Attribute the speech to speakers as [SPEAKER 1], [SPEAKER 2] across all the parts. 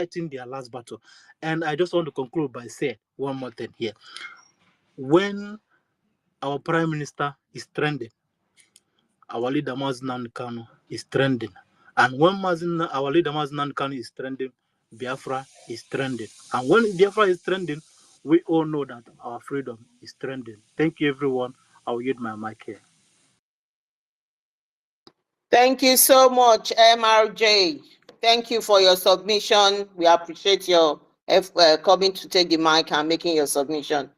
[SPEAKER 1] fighting their last battle. And I just want to conclude by saying one more thing here. When our Prime Minister is trending, our leader Maznan Kanu is trending. And when our leader Maznan Kanu is trending, Biafra is trending. And when Biafra is trending, we all know that our freedom is trending. Thank you, everyone. I will yield my mic here.
[SPEAKER 2] Thank you so much, MRJ. Thank you for your submission. We appreciate your coming to take the mic and making your submission.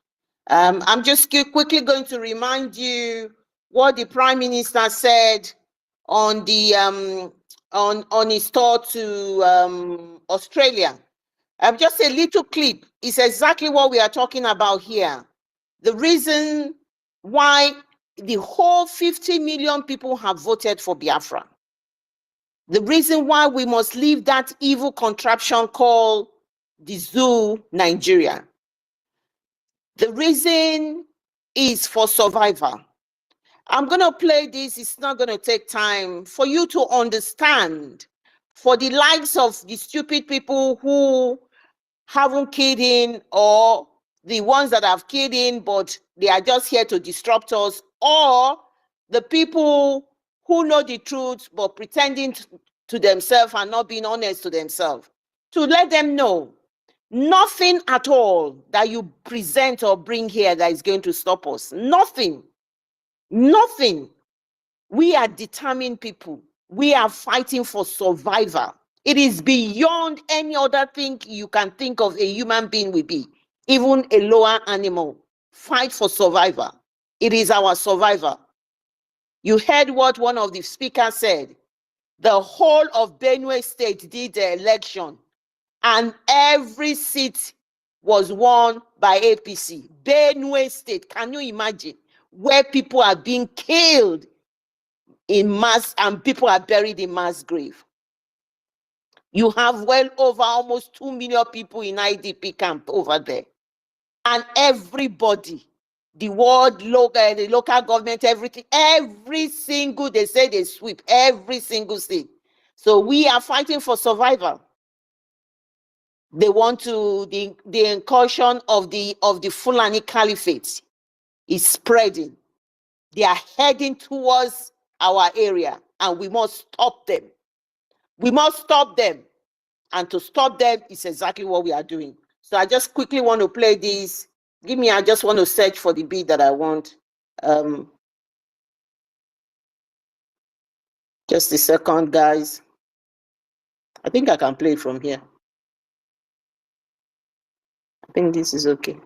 [SPEAKER 2] I'm just quickly going to remind you what the Prime Minister said on the on his tour to Australia. Just a little clip. It's exactly what we are talking about here. The reason why the whole 50 million people have voted for Biafra. The reason why we must leave that evil contraption called the zoo Nigeria. The reason is for survival. I'm going to play this. It's not going to take time for you to understand. For the likes of the stupid people who haven't keyed in, or the ones that have keyed in, but they are just here to disrupt us, or the people who know the truth, but pretending to themselves and not being honest to themselves, to let them know nothing at all that you present or bring here that is going to stop us. Nothing. Nothing. We are determined people. We are fighting for survival. It is beyond any other thing you can think of a human being will be, even a lower animal. Fight for survival. It is our survival. You heard what one of the speakers said. The whole of Benue State did the election, and every seat was won by APC. Benue State, can you imagine? Where people are being killed in mass and people are buried in mass grave. You have well over almost 2 million people in IDP camp over there. And everybody, the world, the local government, everything, every single, they say they sweep, every single thing. So we are fighting for survival. They want to, the incursion of the Fulani Caliphate is spreading. They are heading towards our area, and we must stop them. We must stop them. And to stop them is exactly what we are doing. So I just quickly want to play this. Give me, I just want to search for the beat that I want. Just a second, guys. I think I can play it from here. I think this is okay.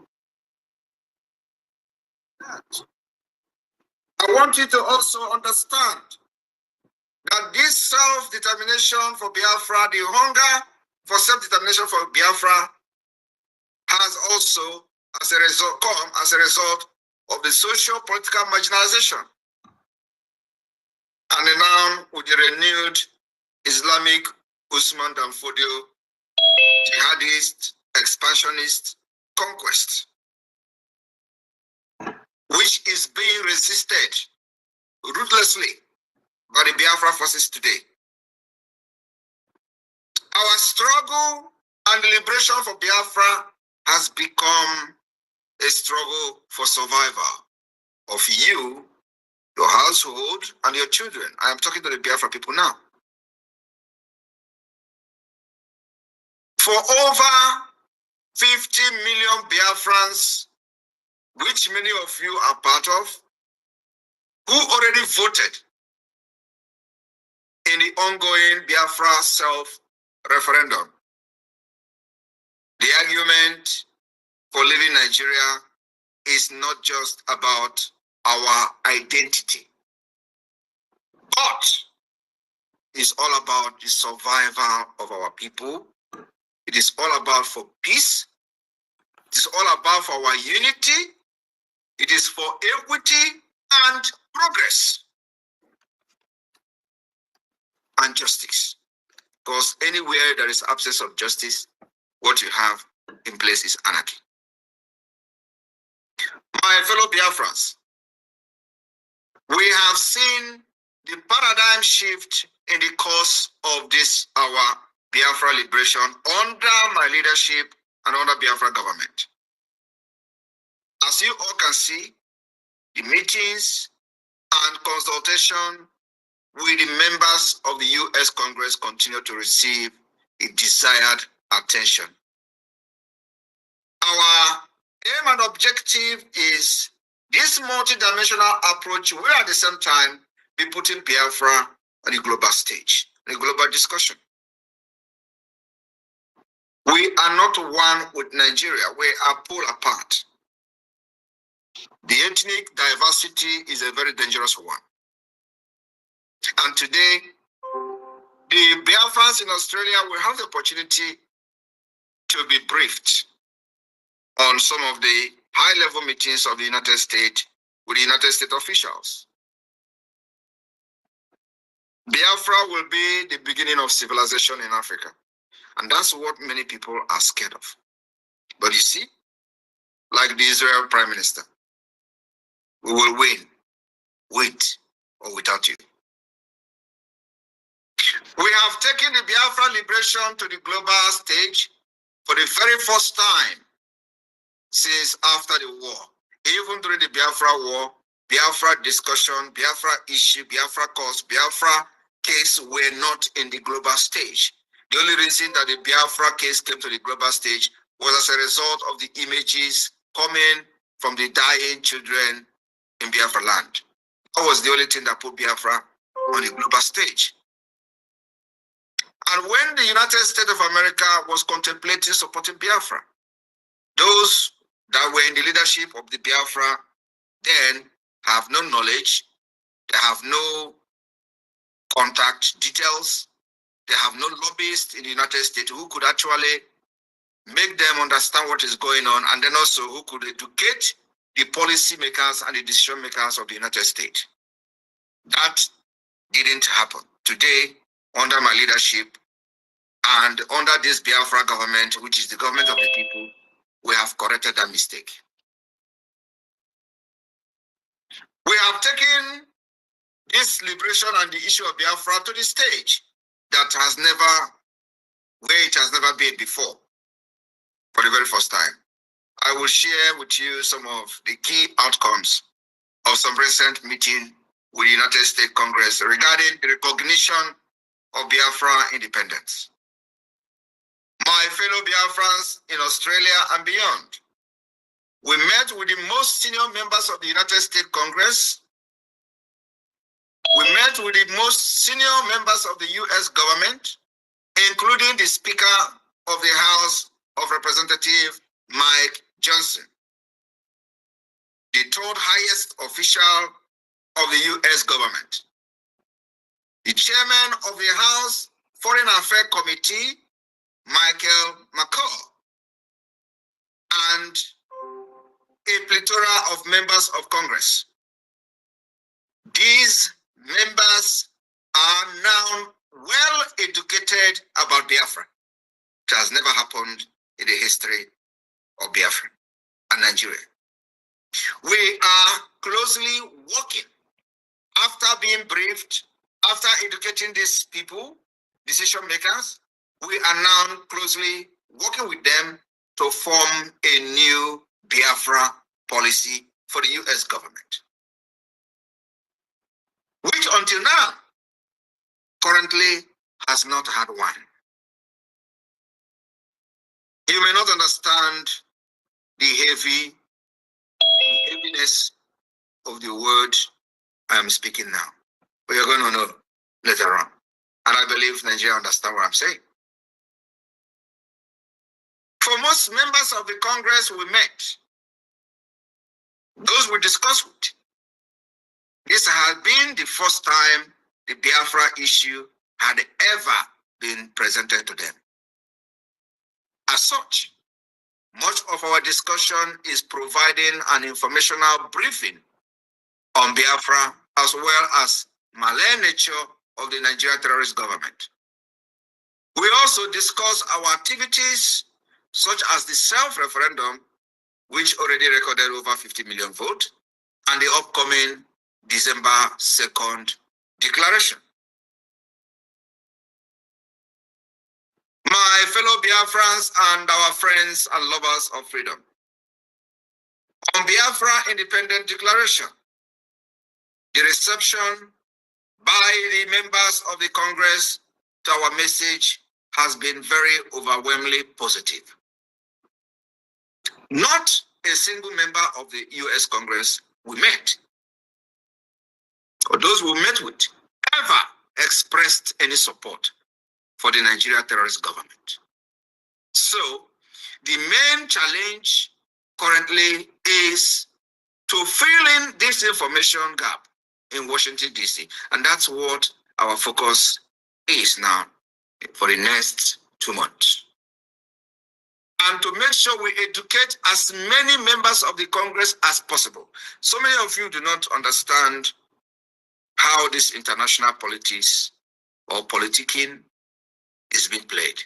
[SPEAKER 3] I want you to also understand that this self-determination for Biafra, the hunger for self-determination for Biafra, has also, as a result, come as a result of the socio-political marginalization. And now, with the renewed Islamic Usman Dan Fodio, jihadist, expansionist conquest, which is being resisted ruthlessly by the Biafra forces today. Our struggle and the liberation for Biafra has become a struggle for survival of you, your household, and your children. I am talking to the Biafra people now. For over 50 million Biafrans, which many of you are part of, who already voted in the ongoing Biafra self-referendum. The argument for leaving Nigeria is not just about our identity, but it's all about the survival of our people. It is all about for peace. It is all about for our unity. It is for equity and progress and justice. Because anywhere there is absence of justice, what you have in place is anarchy. My fellow Biafrans, we have seen the paradigm shift in the course of this our Biafra liberation under my leadership and under Biafra government. As you all can see, the meetings and consultation with the members of the U.S. Congress continue to receive a desired attention. Our aim and objective is this multidimensional approach will at the same time be putting Biafra on the global stage, in a global discussion. We are not one with Nigeria. We are pulled apart. The ethnic diversity is a very dangerous one. And today, the Biafrans in Australia will have the opportunity to be briefed on some of the high-level meetings of the United States with the United States officials. Biafra will be the beginning of civilization in Africa. And that's what many people are scared of. But you see, like the Israel Prime Minister, we will win, with or without you. We have taken the Biafra liberation to the global stage for the very first time since after the war. Even during the Biafra war, Biafra discussion, Biafra issue, Biafra cause, Biafra case were not in the global stage. The only reason that the Biafra case came to the global stage was as a result of the images coming from the dying children in Biafra land. That was the only thing that put Biafra on the global stage. And when the United States of America was contemplating supporting Biafra, those that were in the leadership of the Biafra then have no knowledge, they have no contact details, they have no lobbyists in the United States who could actually make them understand what is going on, and then also who could educate the policy makers and the decision makers of the United States. That didn't happen. Today, under my leadership and under this Biafra government, which is the government of the people, we have corrected that mistake. We have taken this liberation and the issue of Biafra to the stage that has never, where it has never been before, for the very first time. I will share with you some of the key outcomes of some recent meeting with the United States Congress regarding the recognition of Biafra independence. My fellow Biafrans in Australia and beyond, we met with the most senior members of the United States Congress. We met with the most senior members of the U.S. government, including the Speaker of the House of Representatives, Mike Johnson, the third highest official of the U.S. government, the Chairman of the House Foreign Affairs Committee, Michael McCall, and a plethora of members of Congress. These members are now well educated about Biafra. It has never happened in the history of Biafra and Nigeria. We are closely working. After being briefed, after educating these people, decision makers, we are now closely working with them to form a new Biafra policy for the U.S. government, which until now currently has not had one. You may not understand the heaviness of the word I am speaking now, but you're going to know later on. And I believe Nigeria understand what I'm saying. For most members of the Congress we met, those we discussed with, this has been the first time the Biafra issue had ever been presented to them. As such, much of our discussion is providing an informational briefing on Biafra as well as Malay nature of the Nigerian terrorist government. We also discuss our activities such as the self-referendum, which already recorded over 50 million votes, and the upcoming December 2nd declaration. fellow Biafrans and our friends and lovers of freedom, on Biafra Independent Declaration, the reception by the members of the Congress to our message has been very overwhelmingly positive. Not a single member of the US Congress we met, or those we met with, ever expressed any support for the Nigeria terrorist government. So, the main challenge currently is to fill in this information gap in Washington, D.C. And that's what our focus is now for the next 2 months. And to make sure we educate as many members of the Congress as possible. So many of you do not understand how this international politics or politicking is being played.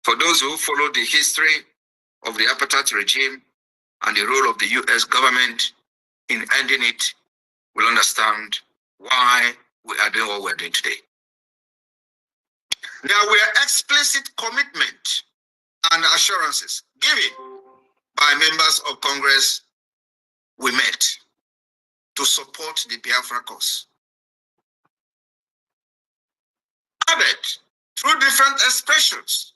[SPEAKER 3] For those who follow the history of the apartheid regime and the role of the US government in ending it, will understand why we are doing what we're doing today. There were explicit commitment and assurances given by members of Congress we met to support the Biafra cause. Added through different expressions,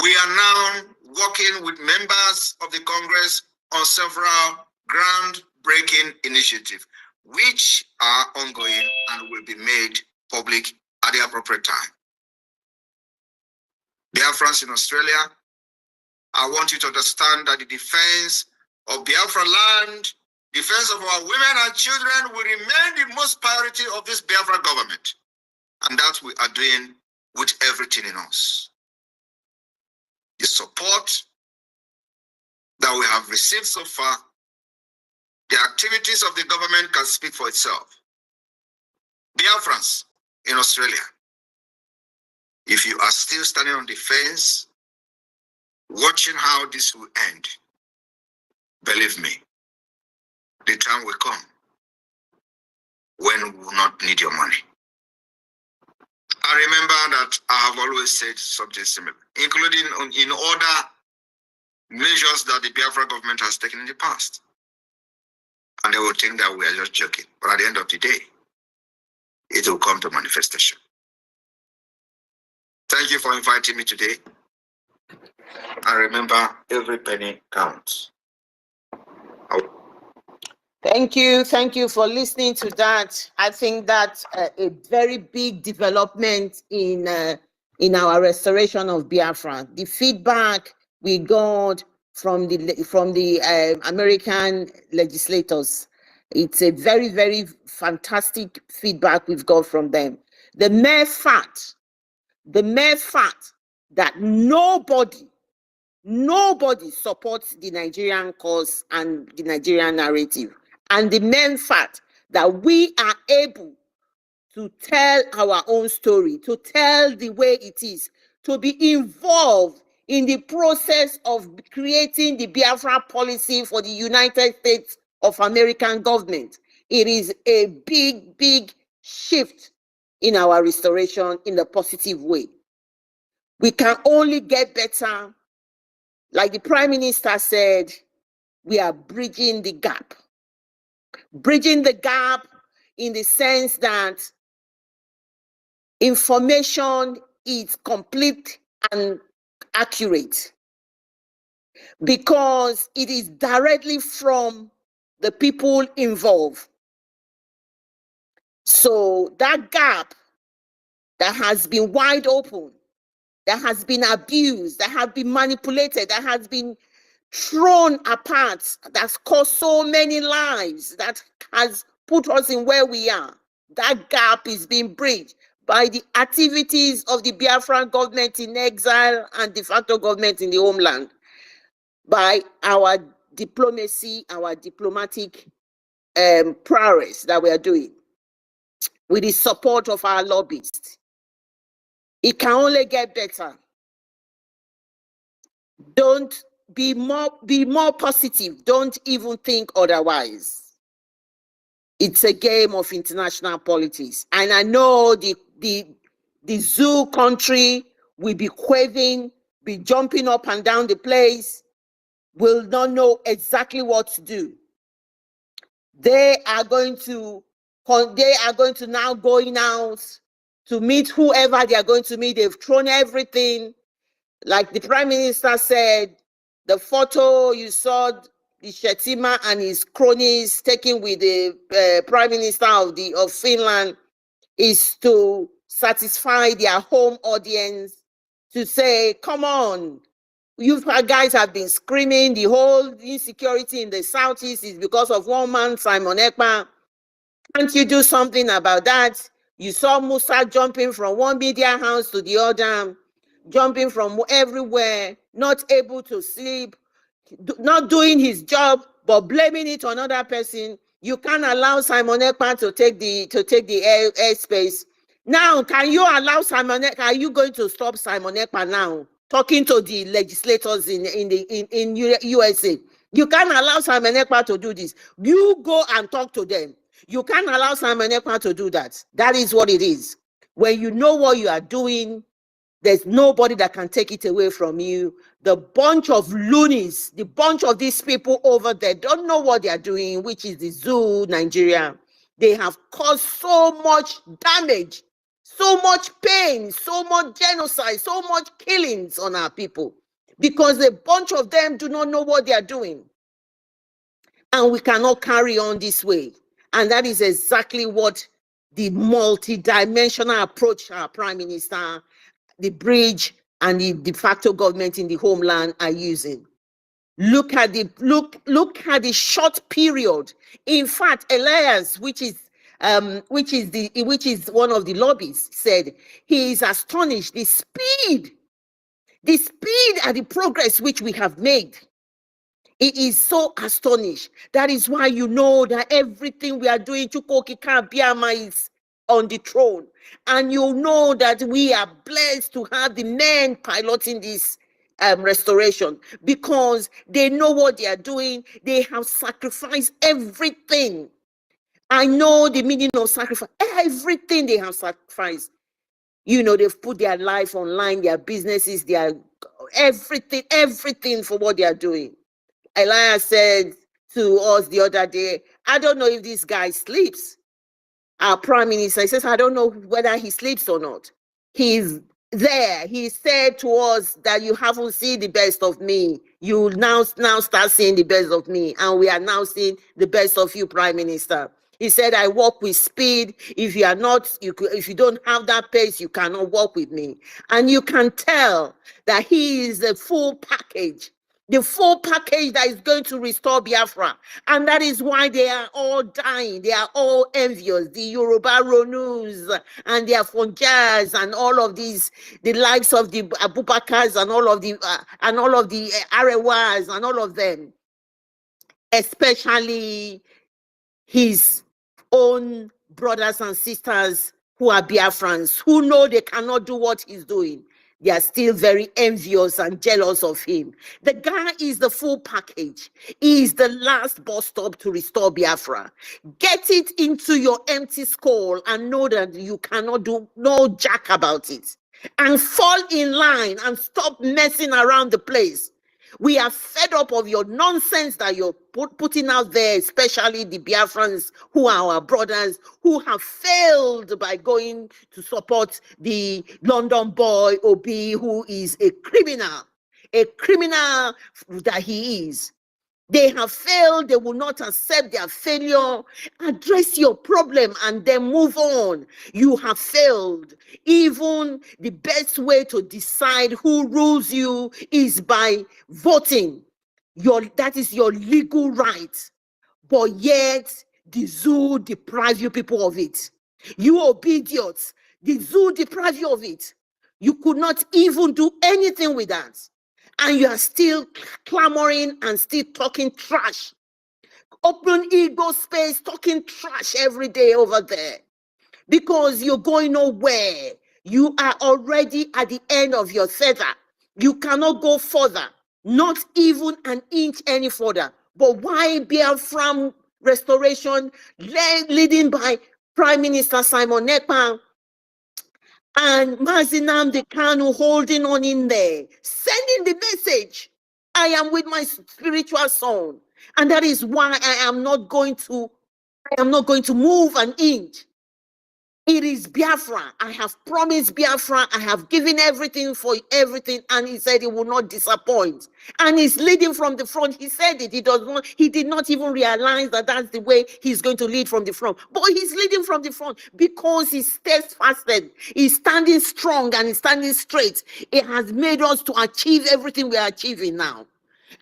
[SPEAKER 3] we are now working with members of the Congress on several groundbreaking initiatives, which are ongoing and will be made public at the appropriate time. Biafrans in Australia, I want you to understand that the defense of Biafra land, defense of our women and children will remain the most priority of this Biafra government. And that we are doing with everything in us. The support that we have received so far, the activities of the government can speak for itself. Biafrans in Australia, if you are still standing on the fence, watching how this will end, believe me, the time will come when we will not need your money. I remember that I have always said something similar, including in other measures that the Biafra government has taken in the past. And they will think that we are just joking. But at the end of the day, it will come to manifestation. Thank you for inviting me today. And remember, every penny counts.
[SPEAKER 2] Thank you for listening to that. I think that's a very big development in our restoration of Biafra. The feedback we got from the American legislators, it's a very, very fantastic feedback we've got from them. The mere fact that nobody supports the Nigerian cause and the Nigerian narrative. And the main fact that we are able to tell our own story, to tell the way it is, to be involved in the process of creating the Biafra policy for the United States of American government. It is a big, big shift in our restoration in a positive way. We can only get better. Like the Prime Minister said, we are bridging the gap. Bridging the gap in the sense that information is complete and accurate because it is directly from the people involved. So that gap that has been wide open, that has been abused, that has been manipulated, that has been thrown apart, that's caused so many lives, that has put us in where we are. That gap is being bridged by the activities of the Biafran government in exile and de facto government in the homeland, by our diplomacy, our diplomatic prowess that we are doing, with the support of our lobbyists. It can only get better. Don't be more positive. Don't even think otherwise. It's a game of international politics. And I know the zoo country will be quaving, be jumping up and down the place, will not know exactly what to do. They are going to now going out to meet whoever they are going to meet. They've thrown everything. Like the Prime Minister said, the photo you saw, the Shetima and his cronies taken with the Prime Minister of Finland, is to satisfy their home audience, to say, come on, you guys have been screaming, the whole insecurity in the Southeast is because of one man, Simon Ekpa. Can't you do something about that? You saw Musa jumping from one media house to the other, jumping from everywhere, not able to sleep, not doing his job, but blaming it on another person. You can't allow Simon Ekpa to take the airspace. Now, can you allow Simon Ekpa? Are you going to stop Simon Ekpa now? Talking to the legislators in USA. You can't allow Simon Ekpa to do this. You go and talk to them. You can't allow Simon Ekpa to do that. That is what it is. When you know what you are doing, there's nobody that can take it away from you. The bunch of loonies, the bunch of these people over there don't know what they are doing, which is the zoo, Nigeria. They have caused so much damage, so much pain, so much genocide, so much killings on our people, because a bunch of them do not know what they are doing. And we cannot carry on this way. And that is exactly what the multi-dimensional approach our Prime Minister, the Brgie, and the de facto government in the homeland are using. Look at the short period. In fact, Elias, which is one of the lobbies, said he is astonished the speed and the progress which we have made. He is so astonished. That is why you know that everything we are doing, Chukwokika Biama is on the throne. And you know that we are blessed to have the men piloting this restoration, because they know what they are doing. They have sacrificed everything. I know the meaning of sacrifice. Everything they have sacrificed. You know, they've put their life online, their businesses, their everything for what they are doing. Elias said to us the other day, I don't know if this guy sleeps. Our Prime Minister, he says, I don't know whether he sleeps or not. He's there. He said to us that you haven't seen the best of me. You now start seeing the best of me. And we are now seeing the best of you, Prime Minister. He said, I walk with speed. If you are not, if you don't have that pace, you cannot walk with me. And you can tell that he is a full package. The full package that is going to restore Biafra. And that is why they are all dying. They are all envious. The Yoruba Ronus and the Afonjas and all of these, the likes of the Abubakars and all of the Arewas and all of them. Especially his own brothers and sisters who are Biafrans, who know they cannot do what he's doing. They are still very envious and jealous of him. The guy is the full package. He is the last bus stop to restore Biafra. Get it into your empty skull and know that you cannot do no jack about it. And fall in line and stop messing around the place. We are fed up of your nonsense that you're putting out there, especially the Biafrans who are our brothers, who have failed by going to support the London boy, Obi, who is a criminal that he is. They have failed. They will not accept their failure. Address your problem and then move on. You have failed. Even the best way to decide who rules you is by voting. That is your legal right. But yet, the zoo deprives you people of it. You obedience. The zoo deprives you of it. You could not even do anything with that. And you are still clamoring and still talking trash. Open ego space, talking trash every day over there. Because you're going nowhere. You are already at the end of your tether. You cannot go further. Not even an inch any further. But why Biafra restoration, leading by Prime Minister Simon Ekpa And Mazi Nnamdi Kanu holding on in there, sending the message. I am with my spiritual son. And that is why I am not going to move an inch. It is Biafra. I have promised Biafra. I have given everything for everything. And he said he will not disappoint. And he's leading from the front. He said it. He did not even realize that that's the way he's going to lead from the front. But he's leading from the front because he's steadfasted. He's standing strong and he's standing straight. It has made us to achieve everything we are achieving now.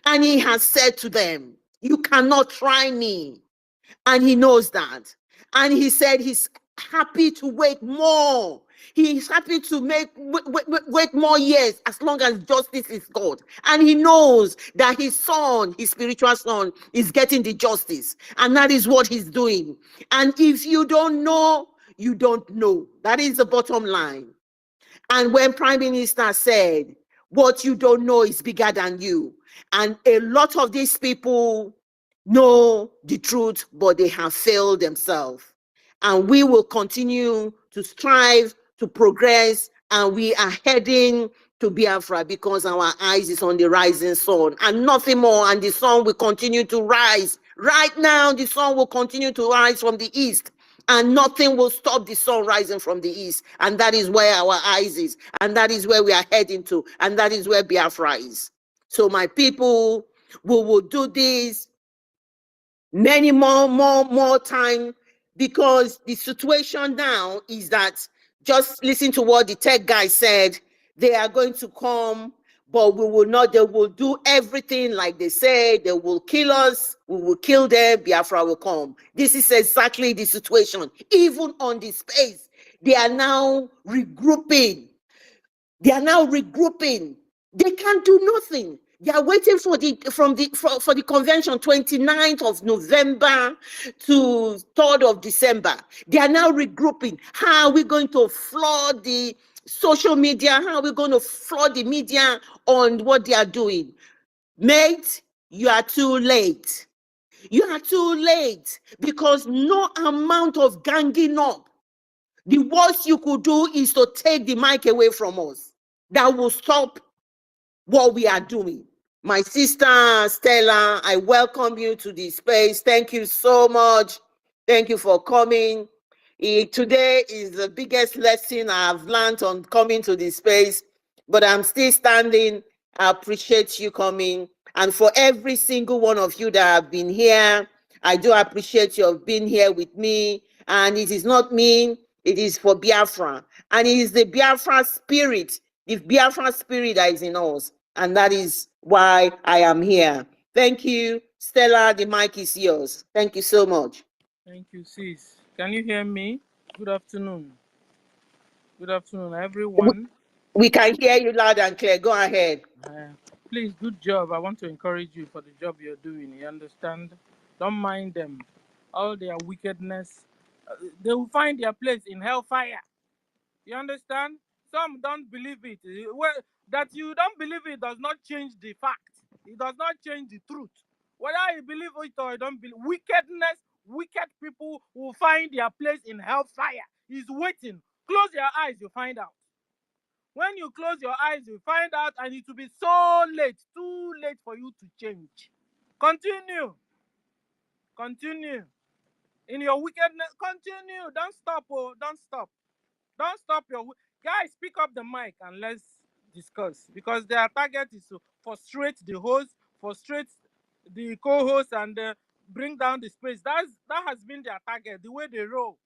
[SPEAKER 2] And he has said to them, you cannot try me. And he knows that. And he said he's happy to wait more. He's happy to wait more years as long as justice is God. And he knows that his son, his spiritual son, is getting the justice. And that is what he's doing. And if you don't know, you don't know. That is the bottom line. And when Prime Minister said, what you don't know is bigger than you. And a lot of these people know the truth, but they have failed themselves. And we will continue to strive to progress, and we are heading to Biafra because our eyes is on the rising sun and nothing more. And the sun will continue to rise. Right now, the sun will continue to rise from the east, and nothing will stop the sun rising from the east. And that is where our eyes is, and that is where we are heading to, and that is where Biafra is. So my people, we will do this many more time, because the situation now is that, just listen to what the tech guy said, they are going to come, but we will not, they will do everything like they say, they will kill us, we will kill them, Biafra will come. This is exactly the situation. Even on the space, they are now regrouping. They can't do nothing. They are waiting for the convention, 29th of November to 3rd of December. They are now regrouping. How are we going to flood the social media? How are we going to flood the media on what they are doing? Mate, you are too late. You are too late, because no amount of ganging up, the worst you could do is to take the mic away from us. That will stop what we are doing. My sister Stella, I welcome you to this space. Thank you so much. Thank you for coming. Today is the biggest lesson I've learned on coming to this space, but I'm still standing. I appreciate you coming. And for every single one of you that have been here, I do appreciate you being here with me. And it is not me, it is for Biafra. And it is the Biafra spirit, the Biafra spirit that is in us. And that is why I am here. Thank you. Stella, the mic is yours. Thank you so much.
[SPEAKER 1] Thank you, sis. Can you hear me? Good afternoon. Good afternoon, everyone.
[SPEAKER 2] We can hear you loud and clear. Go ahead.
[SPEAKER 1] Please, good job. I want to encourage you for the job you're doing. You understand? Don't mind them. All their wickedness, they will find their place in hellfire. You understand? Some don't believe it. Well, that you don't believe it does not change the fact. It does not change the truth. Whether you believe it or you don't believe, wicked people will find their place in hellfire. He's waiting. Close your eyes, you find out. When you close your eyes, you find out, and it will be so late, too late for you to change. Continue. Continue. In your wickedness, continue. Don't stop, oh, don't stop. Don't stop your... Guys, pick up the mic and let's discuss. Because their target is to frustrate the host, frustrate the co-host, and bring down the space. That has been their target, the way they roll.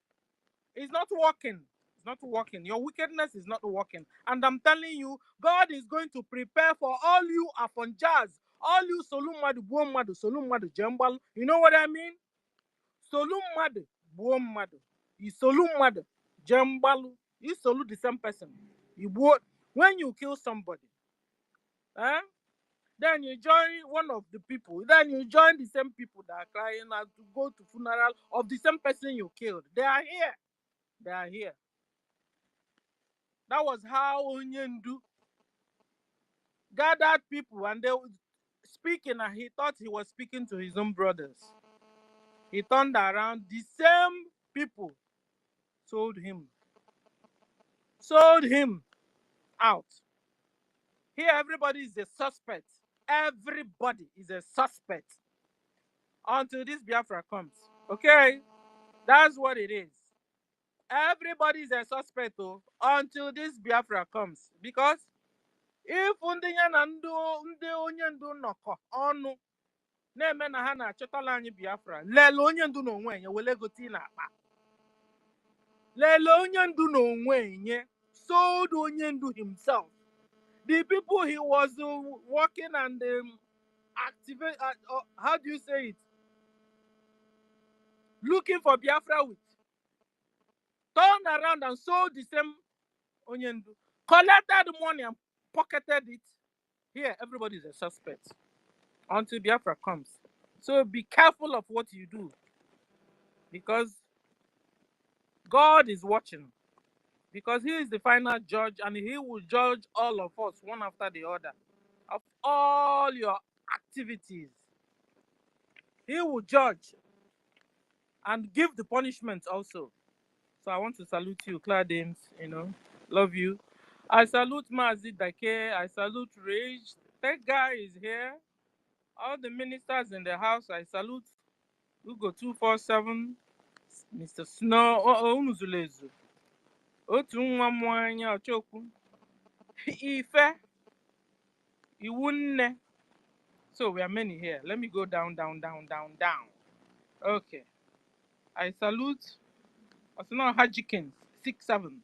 [SPEAKER 1] It's not working. It's not working. Your wickedness is not working. And I'm telling you, God is going to prepare for all you Afonjas, all you Solumadu, Buomadu, Solumadu, Jembal. You know what I mean? Solumadu, Buomadu. Solumadu, Jembalu. You salute the same person. When you kill somebody, then you join one of the people. Then you join the same people that are crying out to go to funeral of the same person you killed. They are here. They are here. That was how Onyendu gathered people, and they were speaking, and he thought he was speaking to his own brothers. He turned around, the same people told him
[SPEAKER 4] sold him out. Here, everybody is a suspect. Everybody is a suspect until this Biafra comes. Okay? That's what it is. Everybody is a suspect until this Biafra comes. Because if ndị ya na ndị onye ndu nọkọ ọnụ na-eme na ha na-achọtala anyị Biafra, lele onye ndu n'onwe ya wele gote n'akpa. Lele onye ndu n'onwe ya sold onye ndu himself. The people he was working and activate, how do you say it? Looking for Biafra with, turned around and sold the same Onyendu, collected the money and pocketed it. Here, everybody is a suspect until Biafra comes. So be careful of what you do, because God is watching. Because He is the final judge, and He will judge all of us one after the other of all your activities. He will judge and give the punishment also. So I want to salute you, Claudines, love you. I salute Mazi Dake, I salute Rage. That guy is here. All the ministers in the house, I salute Ugo 247, Mr. Snow, Unuzulezu, Otu Mwanya Ochoku, Ife, Iwunne. So we are many here. Let me go down. Okay. I salute Osino Hajikins, 67.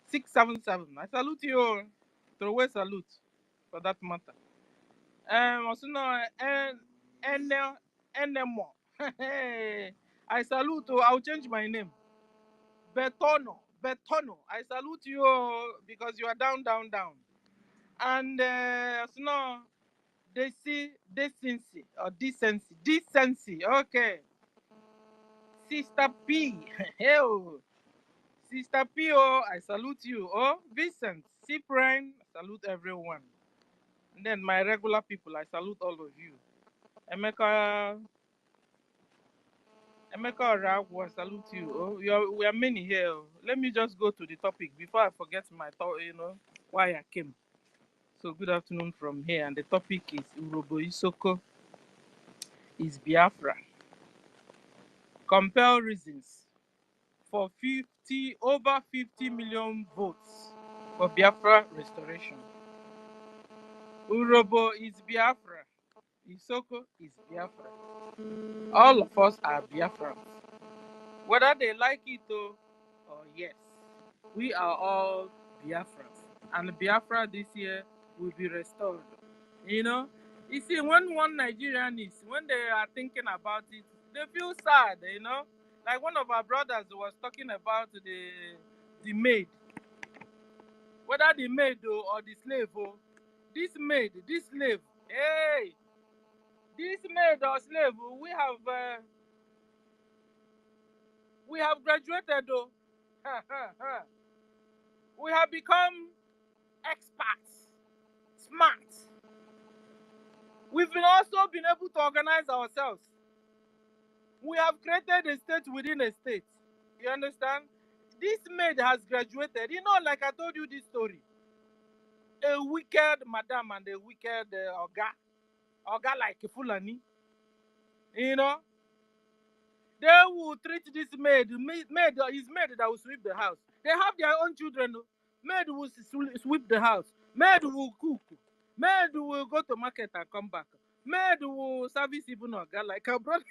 [SPEAKER 4] 677. I salute you. Throw away salute for that matter. Also no Enemo. I salute you. I'll change my name. Betono. I salute you because you are down. And also no decency. Okay. Sister P. Hey. Sister P.O., I salute you. Oh, Vincent, Cyprian, I salute everyone. And then my regular people, I salute all of you. Emeka Ragu, I salute you. Oh, we are many here. Let me just go to the topic before I forget my thought, why I came. So good afternoon from here. And the topic is Urobo Isoko is Biafra. Compel reasons for over 50 million votes for Biafra restoration. Urobo is Biafra. Isoko is Biafra. All of us are Biafrans. Whether they like it or yes, we are all Biafrans. And Biafra this year will be restored. You see, when one Nigerian when they are thinking about it, they feel sad, Like one of our brothers was talking about the maid. Whether the maid or the slave, this maid, this slave, hey, this maid or slave, we have graduated though. We have become experts, smart. We've also been able to organize ourselves. We have created a state within a state. You understand? This maid has graduated. Like I told you this story. A wicked madam and a wicked Oga like Fulani. They will treat this maid is maid that will sweep the house. They have their own children. Maid will sweep the house. Maid will cook. Maid will go to market and come back. Maid will service even Oga like our brother.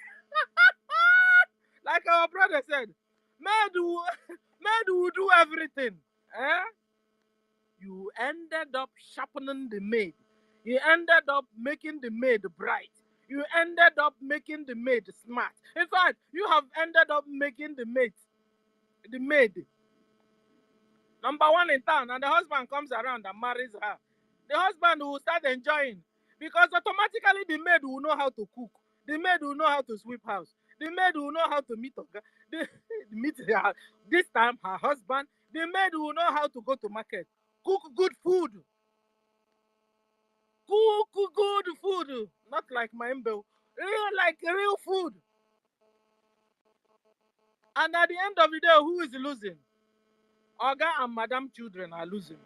[SPEAKER 4] Like our brother said, maid will do everything. You ended up sharpening the maid. You ended up making the maid bright. You ended up making the maid smart. In fact, you have ended up making the maid number one in town, and the husband comes around and marries her. The husband will start enjoying, because automatically the maid will know how to cook. The maid will know how to sweep house. The maid will know how to meet this time her husband. The maid will know how to go to market, cook good food. Cook good food, not like my Mbel. Real food. And at the end of the day, who is losing? Oga and Madam children are losing.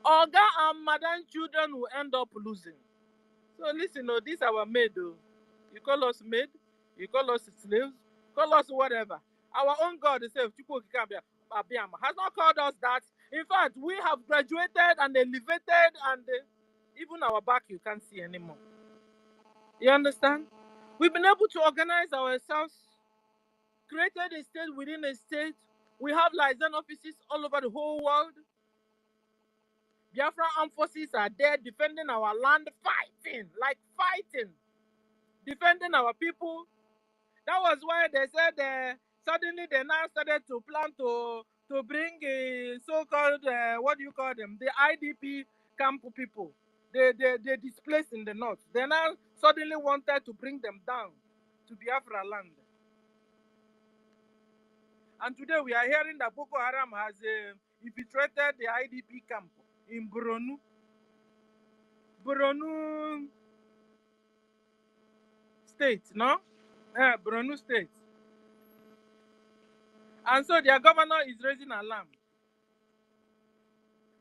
[SPEAKER 4] Oga and Madam children will end up losing. So listen, oh, this our maid, oh. You call us maid, you call us slaves, call us whatever. Our own God is saying, has not called us that. In fact, we have graduated and elevated, and even our back you can't see anymore. You understand? We've been able to organize ourselves, created a state within a state. We have liaison offices all over the whole world. Biafra armed forces are there defending our land, fighting, defending our people. That was why they said suddenly they now started to plan to bring so-called, what do you call them, the IDP camp people. They displaced in the north. They now suddenly wanted to bring them down to Biafra land. And today we are hearing that Boko Haram has infiltrated the IDP camp in Borno State, no? Borno State. And so their governor is raising alarm.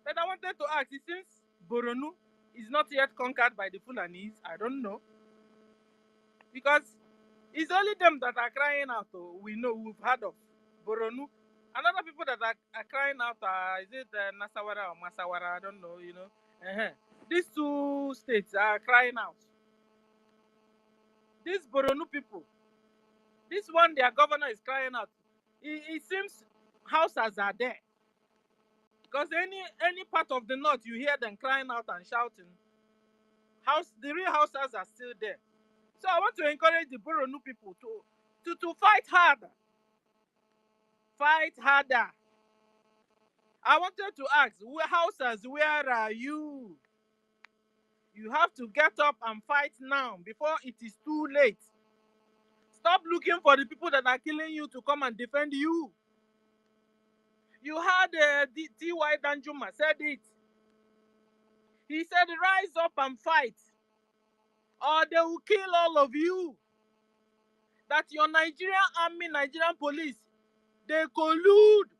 [SPEAKER 4] But I wanted to ask, since Borno is not yet conquered by the Fulanis, I don't know. Because it's only them that are crying out, we know, we've heard of Borno. Another people that are crying out, is it Nasawara or Masawara? I don't know, you know. These two states are crying out. These Borno people, this one, their governor is crying out. It seems houses are there. Because any part of the north, you hear them crying out and shouting. The real houses are still there. So I want to encourage the Borno people to fight harder. Fight harder. I wanted to ask, houses, where are you? You have to get up and fight now before it is too late. Stop looking for the people that are killing you to come and defend you. You heard T.Y. Danjuma said it. He said, rise up and fight, or they will kill all of you. That your Nigerian army, Nigerian police, they collude.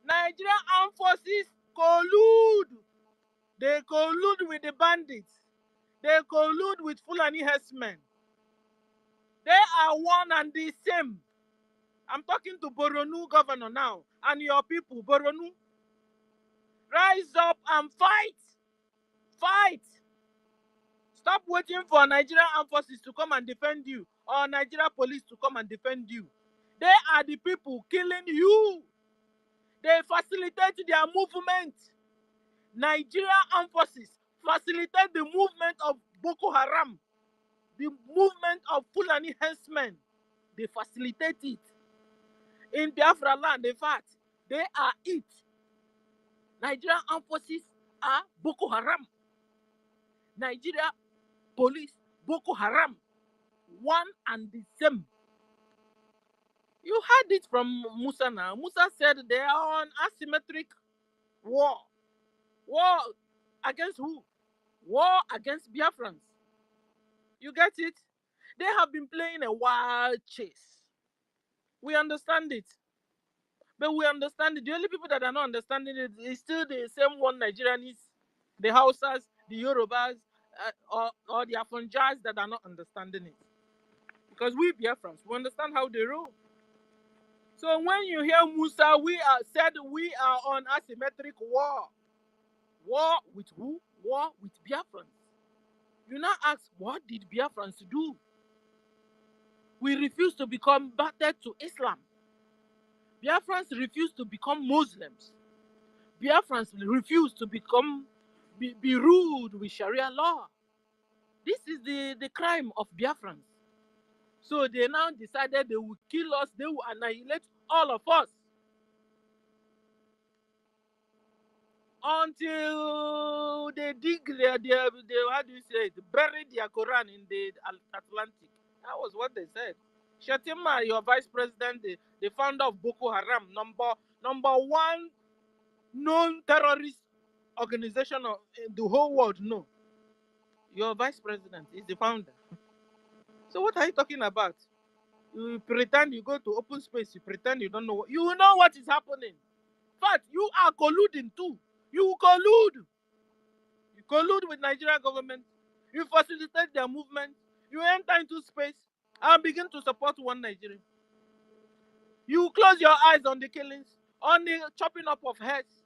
[SPEAKER 4] Nigerian armed forces collude. They collude with the bandits. They collude with Fulani herdsmen. They are one and the same. I'm talking to Borno governor now and your people, Borno. Rise up and fight. Fight. Stop waiting for Nigerian armed forces to come and defend you or Nigerian police to come and defend you. They are the people killing you. They facilitate their movement. Nigerian armed forces facilitate the movement of Boko Haram, the movement of Fulani herdsmen. They facilitate it. In Biafra land, in fact, they are it. Nigerian armed forces are Boko Haram. Nigeria police, Boko Haram. One and the same. You heard it from Musa now. Musa said they are on asymmetric war. War against who? War against Biafrans. You get it? They have been playing a wild chase. We understand it. But we understand it. The only people that are not understanding it is still the same one Nigerians, the Hausas, the Yorubas, or the Afonjas that are not understanding it. Because we Biafrans, we understand how they roll. So when you hear Musa, we are on asymmetric war. War with who? War with Biafrans. You now ask, what did Biafrans do? We refuse to be converted to Islam. Biafrans refuse to become Muslims. Biafrans refuse to be ruled with Sharia law. This is the crime of Biafrans. So they now decided they will kill us, they will annihilate all of us. Until they dig how do you say it, bury their Quran in the Atlantic. That was what they said. Shatima, your vice president, the founder of Boko Haram, number one known terrorist organization in the whole world, no. Your vice president is the founder. So what are you talking about? You pretend you go to open space. You pretend you don't know. You know what is happening. In fact, you are colluding too. You collude. You collude with Nigerian government. You facilitate their movement. You enter into space and begin to support one Nigeria. You close your eyes on the killings, on the chopping up of heads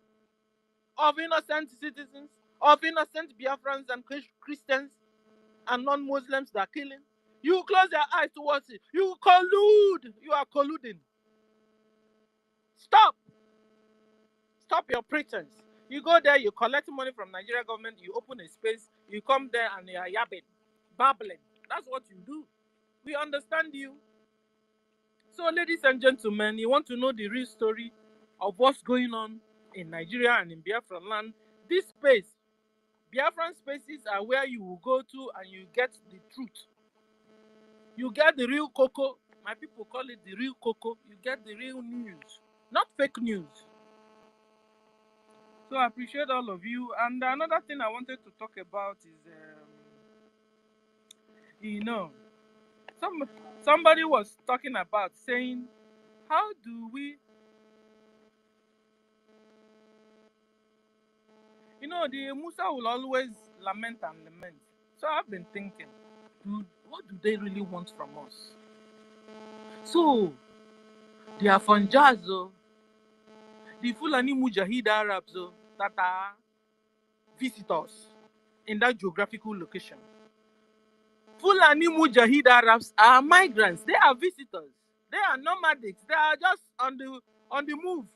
[SPEAKER 4] of innocent citizens, of innocent Biafrans and Christians and non-Muslims that are killing. You close your eyes towards it. You collude. You are colluding. Stop. Stop your pretense. You go there, you collect money from Nigerian government, you open a space, you come there and you are yabbing, babbling. That's what you do. We understand you. So, ladies and gentlemen, you want to know the real story of what's going on in Nigeria and in Biafra land? This space, Biafran spaces, are where you will go to and you get the truth. You get the real cocoa. My people call it the real cocoa. You get the real news, not fake news. So I appreciate all of you. And another thing I wanted to talk about is, somebody was talking about saying, how do we, the Musa will always lament and lament. So I've been thinking, what do they really want from us? So, they are from Jazz, the Fulani Mujahid Arabs that are visitors in that geographical location. Fulani Mujahid Arabs are migrants. They are visitors. They are nomadics. They are just on the move.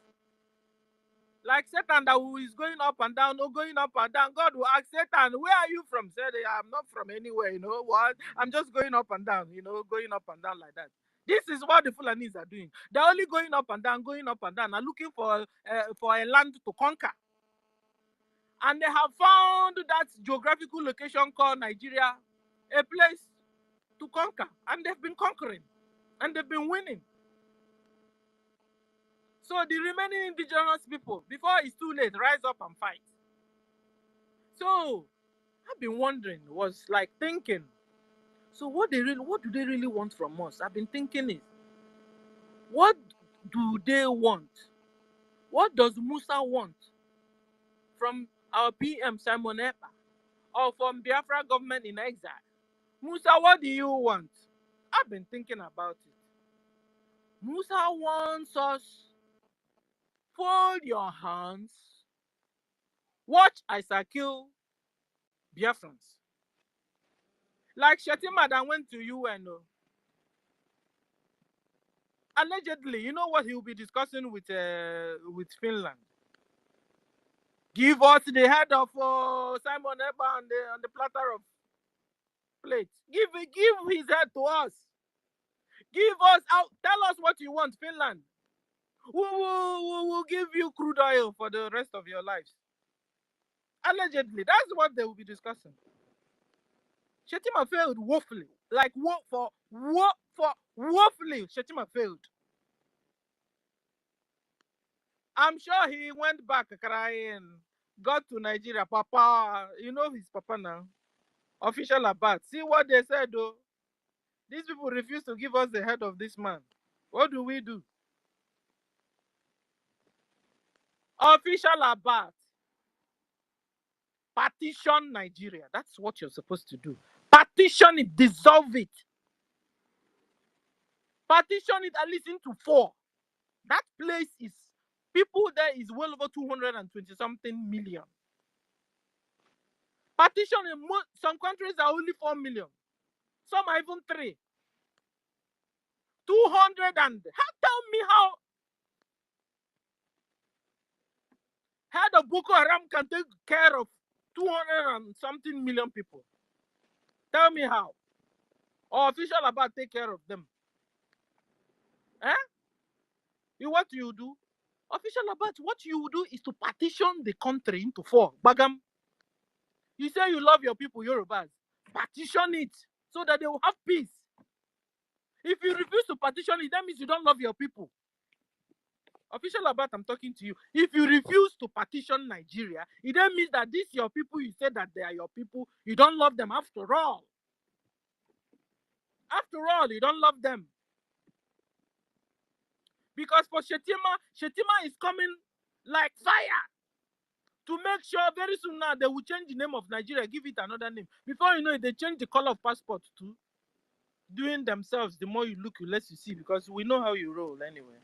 [SPEAKER 4] Like Satan that is going up and down, going up and down. God will ask Satan, where are you from? Say, I'm not from anywhere, you know what? I'm just going up and down, going up and down like that. This is what the Fulanis are doing. They're only going up and down, and looking for a land to conquer. And they have found that geographical location called Nigeria, a place to conquer. And they've been conquering. And they've been winning. So the remaining indigenous people, before it's too late, rise up and fight. So I've been wondering, was like thinking, so what do they really want from us? I've been thinking is, what do they want? What does Musa want from our PM Simon Epa or from Biafra government in exile? Musa, what do you want? I've been thinking about it. Musa wants us, fold your hands, watch as I kill Biafrans. Like Shetima that went to UN. Allegedly, you know what he will be discussing with Finland? Give us the head of Simon Epa on the platter of plates. Give his head to us. Give us out. Tell us what you want, Finland. We will give you crude oil for the rest of your lives. Allegedly, that's what they will be discussing. Shetima failed woefully. Like woefully, Shetima failed. I'm sure he went back crying, got to Nigeria. Papa, you know his papa now. Official about. See what they said though. These people refuse to give us the head of this man. What do we do? Official about. Partition Nigeria. That's what you're supposed to do. Partition it, dissolve it. Partition it at least into 4. That place is, people there is well over 220 something million. Partition in some countries are only 4 million. Some are even 3. 200 and tell me how head of Boko Haram can take care of 200 and something million people. Tell me how. Or official about take care of them. What you do? Official about what you do is to partition the country into 4. Bagam. You say you love your people, Yorubas. Partition it so that they will have peace. If you refuse to partition it, that means you don't love your people. Official about, I'm talking to you. If you refuse to partition Nigeria, it then means that these your people, you say that they are your people, you don't love them after all. After all, you don't love them. Because for Shetima is coming like fire to make sure very soon now they will change the name of Nigeria, give it another name. Before you know it, they change the color of passport too. Doing themselves, the more you look, the less you see, because we know how you roll anyway.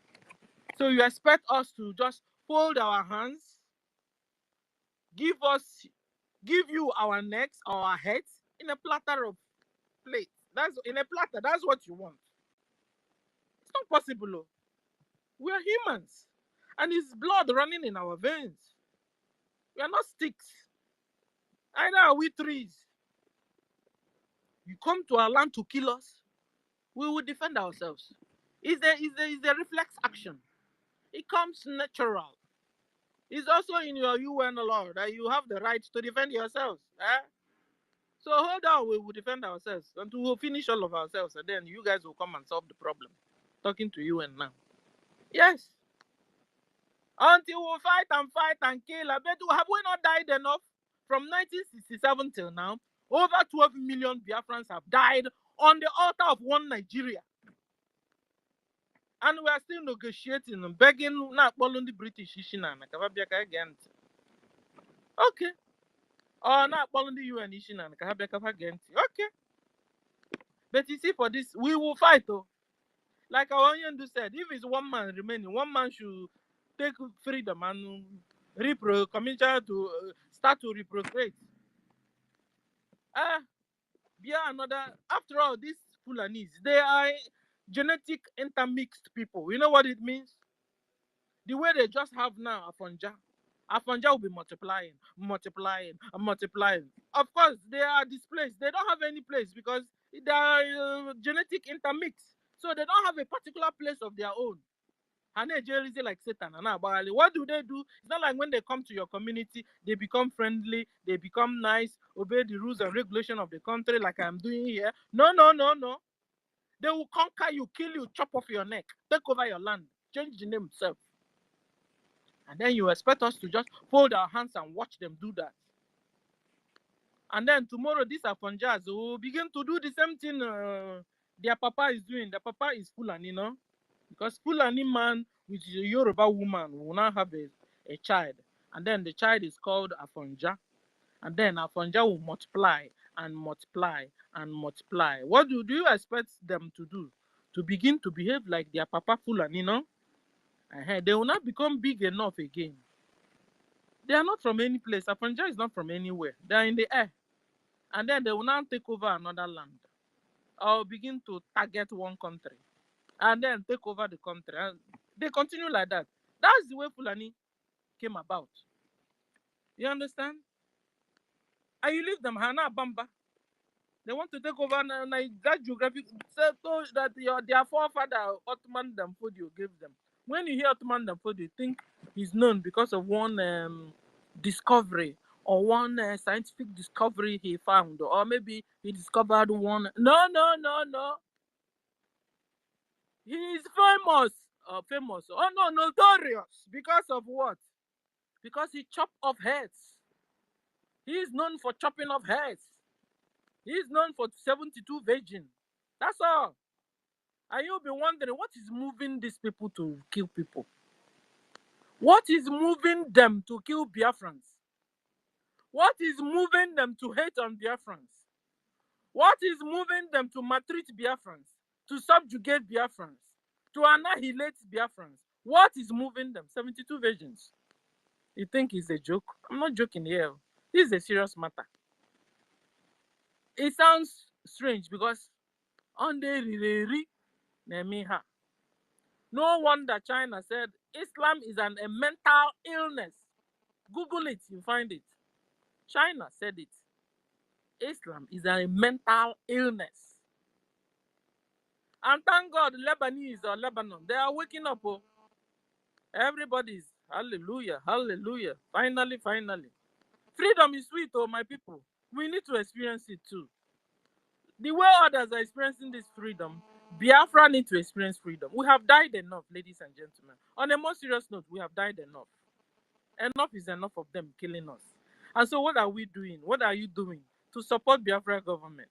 [SPEAKER 4] So you expect us to just fold our hands, give you our necks, our heads in a platter of plates. That's in a platter. That's what you want. It's not possible. Oh. We are humans, and it's blood running in our veins. We are not sticks. Either are we trees. You come to our land to kill us, we will defend ourselves. It's a reflex action. It comes natural. It's also in your UN law that you have the right to defend yourselves. Eh? So hold on, we will defend ourselves until we'll finish all of ourselves, and then you guys will come and solve the problem. Talking to UN now. Yes. Until we fight and kill. I bet, have we not died enough? From 1967 till now, over 12 million Biafrans have died on the altar of one Nigeria. And we are still negotiating and begging, not following the British. Okay. Or not following the UN. Okay. But you see, for this, we will fight, though. Like our Onyendu said, if it's one man remaining, one man should take freedom and commission to start to reprocreate. After all, these Fulanis, they are genetic intermixed people. You know what it means? The way they just have now Afonja. Afonja will be multiplying. Of course, they are displaced. They don't have any place because they are genetic intermix. So they don't have a particular place of their own. Like Satan. What do? It's not like when they come to your community, they become friendly, they become nice, obey the rules and regulation of the country like I'm doing here. No. They will conquer you, kill you, chop off your neck, take over your land, change the name itself. And then you expect us to just fold our hands and watch them do that. And then tomorrow, these Afonjas will begin to do the same thing their papa is doing. Their papa is Fulani, because Fulani man with a Yoruba woman will now have a child. And then the child is called Afonja. And then Afonja will multiply and multiply and multiply. What do you expect them to do? To begin to behave like their papa Fulani, They will not become big enough again. They are not from any place. Afonja is not from anywhere. They are in the air. And then they will now take over another land. Or begin to target one country. And then take over the country. And they continue like that. That's the way Fulani came about. You understand? And you leave them, Hana Bamba. They want to take over that geographic, so that their forefather, Ottoman Damfodio, gave them. When you hear Ottoman Damfodio, you think he's known because of one discovery or one scientific discovery he found, or maybe he discovered one. No. He is famous. Oh no, notorious. Because of what? Because he chopped off heads. He is known for chopping off heads. He is known for 72 virgin. That's all. And you'll be wondering, what is moving these people to kill people? What is moving them to kill Biafrans? What is moving them to hate on Biafrans? What is moving them to maltreat Biafrans? To subjugate Biafrans? To annihilate Biafrans? What is moving them? 72 virgins. You think it's a joke? I'm not joking here. This is a serious matter. It sounds strange because on the no wonder China said Islam is a mental illness. Google it, you find it. China said it. Islam is a mental illness. And thank God, Lebanese or Lebanon, they are waking up. Oh. Everybody's hallelujah. Finally. Freedom is sweet, oh my people. We need to experience it too. The way others are experiencing this freedom, Biafra need to experience freedom. We have died enough, ladies and gentlemen. On a more serious note, we have died enough. Enough is enough of them killing us. And so what are we doing? What are you doing to support Biafra government?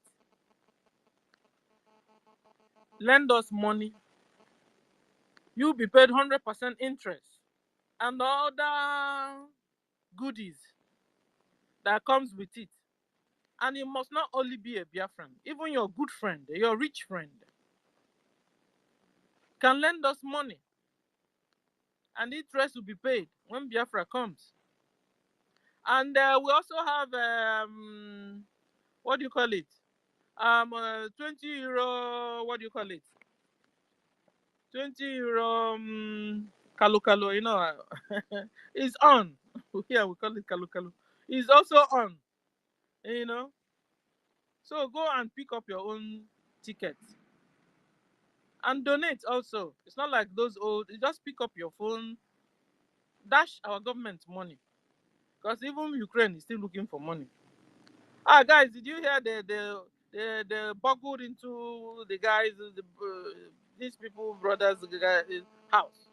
[SPEAKER 4] Lend us money. you'll be paid 100% interest and other goodies that comes with it. And it must not only be a Biafran, even your good friend, your rich friend, can lend us money, and interest will be paid when Biafra comes. And we also have what do you call it? 20 euro. What do you call it? 20 euro. Kalu kalu. You know, it's on. Here we call it kalu kalu. It's also on. You know. So go and pick up your own ticket and donate also. It's not like those old. You just pick up your phone, dash our government money, because even Ukraine is still looking for money. Ah, guys, did you hear the buggled into the guys, these people, brothers, the guys' house?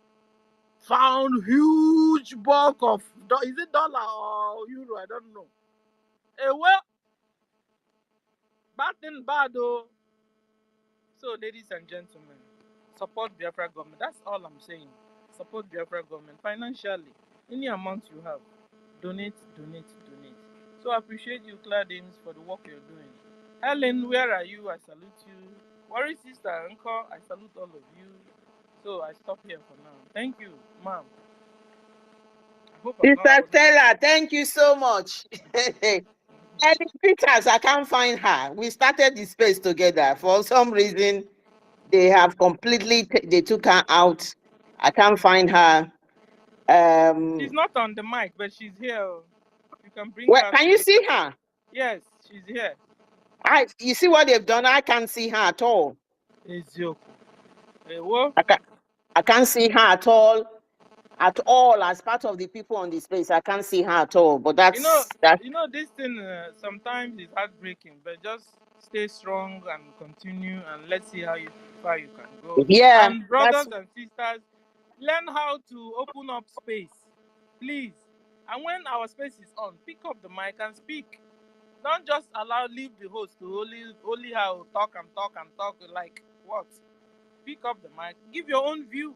[SPEAKER 4] Found huge bulk of, is it dollar or euro? I don't know. Well, bad thing bad though. So, ladies and gentlemen, support Biafra government. That's all I'm saying. Support Biafra government financially. Any amount you have, donate, donate, donate. So I appreciate you, Claudines, for the work you're doing. Helen, where are you? I salute you. Worry sister, uncle, I salute all of you. So I stop here for now. Thank you, ma'am.
[SPEAKER 2] Mr. Stella, thank you so much. Eddie Peters, I can't find her. We started the space together. For some reason, they have completely, they took her out. I can't find her.
[SPEAKER 4] She's not on the mic, but she's here. You can bring her.
[SPEAKER 2] Can you see her?
[SPEAKER 4] Yes, she's here.
[SPEAKER 2] You see what they've done? I can't see her at all. I can't see her at all. At all, as part of the people on the space, I can't see her at all. But that's
[SPEAKER 4] you know this thing sometimes is heartbreaking, but just stay strong and continue, and let's see how far you can go.
[SPEAKER 2] Yeah.
[SPEAKER 4] And brothers and sisters, learn how to open up space, please. And when our space is on, pick up the mic and speak. Don't just leave the host to only how talk like what. Pick up the mic, give your own view.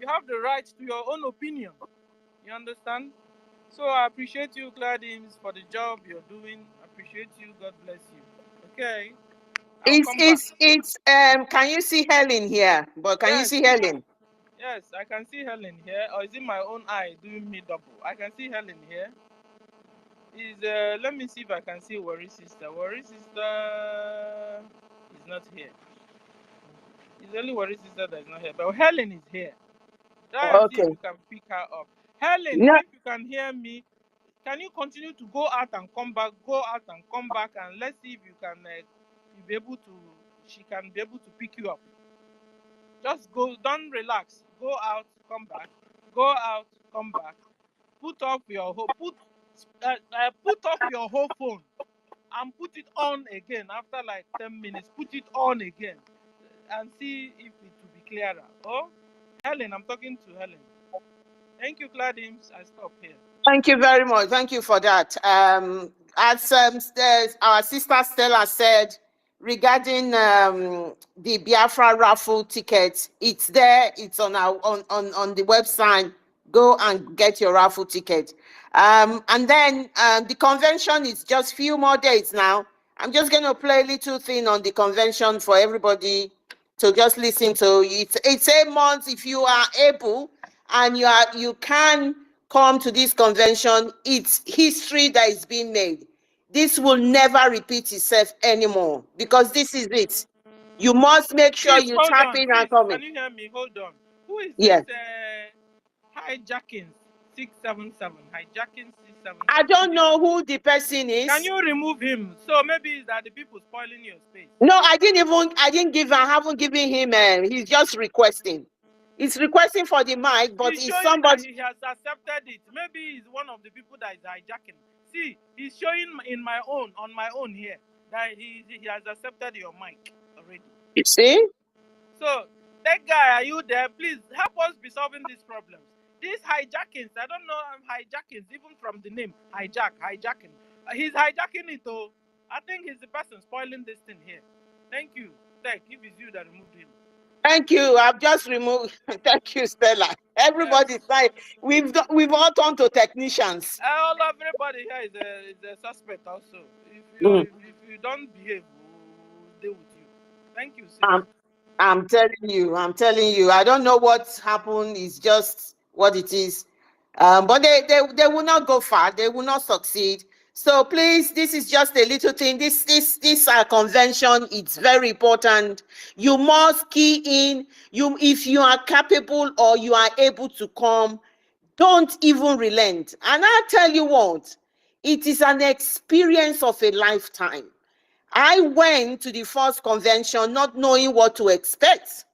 [SPEAKER 4] You have the right to your own opinion. You understand? So I appreciate you, Gladys, for the job you're doing. I appreciate you. God bless you. Okay.
[SPEAKER 2] Can you see Helen here? But can you see Helen?
[SPEAKER 4] Yes, I can see Helen here. Or is it my own eye doing me double? I can see Helen here. Let me see if I can see Worry Sister. Worry Sister is not here. It's only Worry Sister that is not here. But Helen is here. Try and see if you can pick her up. Helen, if you can hear me, can you continue to go out and come back, and let's see if you can be able to, she can be able to pick you up. Just go, don't relax. Go out, come back. Go out, come back. Put off your whole phone and put it on again after like 10 minutes. Put it on again and see if it will be clearer. Oh, Helen, I'm talking to Helen. Thank you, Gladys. I stop here.
[SPEAKER 2] Thank you very much. Thank you for that. As our sister Stella said, regarding the Biafra raffle tickets, it's there. It's on our on the website. Go and get your raffle ticket. And then the convention is just few more days now. I'm just going to play a little thing on the convention for everybody to just listen to. It's a month if you are able, and you can come to this convention. It's history that is being made. This will never repeat itself anymore, because this is it. You must make sure you tap in and come in.
[SPEAKER 4] Can you hear me? Hold on. Who is this hijacking 677? Hijacking 677.
[SPEAKER 2] I don't know who the person is.
[SPEAKER 4] Can you remove him? So maybe it's that the people spoiling your space.
[SPEAKER 2] No, I haven't given him. He's just requesting. He's requesting for the mic, but
[SPEAKER 4] he's
[SPEAKER 2] it's somebody.
[SPEAKER 4] He has accepted it. Maybe he's one of the people that is hijacking. See, he's showing on my own here that he has accepted your mic already.
[SPEAKER 2] You see?
[SPEAKER 4] So that guy, are you there? Please help us be solving these problems. These hijackings, I don't know hijackings, even from the name hijacking. He's hijacking it though. I think he's the person spoiling this thing here. Thank you. Tech, if it's you that removed him.
[SPEAKER 2] Thank you. I've just removed. Thank you, Stella. Everybody's like, we've all turned to technicians.
[SPEAKER 4] All everybody here is a suspect also.
[SPEAKER 2] Mm.
[SPEAKER 4] If you don't behave, we'll deal with you. Thank you, sis.
[SPEAKER 2] I'm telling you, I don't know what happened. It's just what it is. But they will not go far. They will not succeed. So please, this is just a little thing. This convention, it's very important. You must key in. If you are capable or you are able to come, don't even relent. And I tell you what, it is an experience of a lifetime. I went to the first convention not knowing what to expect,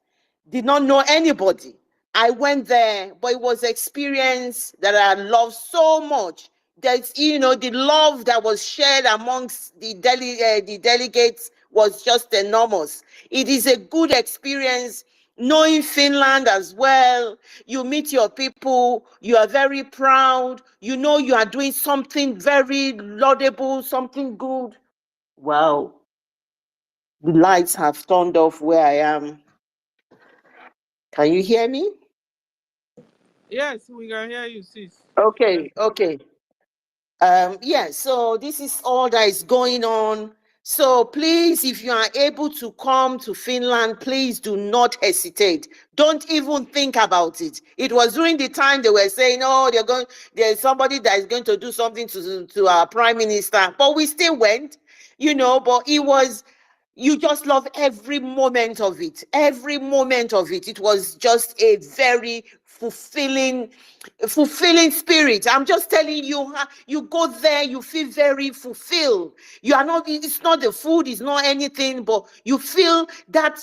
[SPEAKER 2] did not know anybody. I went there, but it was experience that I loved so much. That, the love that was shared amongst the delegates was just enormous. It is a good experience knowing Finland as well. You meet your people, you are very proud, you know you are doing something very laudable, something good. Wow, the lights have turned off where I am. Can you hear me?
[SPEAKER 4] Yes, we can hear you, sis.
[SPEAKER 2] Okay. Yeah, so this is all that is going on. So please, if you are able to come to Finland, please do not hesitate. Don't even think about it. It was during the time they were saying, oh, there's somebody that is going to do something to our prime minister. But we still went, but it was, you just love every moment of it. Every moment of it. It was just a very fulfilling spirit. I'm just telling you, you go there, you feel very fulfilled. You are not, it's not the food, it's not anything, but you feel that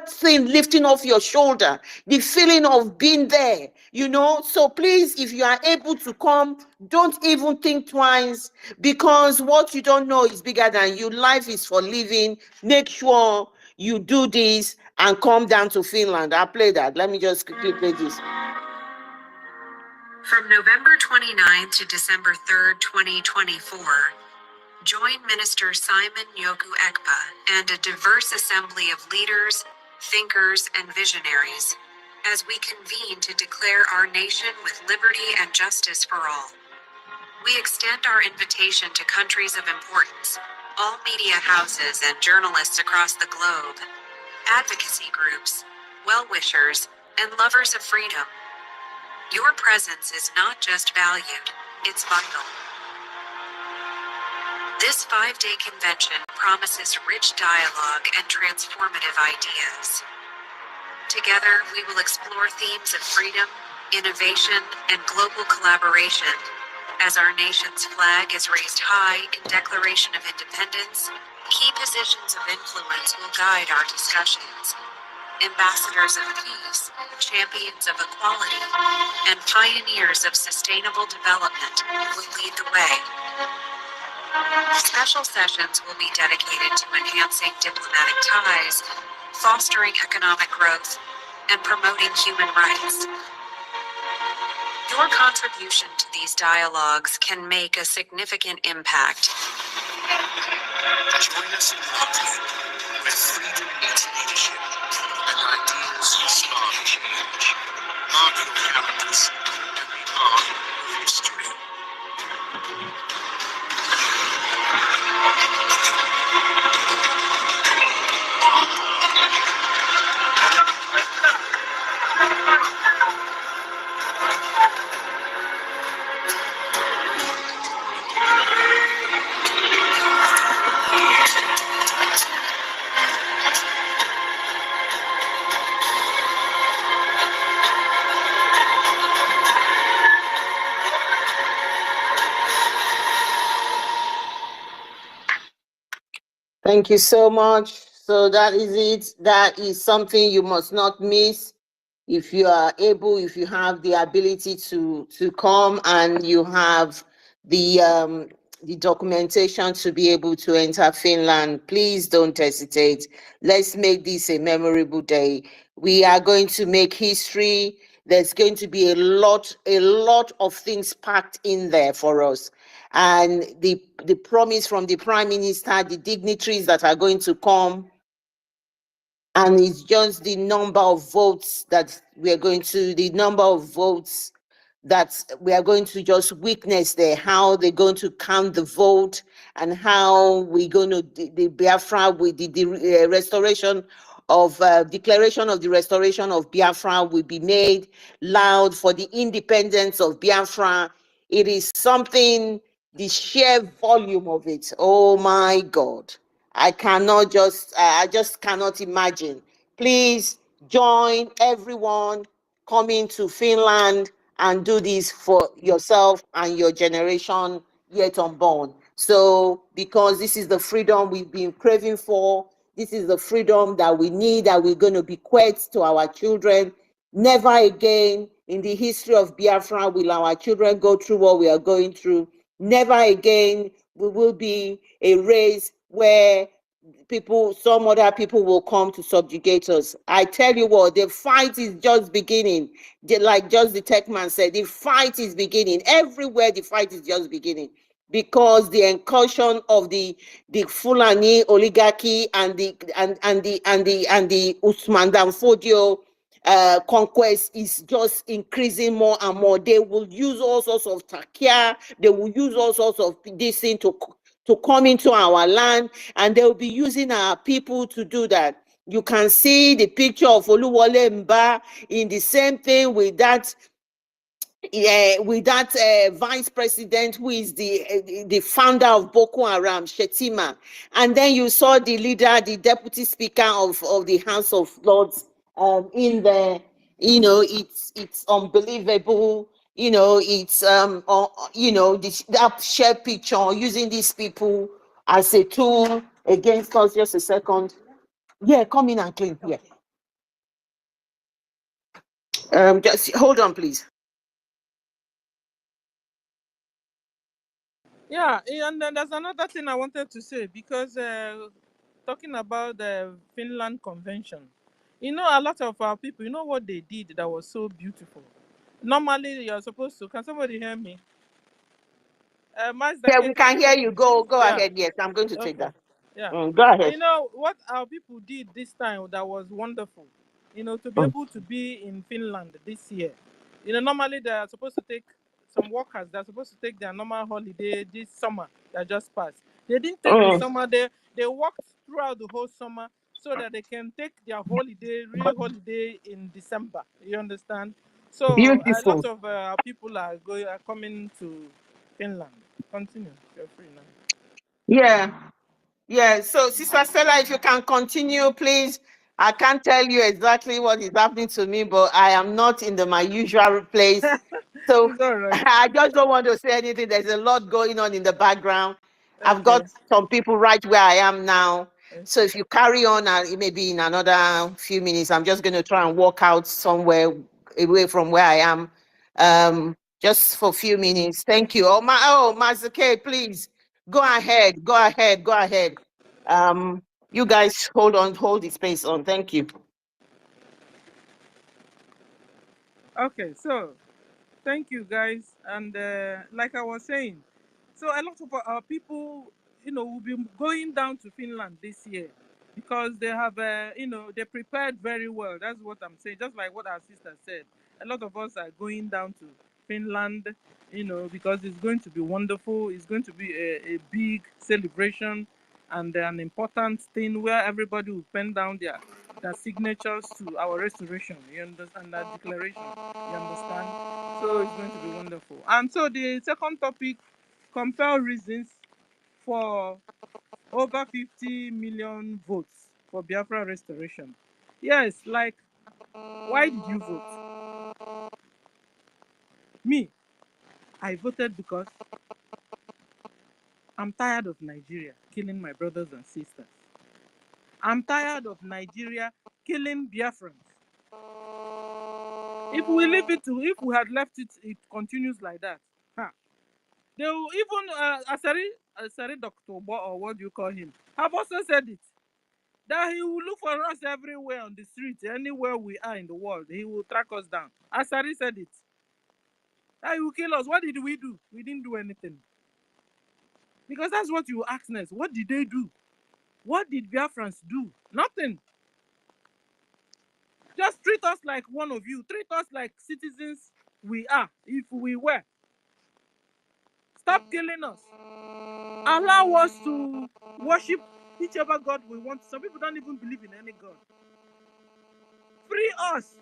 [SPEAKER 2] thing lifting off your shoulder, the feeling of being there, So please, if you are able to come, don't even think twice, because what you don't know is bigger than you. Life is for living. Make sure you do this and come down to Finland. I'll play that. Let me just quickly play this.
[SPEAKER 5] From November 29th to December 3rd, 2024, join Minister Simon Yoku Ekpa and a diverse assembly of leaders, thinkers, and visionaries as we convene to declare our nation with liberty and justice for all. We extend our invitation to countries of importance, all media houses and journalists across the globe, advocacy groups, well-wishers, and lovers of freedom. Your presence is not just valued, it's vital. This 5-day convention promises rich dialogue and transformative ideas. Together, we will explore themes of freedom, innovation, and global collaboration. As our nation's flag is raised high in Declaration of Independence, key positions of influence will guide our discussions. Ambassadors of peace, champions of equality, and pioneers of sustainable development will lead the way. Special sessions will be dedicated to enhancing diplomatic ties, fostering economic growth, and promoting human rights. Your contribution to these dialogues can make a significant impact.
[SPEAKER 3] Join us in London, where freedom meets leadership and ideas spark change. Mark your calendars and be part of history.
[SPEAKER 2] Thank you so much. So that is it. That is something you must not miss. If you are able, if you have the ability to come and you have the documentation to be able to enter Finland, please don't hesitate. Let's make this a memorable day. We are going to make history. There's going to be a lot of things packed in there for us. And the promise from the Prime Minister, the dignitaries that are going to come, And it's just the number of votes that we are going to, the number of votes that we are going to just witness there, how they're going to count the vote and how we're going to, the Biafra with the restoration of, declaration of the restoration of Biafra will be made loud for the independence of Biafra. It is something, the sheer volume of it, oh my God. I cannot just, I just cannot imagine. Please join everyone coming to Finland and do this for yourself and your generation yet unborn. So, because this is the freedom we've been craving for, this is the freedom that we need, that we're going to bequeath to our children. Never again in the history of Biafra will our children go through what we are going through. Never again we will be a race where people, some other people will come to subjugate us. I tell you what, the fight is just beginning. Like just the tech man said, the fight is beginning. Everywhere the fight is just beginning. Because the incursion of the Fulani oligarchy and the Usman Dan Fodio conquest is just increasing more and more. They will use all sorts of takia, they will use all sorts of this thing to come into our land, and they'll be using our people to do that. You can see the picture of Oluwole Mba in the same thing with that vice president who is the founder of Boko Haram, Shetima. And then you saw the leader, the deputy speaker of the House of Lords in the, you know, it's unbelievable. You know, it's you know, that shared picture using these people as a tool against us. Just a second. Yeah, come in and clean. Yeah. Just hold on, please.
[SPEAKER 4] Yeah, and then there's another thing I wanted to say, because talking about the Finland Convention, you know, a lot of our people, you know what they did that was so beautiful. Normally, you're supposed to. Can somebody hear me? Master
[SPEAKER 2] Yeah,
[SPEAKER 4] K,
[SPEAKER 2] we
[SPEAKER 4] can
[SPEAKER 2] can
[SPEAKER 4] you
[SPEAKER 2] hear
[SPEAKER 4] hear
[SPEAKER 2] you.
[SPEAKER 4] me?
[SPEAKER 2] Go
[SPEAKER 4] Yeah.
[SPEAKER 2] ahead. Yes, I'm going to take
[SPEAKER 4] Okay.
[SPEAKER 2] that.
[SPEAKER 4] Yeah.
[SPEAKER 2] Go ahead.
[SPEAKER 4] You know what our people did this time that was wonderful. You know, to be able to be in Finland this year. You know, normally they are supposed to take, some workers, they're supposed to take their normal holiday this summer that just passed. They didn't take the summer. They worked throughout the whole summer so that they can take their holiday, real holiday, in December. You understand? So a lot
[SPEAKER 2] Beautiful.
[SPEAKER 4] of people are coming to Finland. Continue. You're free now.
[SPEAKER 2] Yeah. Yeah. So, Sister Stella, if you can continue, please. I can't tell you exactly what is happening to me, but I am not in my usual place. So
[SPEAKER 4] It's all right.
[SPEAKER 2] I just don't want to say anything. There's a lot going on in the background. I've
[SPEAKER 4] Okay.
[SPEAKER 2] got some people right where I am now. So
[SPEAKER 4] Okay.
[SPEAKER 2] if you carry on, it may be in another few minutes. I'm just going to try and walk out somewhere away from where I am, just for a few minutes. Thank you. Master K, please go ahead. Go ahead. Go ahead. You guys hold on, hold the space on. Thank you.
[SPEAKER 4] Okay. So, thank you guys. And like I was saying, so a lot of our people, you know, will be going down to Finland this year because they have, you know, they prepared very well. That's what I'm saying. Just like what our sister said, a lot of us are going down to Finland, you know, because it's going to be wonderful. It's going to be a big celebration and an important thing where everybody will pen down their signatures to our restoration. You understand that declaration? You understand? So it's going to be wonderful. And so the second topic, compel reasons for over 50 million votes for Biafra restoration. Yes, like, why did you vote? Me, I voted because I'm tired of Nigeria killing my brothers and sisters. I'm tired of Nigeria killing Biafrans. If we leave it to, if we had left it, it continues like that. Huh. They will even Asari Dr. Or what do you call him, have also said it, that he will look for us everywhere on the street, anywhere we are in the world. He will track us down. Asari said it. That he will kill us. What did we do? We didn't do anything. Because that's what you ask next. What did they do? What did Biafrans do? Nothing. Just treat us like one of you. Treat us like citizens we are, if we were. Stop killing us. Allow us to worship whichever God we want. Some people don't even believe in any God. Free us.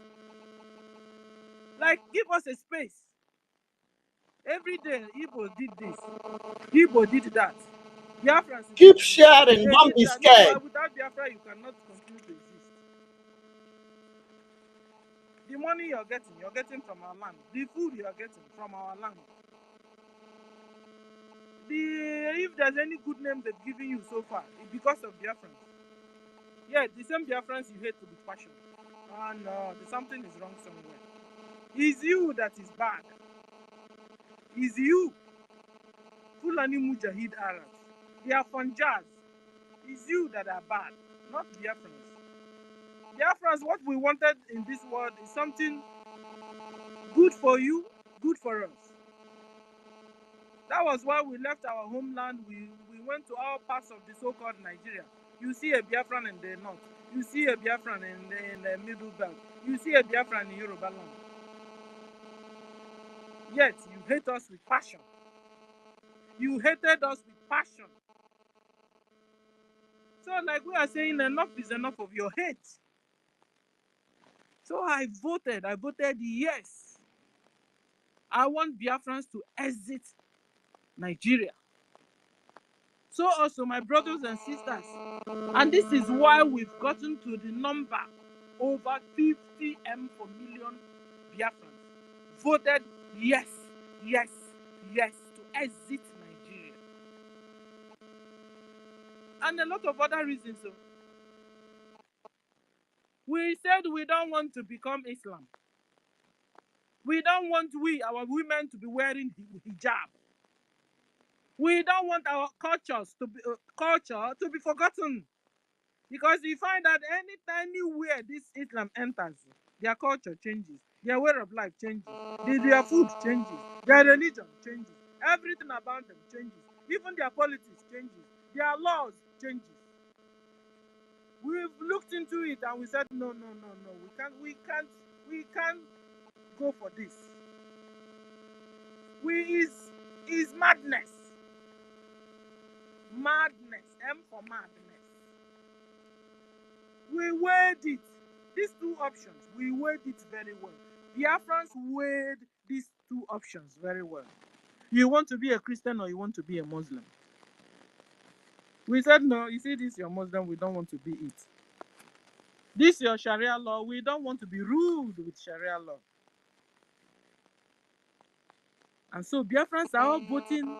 [SPEAKER 4] Like, give us a space. Every day, Igbo did this. Igbo did that. Biafrans
[SPEAKER 2] Keep sharing. Don't be
[SPEAKER 4] that.
[SPEAKER 2] scared.
[SPEAKER 4] No, without Biafra, you cannot continue to exist. The money you're getting from our land. The food you're getting from our land. If there's any good name they've given you so far, it's because of Biafrans. Yeah, the same Biafrans you hate with passion. Oh no, something is wrong somewhere. It's you that is bad. It's you. Fulani Mujahid Arabs. They are Fanjaz. It's you that are bad, not Biafrans. Biafrans, what we wanted in this world is something good for you, good for us. That was why we left our homeland. We went to all parts of the so-called Nigeria. You see a Biafran in the north. You see a Biafran in the middle belt. You see a Biafran in Yoruba land. Yet, you hate us with passion. You hated us with passion. So, like we are saying, enough is enough of your hate. So I voted yes. I want Biafrans to exit Nigeria. So also my brothers and sisters. And this is why we've gotten to the number over 50 M for million Biafrans voted yes to exit Nigeria. And a lot of other reasons. So we said we don't want to become Islam. We don't want our women to be wearing hijab. We don't want our culture to be forgotten. Because you find that anytime anywhere this Islam enters, their culture changes, their way of life changes, their food changes, their religion changes, everything about them changes, even their politics changes, their laws changes. We've looked into it and we said no, we can't go for this. Is madness. Madness. M for madness. We weighed it. These two options, we weighed it very well. Biafrans weighed these two options very well. You want to be a Christian or you want to be a Muslim? We said no, you see this your Muslim, we don't want to be it. This your Sharia law, we don't want to be ruled with Sharia law. And so Biafrans are all voting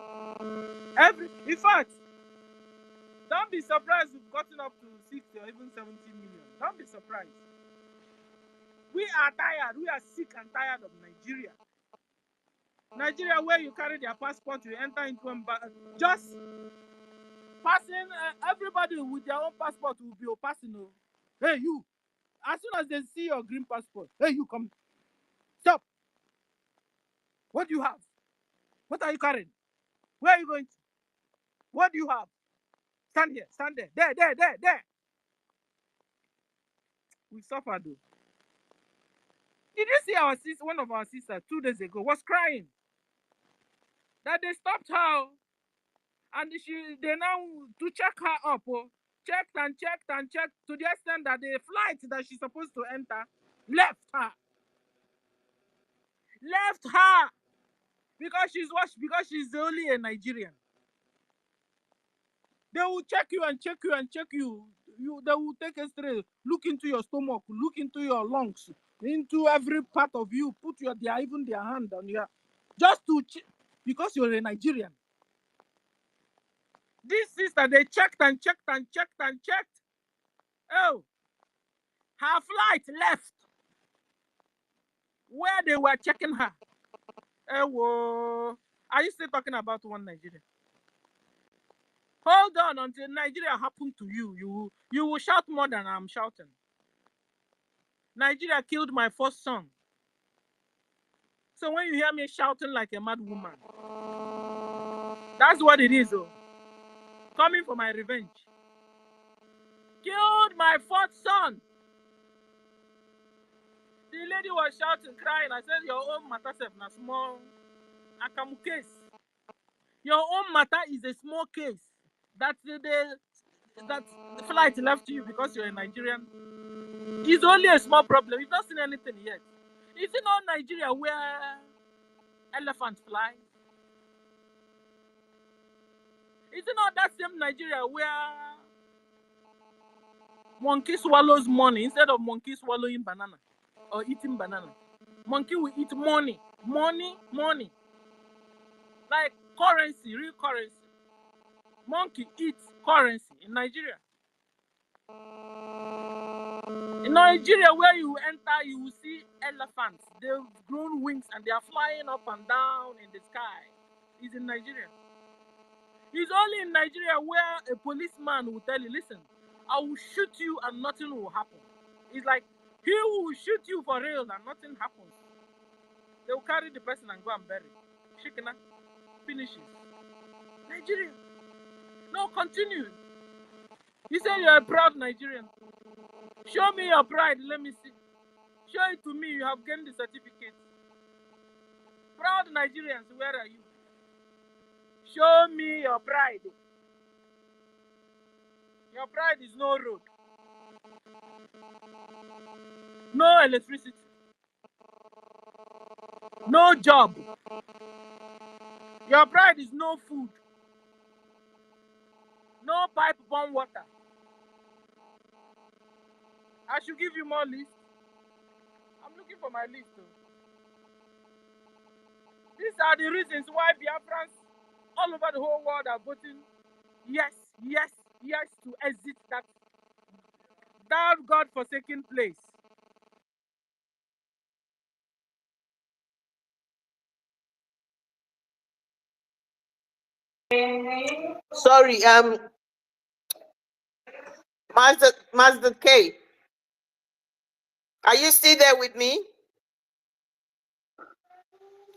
[SPEAKER 4] in fact, don't be surprised we've gotten up to 60 or even 70 million. Don't be surprised. We are tired. We are sick and tired of Nigeria. Nigeria, where you carry their passport, you enter into just passing. Everybody with their own passport will be passing. Hey, you. As soon as they see your green passport, hey, you come. Stop. What do you have? What are you carrying? Where are you going to? What do you have? Stand here. Stand there. There. We suffered though. Did you see our sister? One of our sisters 2 days ago was crying that they stopped her, and they now to check her up. Checked to the extent that the flight that she's supposed to enter left her because she's only a Nigerian. They will check you. They will take a straight, look into your stomach, look into your lungs, into every part of you, put their hand on you, just to because you're a Nigerian. This sister, they checked. Oh, her flight left where they were checking her. Oh, are you still talking about one Nigeria? Hold on until Nigeria happened to you. You will shout more than I'm shouting. Nigeria killed my first son. So when you hear me shouting like a mad woman, that's what it is, though. Coming for my revenge. Killed my fourth son. The lady was shouting, crying. I said, your own matter is a small akamu case. Your own matter is a small case. That the flight left you because you're a Nigerian. It's only a small problem. You've not seen anything yet. Is it not Nigeria where elephants fly? Is it not that same Nigeria where monkey swallows money instead of monkey swallowing banana or eating banana? Monkey will eat money. Money. Like currency, real currency. Monkey eats currency in Nigeria. In Nigeria, where you enter, you will see elephants. They've grown wings and they are flying up and down in the sky. It's in Nigeria. It's only in Nigeria where a policeman will tell you, listen, I will shoot you and nothing will happen. It's like, he will shoot you for real and nothing happens. They will carry the person and go and bury. Shikina finishes. Nigeria. No, continue. You say you're a proud Nigerian. Show me your pride, let me see. Show it to me, you have gained the certificate. Proud Nigerians, where are you? Show me your pride. Your pride is no road. No electricity. No job. Your pride is no food. No pipe-borne water. I should give you more list. I'm looking for my list. These are the reasons why Biafrans all over the whole world are voting yes to exit that God-forsaken place.
[SPEAKER 2] Sorry, Master K. Are you still there with me?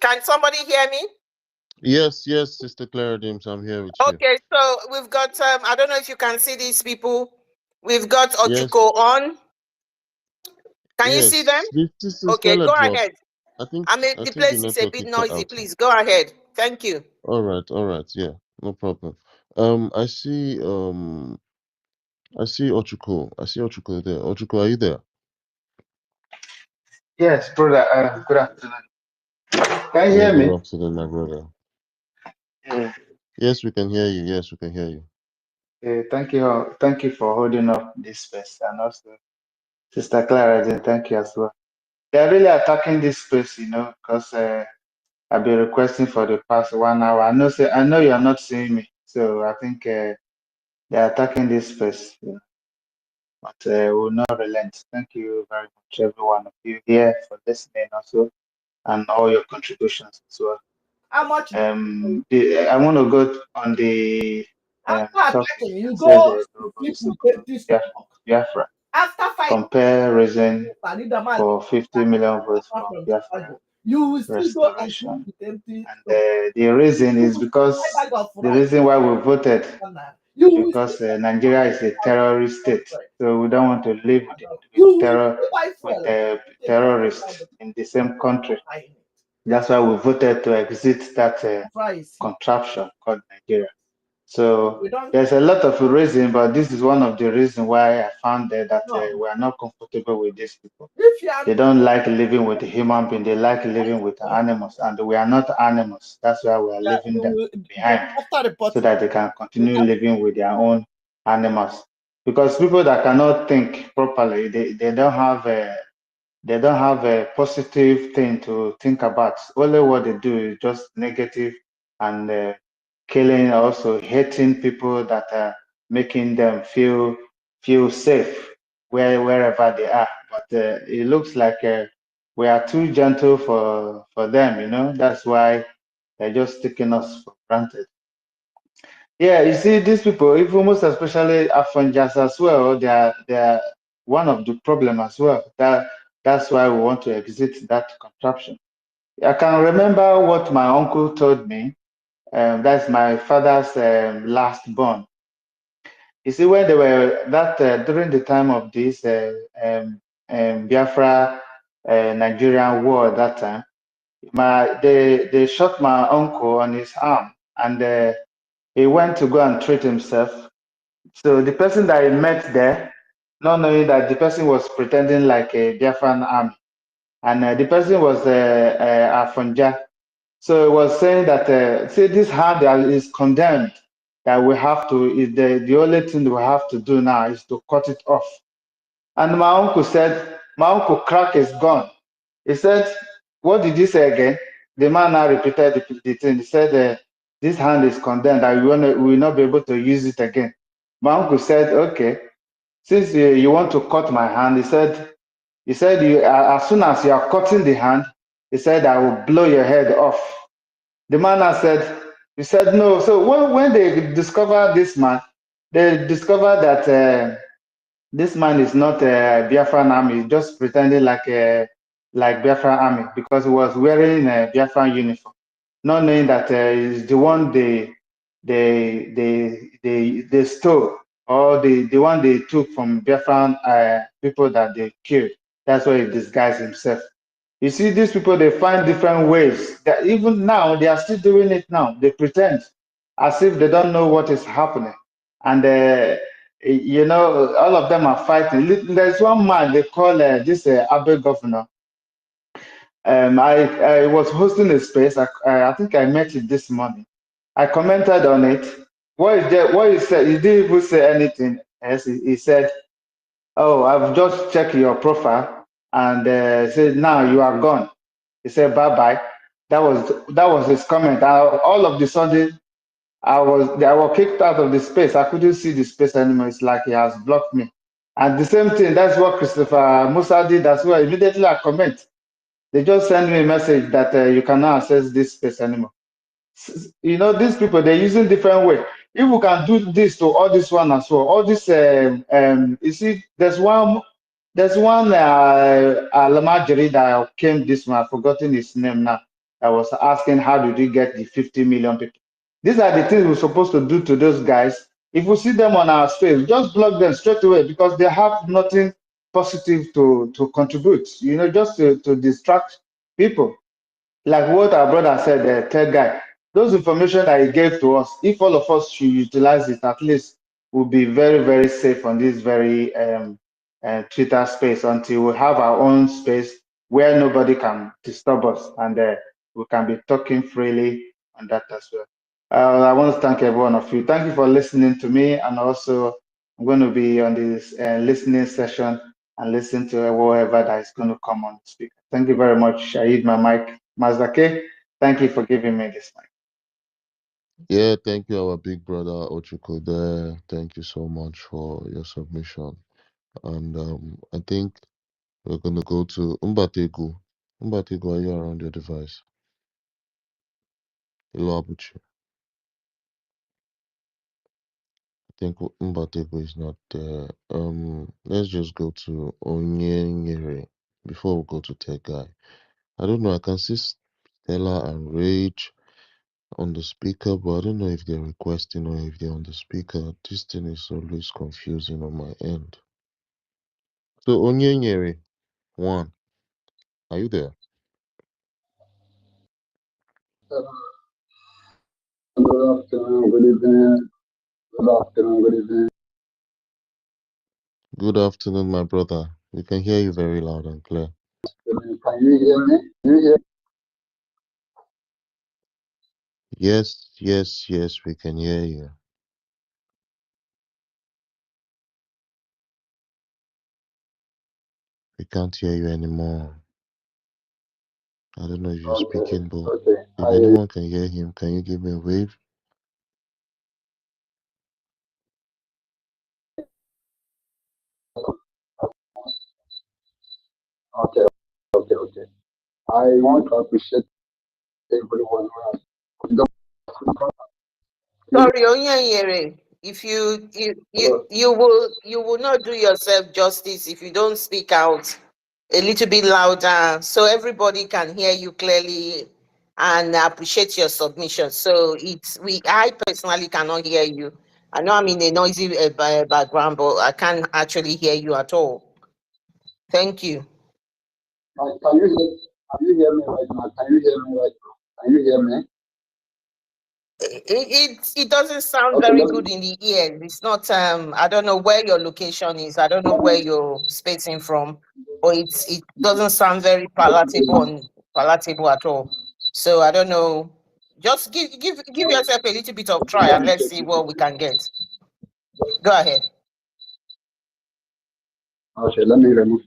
[SPEAKER 2] Can somebody hear me?
[SPEAKER 6] Yes, Sister Clara James, I'm here with you.
[SPEAKER 2] Okay, so we've got I don't know if you can see these people. We've got
[SPEAKER 6] Yes.
[SPEAKER 2] Ochuko on. Can you see them? Okay, go ahead. The place is a bit noisy. Please go ahead. Thank you.
[SPEAKER 6] All right, yeah, no problem. I see Ochuko. I see Ochuko there. Ochuko, are you there?
[SPEAKER 7] Yes, brother. Good afternoon. Can you hear me?
[SPEAKER 6] Good afternoon, my brother. Yes, we can hear you. Yes, we can hear you.
[SPEAKER 7] Thank you for holding up this space, and also Sister Clara, thank you as well. They're really attacking this space, because I've been requesting for the past 1 hour. I know you are not seeing me, so I think they're attacking this space. But we'll not relent. Thank you very much, every one of you here, for listening also, and all your contributions as well.
[SPEAKER 2] How much?
[SPEAKER 7] I want to go on the topic. Biafra. Comparison for 50 million votes for Biafra restoration. And the reason is because the reason why we voted, because Nigeria is a terrorist state, so we don't want to live with terrorists in the same country. That's why we voted to exit that contraption called Nigeria. So there's a lot of reasons, but this is one of the reasons why I found that we are not comfortable with these people. They don't like living with a human being. They like living with animals, and we are not animals. That's why we are leaving them behind, so that they can continue living with their own animals. Because people that cannot think properly, they don't have a positive thing to think about. Only what they do is just negative and killing, also hating people that are making them feel safe wherever they are. But it looks like we are too gentle for them. That's why they're just taking us for granted. Yeah, you see, these people, even most especially Afghanis as well, they are one of the problem as well. That's why we want to exit that contraption. I can remember what my uncle told me. That's my father's last born. You see, when they were during the time of this Biafra Nigerian war at that time. They shot my uncle on his arm, and he went to go and treat himself. So the person that he met there, not knowing that the person was pretending like a Biafran army, and the person was Afonja. So it was saying that see, this hand that is condemned, that we have to, is the only thing we have to do now is to cut it off. And my uncle said, my uncle cracked his gun. He said, what did you say again? The man now repeated the thing. He said, this hand is condemned, and we will not be able to use it again. My uncle said, okay, since you want to cut my hand, he said, as soon as you are cutting the hand, he said, I will blow your head off. The man he said no. So when they discovered this man, they discovered that this man is not a Biafran army, just pretending like Biafran army, because he was wearing a Biafran uniform, not knowing that he's the one they stole, or the one they took from Biafran people that they killed. That's why he disguised himself. You see, these people, they find different ways that even now they are still doing it now. They pretend as if they don't know what is happening. And you know, all of them are fighting. There's one man they call this Abe governor. I was hosting a space. I think I met it this morning. I commented on it. What he said, he didn't even say anything else. He said, oh, I've just checked your profile, and said, now you are gone. He said, bye-bye. That was his comment. All of the sudden, I was kicked out of the space. I couldn't see the space anymore. It's like he has blocked me. And the same thing, that's what Christopher Musa did as well. Immediately I comment. They just send me a message that you cannot access this space anymore. You know, these people, they're using different way. If we can do this to all this one as well, all this, you see, there's one Lamajiri that came this one, I've forgotten his name now. I was asking, how did we get the 50 million people? These are the things we're supposed to do to those guys. If we see them on our space, just block them straight away, because they have nothing positive to contribute, you know, just to distract people. Like what our brother said, the third guy, those information that he gave to us, if all of us should utilize it, at least we'll be very, very safe on this very Twitter space, until we have our own space where nobody can disturb us, and we can be talking freely on that as well. I want to thank every one of you. Thank you for listening to me, and also I'm going to be on this listening session and listen to whoever that is going to come on to speak. Thank you very much. I hit my mic. Mazake, thank you for giving me this mic.
[SPEAKER 6] Yeah, thank you, our big brother Ochuko there. Thank you so much for your submission. And I think we're gonna go to Umbategu. Umbategu, are you around your device? Hello, Abuchi. I think Umbategu is not there. Let's just go to Onyenyere before we go to Tech Guy. I don't know. I can see Stella and Rage on the speaker, but I don't know if they're requesting or if they're on the speaker. This thing is always confusing on my end. So Onyenyere, one, are you there?
[SPEAKER 8] Good afternoon, good evening. Good afternoon, good evening.
[SPEAKER 6] Good afternoon, my brother. We can hear you very loud and clear.
[SPEAKER 8] Can you hear me? Can you hear?
[SPEAKER 6] Yes, yes, yes, we can hear you. We can't hear you anymore. I don't know if you're speaking, but if anyone can hear him, can you give me a wave?
[SPEAKER 8] Okay. I want to appreciate everyone who has.
[SPEAKER 2] Sorry, Onyanyere, if you will not do yourself justice if you don't speak out a little bit louder, so everybody can hear you clearly and appreciate your submission. So I personally cannot hear you. I know I'm in a noisy background, but I can't actually hear you at all. Thank you.
[SPEAKER 8] Can you hear me right now? Can you hear me right now? Can you hear me?
[SPEAKER 2] It doesn't sound
[SPEAKER 8] Okay,
[SPEAKER 2] very good in the ear. It's not I don't know where your location is. I don't know where you're spacing from, but it doesn't sound very palatable at all. So I don't know. Just give yourself a little bit of try and let's see what we can get. Go ahead.
[SPEAKER 8] Okay, let me remove.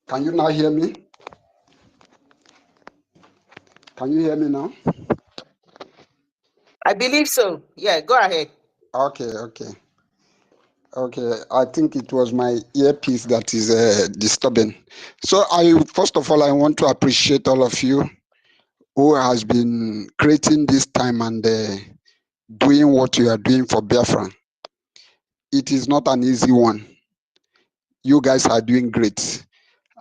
[SPEAKER 8] Can you now hear me? Can you hear me now?
[SPEAKER 2] I believe so. Yeah, go ahead.
[SPEAKER 8] Okay. I think it was my earpiece that is disturbing. So first of all, I want to appreciate all of you who has been creating this time and doing what you are doing for Biafra. It is not an easy one. You guys are doing great,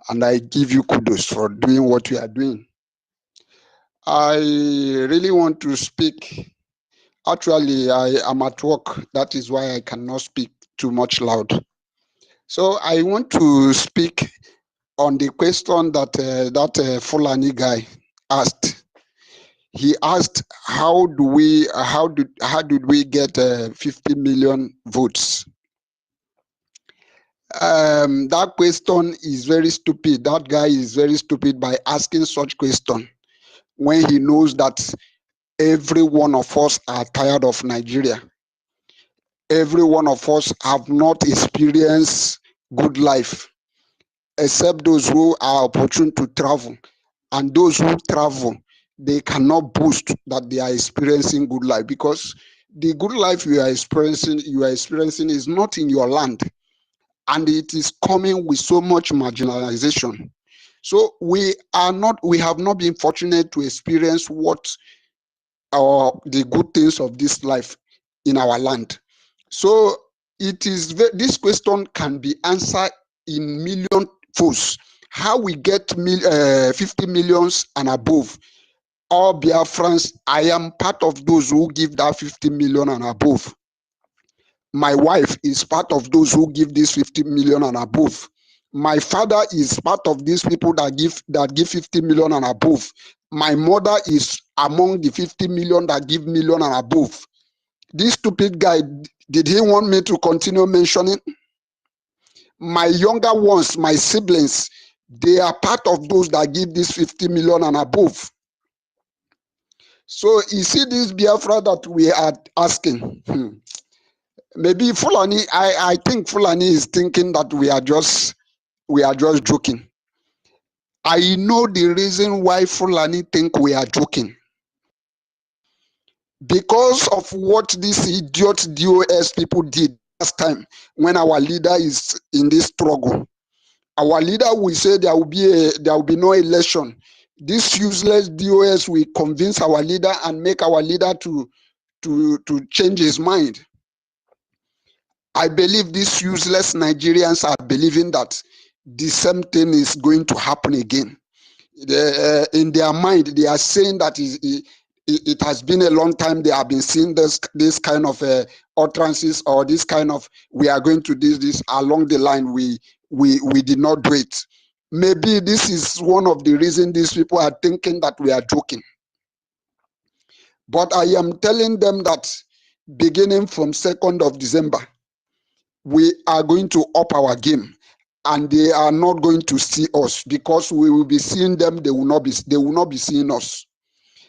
[SPEAKER 8] and I give you kudos for doing what you are doing. I really want to speak. Actually, I am at work. That is why I cannot speak too much loud. So I want to speak on the question that Fulani guy asked. He asked, how did we get 50 million votes? That question is very stupid. That guy is very stupid by asking such question when he knows that every one of us are tired of Nigeria. Every one of us have not experienced good life, except those who are opportune to travel. And those who travel, they cannot boast that they are experiencing good life, because the good life you are experiencing is not in your land, and it is coming with so much marginalization. So we have not been fortunate to experience the good things of this life in our land. So this question can be answered in million folds. How we get 50 millions and above? All Biafrans, I am part of those who give that 50 million and above. My wife is part of those who give this 50 million and above. My father is part of these people that give 50 million and above. My mother is among the 50 million that give million and above. This stupid guy, did he want me to continue mentioning? My younger ones, my siblings, they are part of those that give this 50 million and above. So you see this Biafra that we are asking. Maybe Fulani, I think Fulani is thinking that we are just joking. I know the reason why Fulani think we are joking. Because of what these idiot DOS people did last time when our leader is in this struggle. Our leader will say there will be no election. This useless DOS will convince our leader and make our leader to change his mind. I believe these useless Nigerians are believing that the same thing is going to happen again. In their mind, they are saying that it has been a long time they have been seeing this kind of utterances, or this kind of, we are going to do this along the line. We did not do it. Maybe this is one of the reasons these people are thinking that we are joking. But I am telling them that beginning from 2nd of December, we are going to up our game, and they are not going to see us, because we will be seeing them. They will not be seeing us.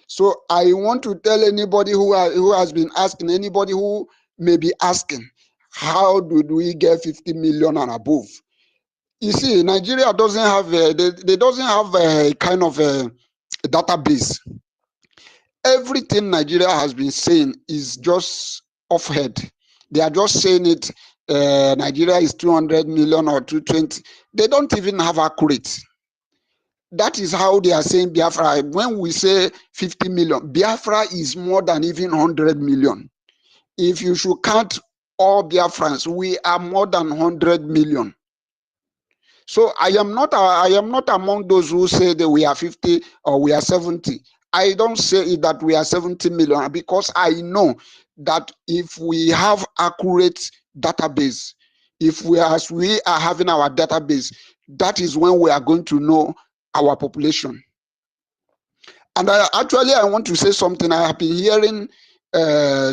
[SPEAKER 8] So I want to tell anybody who has been asking, anybody who may be asking, how did we get 50 million and above? You see, Nigeria doesn't have they doesn't have a kind of a database. Everything Nigeria has been saying is just off head. They are just saying it. Nigeria is 200 million or 220. They don't even have accurate. That is how they are saying Biafra. When we say 50 million, Biafra is more than even 100 million. If you should count all Biafrans, we are more than 100 million. So I am not among those who say that we are 50 or we are 70. I don't say that we are 70 million, because I know that if we have accurate database, If we, as we are having our database, that is when we are going to know our population. And I want to say something. I have been hearing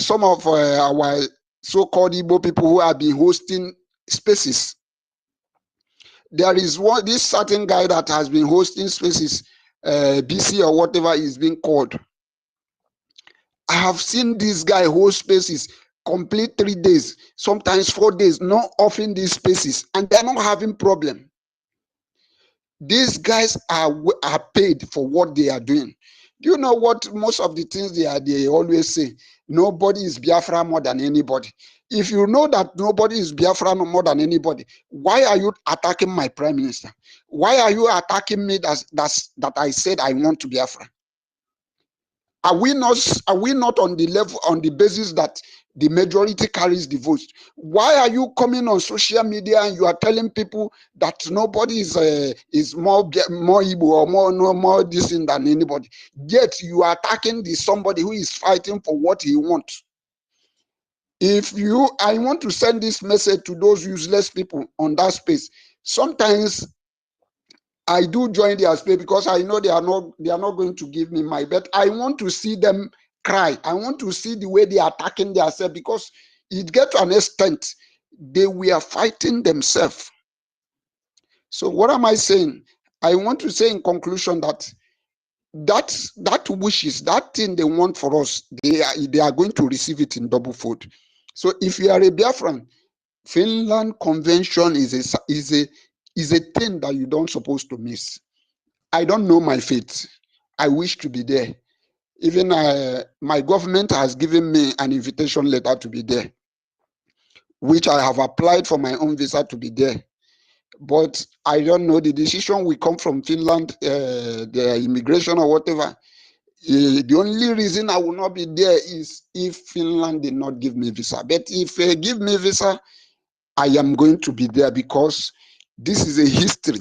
[SPEAKER 8] some of our so-called Igbo people who have been hosting spaces. There is this certain guy that has been hosting spaces, BC or whatever is being called. I have seen this guy host spaces complete 3 days, sometimes 4 days, not offering these spaces, and they're not having problem. These guys are paid for what they are doing. Do you know what most of the things they always say? Nobody is Biafra more than anybody. If you know that nobody is Biafra more than anybody, why are you attacking my prime minister? Why are you attacking me that I said I want to Biafra? Are we not on the level, on the basis that the majority carries the votes? Why are you coming on social media and you are telling people that nobody is more Igbo or more this than anybody? Yet you are attacking somebody who is fighting for what he wants. I want to send this message to those useless people on that space. Sometimes I do join their space because I know they are not going to give me my bet. I want to see them cry. I want to see the way they are attacking themselves, because it gets to an extent they were fighting themselves. So what am I saying? I want to say in conclusion that wishes, that thing they want for us, they are going to receive it in double fold. So if you are a Biafran, Finland Convention is a thing that you don't supposed to miss. I don't know my fate. I wish to be there. Even my government has given me an invitation letter to be there, which I have applied for my own visa to be there. But I don't know, the decision will come from Finland, the immigration or whatever. The only reason I will not be there is if Finland did not give me visa. But if they give me visa, I am going to be there, because this is a history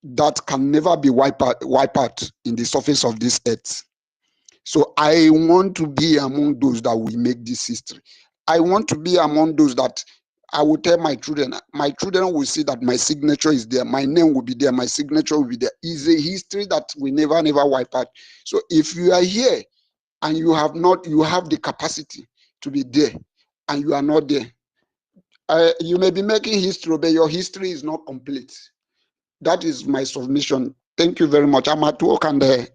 [SPEAKER 8] that can never be wiped out in the surface of this earth. So I want to be among those that will make this history. I want to be among those that I will tell my children will see that my signature is there, my name will be there, my signature will be there. It's a history that we never wipe out. So if you are here and you have the capacity to be there and you are not there, you may be making history, but your history is not complete. That is my submission. Thank you very much. I'm at work, and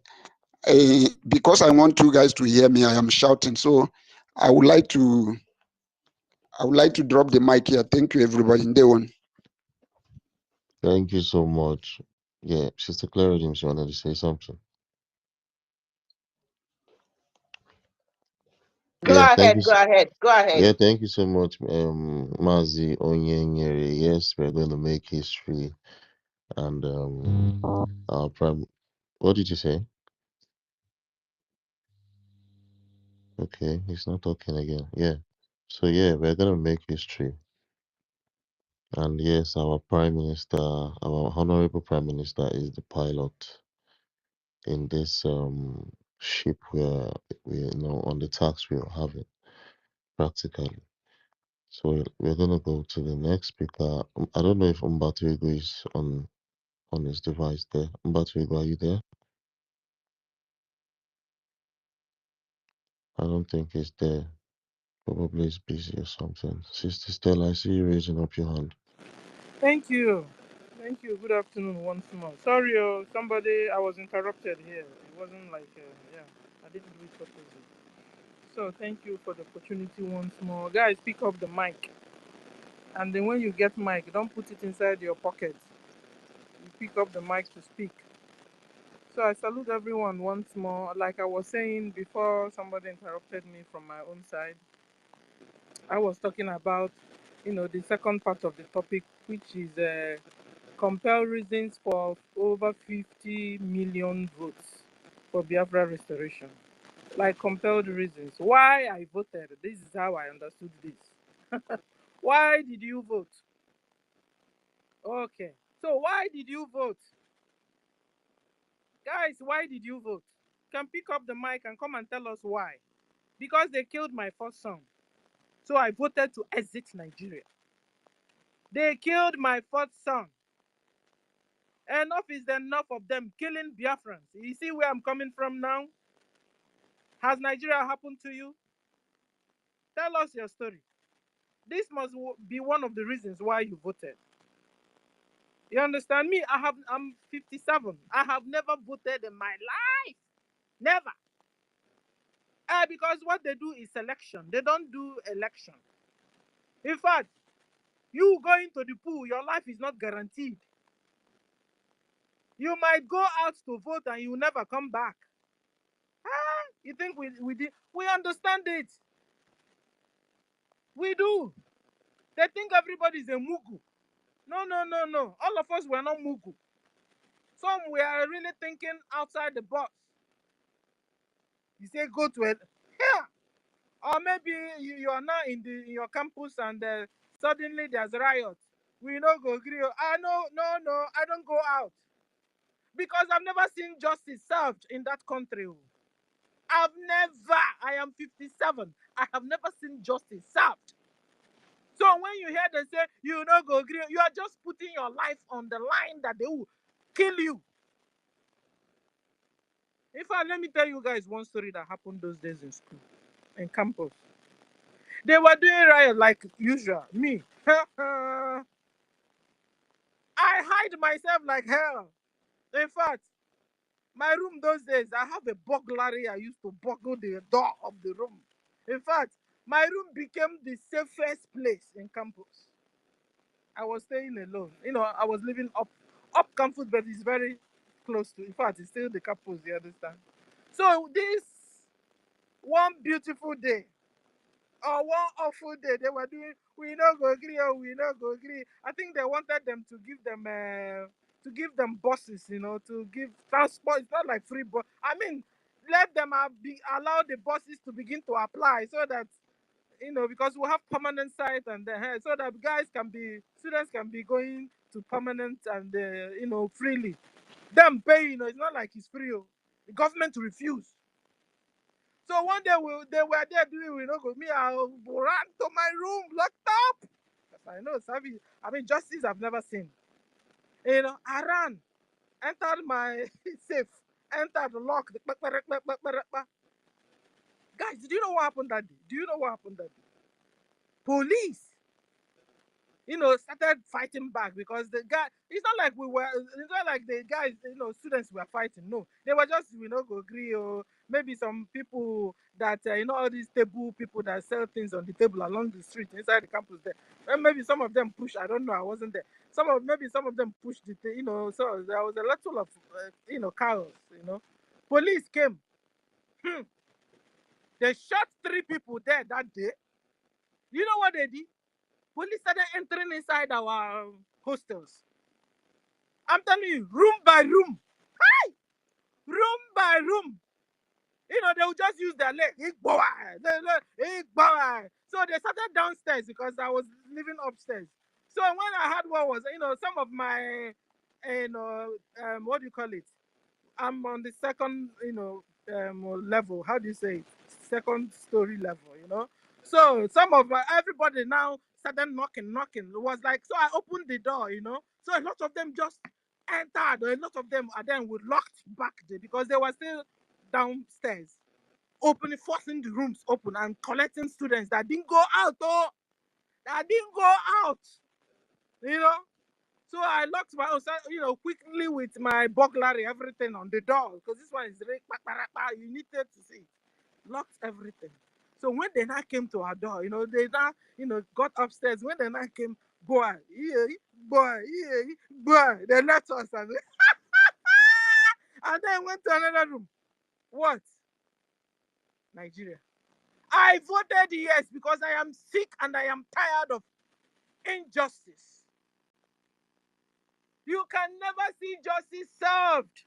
[SPEAKER 8] because I want you guys to hear me, I am shouting. So I would like to drop the mic here. Thank you, everybody. In day one.
[SPEAKER 6] Thank you so much. Yeah, Sister Clara James, you wanted to say something?
[SPEAKER 2] Go ahead.
[SPEAKER 6] Yeah, thank you so much, Mazi Onyenyere. Yes, we're going to make history, and our prime. What did you say? Okay, he's not talking again. Yeah. So yeah, we're gonna make history, and yes, our prime minister, our honorable prime minister, is the pilot in this ship where we on the tax we're having practically. So we're gonna go to the next speaker. I don't know if Mbatuigo is on his device there. Mbatuigo, are you there? I don't think he's there. Probably he's busy or something. Sister Stella, I see you raising up your hand.
[SPEAKER 4] Thank you. Thank you. Good afternoon once more. Sorry, somebody, I was interrupted here. It wasn't like, yeah, I didn't do it purposely. So thank you for the opportunity once more. Guys, pick up the mic. And then when you get mic, don't put it inside your pocket. You pick up the mic to speak. So I salute everyone once more. Like I was saying before somebody interrupted me from my own side, I was talking about, the second part of the topic, which is compel reasons for over 50 million votes for Biafra restoration. Like compelled reasons. Why I voted. This is how I understood this. Why did you vote? Okay. So why did you vote? Guys, why did you vote? Can pick up the mic and come and tell us why. Because they killed my first son. So I voted to exit Nigeria. They killed my fourth son. Enough is enough of them killing Biafrans. You see where I'm coming from now? Has Nigeria happened to you? Tell us your story. This must be one of the reasons why you voted. You understand me? I'm 57. I have never voted in my life. Never. Because what they do is selection. They don't do election. In fact, you going to the pool, your life is not guaranteed. You might go out to vote and you never come back. You think we understand it? We do. They think everybody's a mugu. No, no, no, no. All of us were not mugu. Some were really thinking outside the box. You say go to it. Yeah. Or maybe you are now in your campus and suddenly there's riot. We no go agree. No, I don't go out. Because I've never seen justice served in that country. I am 57. I have never seen justice served. So when you hear them say, you no go agree, you are just putting your life on the line that they will kill you. In fact, let me tell you guys one story that happened those days in school, in campus. They were doing riot like usual. Me. I hide myself like hell. In fact, my room those days, I have a burglary. I used to burgle the door of the room. In fact, my room became the safest place in campus. I was staying alone. I was living up campus, but it's very close to. In fact, it's still the campus. You understand? So this one beautiful day, or one awful day, they were doing. We not go agree, or we not go agree. I think they wanted them to give them buses, to give transport. It's not like free bus. I mean, let them allow the buses to begin to apply so that because we have permanent site and so that students can be going to permanent and freely. Them pay, it's not like it's free. The government refuse. So one day they were there doing, me, I ran to my room, locked up. Because I know service. I mean, justice I've never seen. I ran, entered my safe, entered the lock. Guys, do you know what happened that day? Do you know what happened that day? Police, started fighting back because the guy, it's not like the guys, students were fighting. No, they were just, go agree, or maybe some people that, all these table people that sell things on the table along the street inside the campus there. And maybe some of them push, I don't know, I wasn't there. Maybe some of them pushed the thing, so there was a lot of, chaos, Police came. They shot 3 people there that day. You know what they did? Police started entering inside our hostels. I'm telling you, room by room. Hi! Room by room. They would just use their leg. So they started downstairs because I was living upstairs. So when I had what was, some of my, what do you call it? I'm on the second, level. How do you say it? Second story level. So everybody now started knocking. It was like, so I opened the door, So a lot of them just entered. A lot of them and then we locked back there because they were still downstairs, forcing the rooms open and collecting students that didn't go out. So I locked my own, quickly with my burglary, everything on the door, because this one is very, you needed to see it. Locked everything. So when they now came to our door, they now, got upstairs. When they now came, boy, they left us and then went to another room. What? Nigeria. I voted yes because I am sick and I am tired of injustice. You can never see justice served.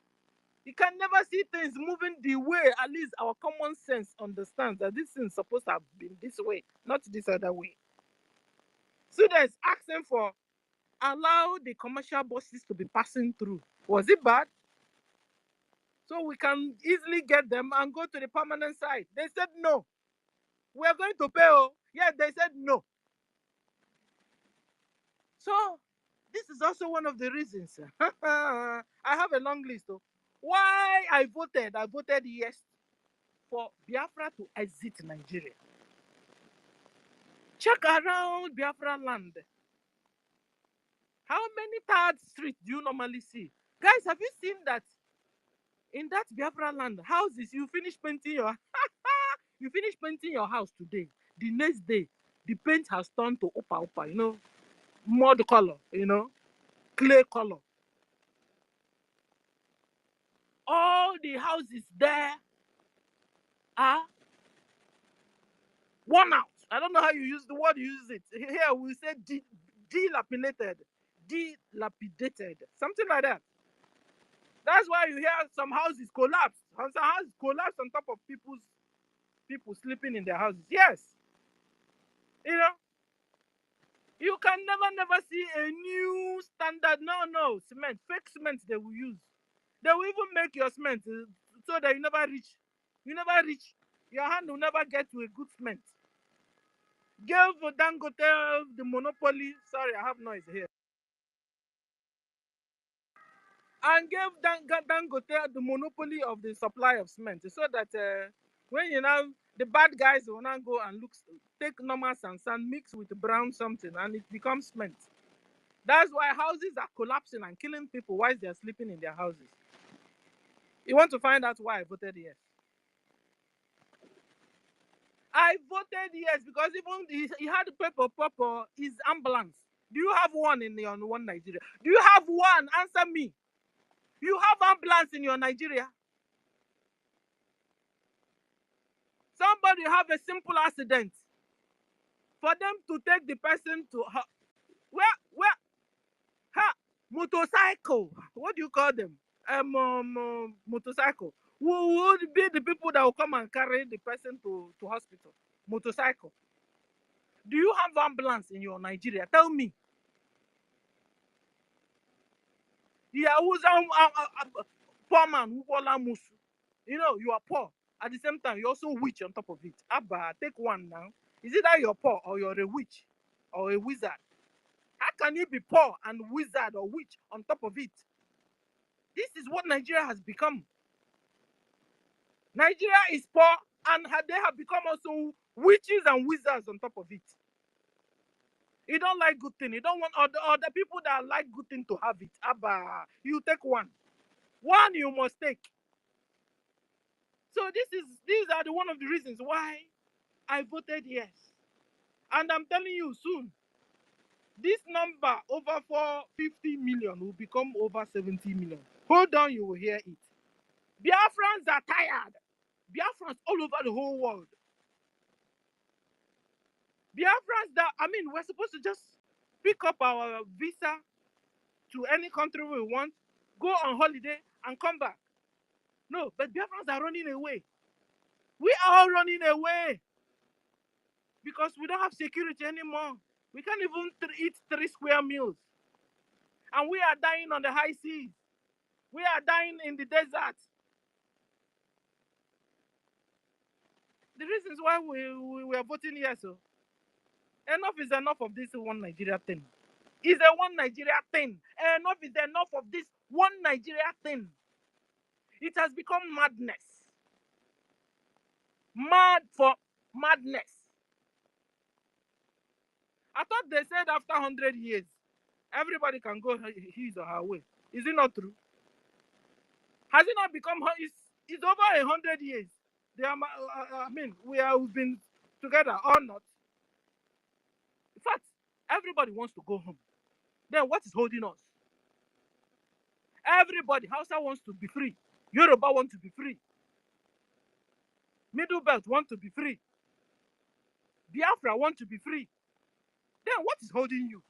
[SPEAKER 4] You can never see things moving the way at least our common sense understands that this thing is supposed to have been this way, not this other way. Students asking for allow the commercial buses to be passing through. Was it bad? So we can easily get them and go to the permanent site. They said no. We are going to pay. Yeah, they said no. So this is also one of the reasons. I have a long list of why I voted. I voted yes for Biafra to exit Nigeria. Check around Biafra land. How many third street do you normally see? Guys, have you seen that in that Biafra land, houses, you finish painting your house today. The next day, the paint has turned to opa, mud color, clay color. All the houses there are worn out. I don't know how you use the word, you use it. Here we say dilapidated, something like that. That's why you hear some houses collapse. Some houses collapse on top of people sleeping in their houses. Yes. You can never see a new standard. No, cement. Fake cement they will use. They will even make your cement so that you never reach. Your hand will never get to a good cement. Give Dangote the monopoly. Sorry, I have noise here. And give Dangote the monopoly of the supply of cement so that when the bad guys will now go and take normal sand, mix with brown something, and it becomes cement. That's why houses are collapsing and killing people while they're sleeping in their houses. You want to find out why I voted yes? I voted yes because even he had paper his ambulance. Do you have one in your one Nigeria? Do you have one? Answer me. You have ambulance in your Nigeria? Somebody have a simple accident. For them to take the person to motorcycle. What do you call them? Motorcycle. Who would be the people that will come and carry the person to hospital? Motorcycle. Do you have ambulance in your Nigeria? Tell me. Yeah, who's poor man who call musu? You are poor. At the same time, you're also witch on top of it. Abba, take one now. Is it that you're poor or you're a witch or a wizard? How can you be poor and wizard or witch on top of it? This is what Nigeria has become. Nigeria is poor and they have become also witches and wizards on top of it. You don't like good thing. You don't want other people that like good thing to have it. Abba, you take one. One you must take. So these are one of the reasons why I voted yes. And I'm telling you soon, this number over 450 million will become over 70 million. Hold on, you will hear it. Biafrans are tired. Biafrans all over the whole world. Biafrans we're supposed to just pick up our visa to any country we want, go on holiday and come back. No, but Biafrans are running away. We are all running away because we don't have security anymore. We can't even eat 3 square meals. And we are dying on the high seas. We are dying in the desert. The reasons why we are voting yes. So enough is enough of this one Nigeria thing. It's a one Nigeria thing. Enough is enough of this one Nigeria thing. It has become madness. Mad for madness. I thought they said after 100 years, everybody can go his or her way. Is it not true? Has it not become? It's over 100 years. We've been together or not. In fact, everybody wants to go home. Then what is holding us? Everybody, Hausa wants to be free. Yoruba want to be free. Middle Belt want to be free. Biafra want to be free. Then what is holding you?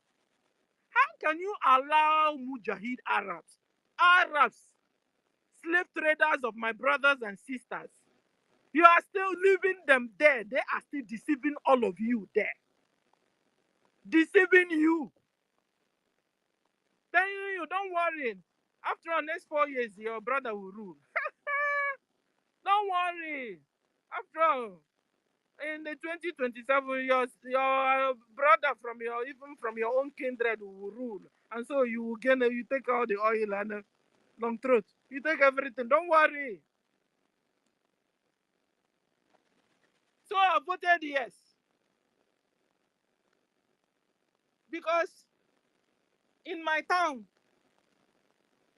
[SPEAKER 4] How can you allow Mujahid Arabs, slave traders of my brothers and sisters, you are still leaving them there. They are still deceiving all of you there. Deceiving you. Telling you, don't worry. After the next 4 years, your brother will rule. Don't worry. After all, In the 2027, your brother from your own kindred will rule, and so you will gain. You take all the oil and long throat. You take everything. Don't worry. So I voted yes because in my town,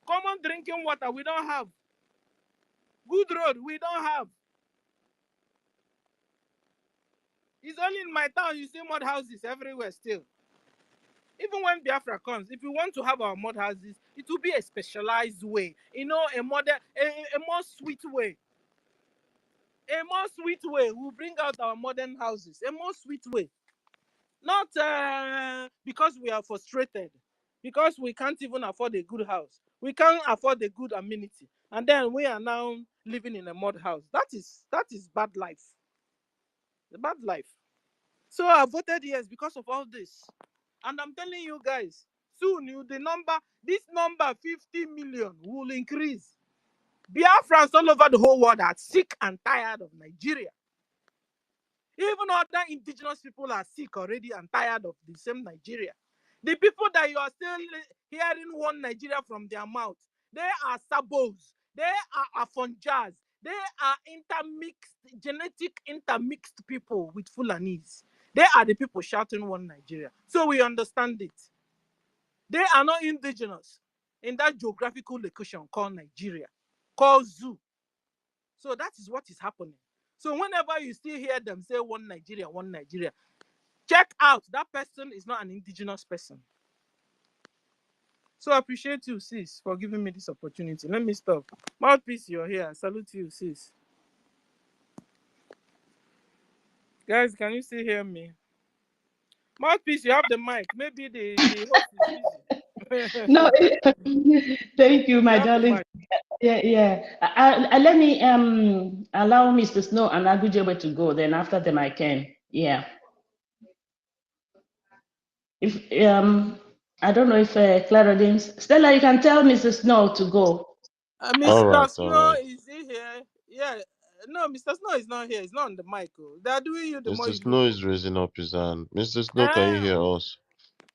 [SPEAKER 4] common drinking water we don't have. Good road we don't have. It's only in my town you see mud houses everywhere still. Even when Biafra comes, if we want to have our mud houses, it will be a specialized way. You know, a more sweet way. A more sweet way. We'll bring out our modern houses. A more sweet way. Not because we are frustrated. Because we can't even afford a good house. We can't afford a good amenity. And then we are now living in a mud house. That is bad life. The bad life. So I voted yes because of all this. And I'm telling you guys, soon this number 50 million will increase. Biafrans all over the whole world are sick and tired of Nigeria. Even other indigenous people are sick already and tired of the same Nigeria. The people that you are still hearing one Nigeria from their mouth, they are sabos, they are afonjas, they are genetic intermixed people with Fulanese. They are the people shouting one Nigeria. So we understand it. They are not indigenous in that geographical location called Nigeria, called Zoo. So that is what is happening. So whenever you still hear them say one Nigeria, check out that person is not an indigenous person. So I appreciate you, sis, for giving me this opportunity. Let me stop. Mouthpiece, you're here. I salute you, sis. Guys, can you still hear me? Mouthpiece, you have the mic. Maybe the host is busy.
[SPEAKER 9] No, thank you, my darling. Yeah. Let me allow Mr. Snow and Agujebe to go. Then after them, I can. Yeah. If I don't know if Claudine, Stella, you can tell Mr. Snow to go.
[SPEAKER 4] Mr. Snow, is he here? Yeah. No, Mr. Snow is not here. He's not on the mic. They are doing you the more
[SPEAKER 6] Mr.
[SPEAKER 4] you
[SPEAKER 6] Snow
[SPEAKER 4] do.
[SPEAKER 6] is raising up his hand. Mr. Snow, can you hear us?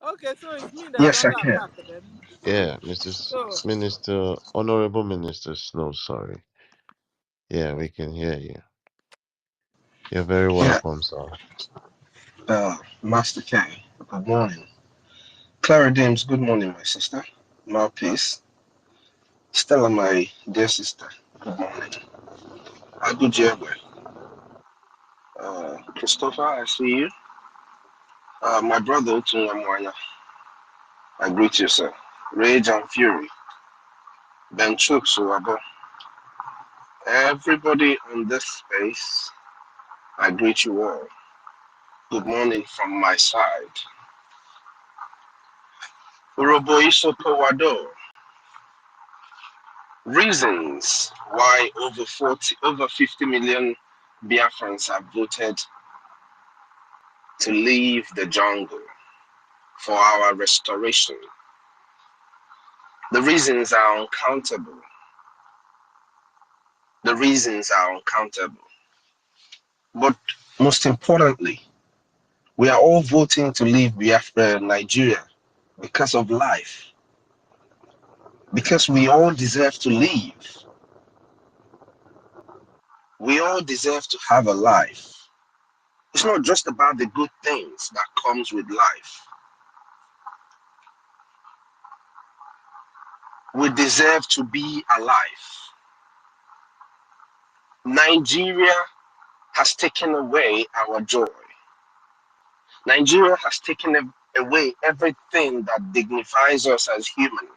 [SPEAKER 4] Okay, so it's me that's
[SPEAKER 10] Yes, I
[SPEAKER 4] under
[SPEAKER 10] can.
[SPEAKER 4] attack then.
[SPEAKER 6] Yeah,
[SPEAKER 4] So,
[SPEAKER 6] Minister, Honorable Minister Snow, sorry. Yeah, we can hear you. You're very
[SPEAKER 10] Yeah.
[SPEAKER 6] welcome, sir.
[SPEAKER 10] Master K, good morning. Clara Dames, good morning, my sister. Mouthpiece. Stella, my dear sister, good morning. Agujebe. Christopher, I see you. My brother, Otunamwanya, I greet you, sir. Rage and Fury. Ben Chuk Suwabo. Everybody on this space, I greet you all. Good morning from my side. Uroboiso Powado. Reasons why over 50 million Biafrans have voted to leave the jungle for our restoration. The reasons are uncountable. The reasons are uncountable. But most importantly, we are all voting to leave Biafra, Nigeria, because of life. Because we all deserve to live. We all deserve to have a life. It's not just about the good things that comes with life. We deserve to be alive. Nigeria has taken away our joy. Nigeria has taken away everything that dignifies us as human.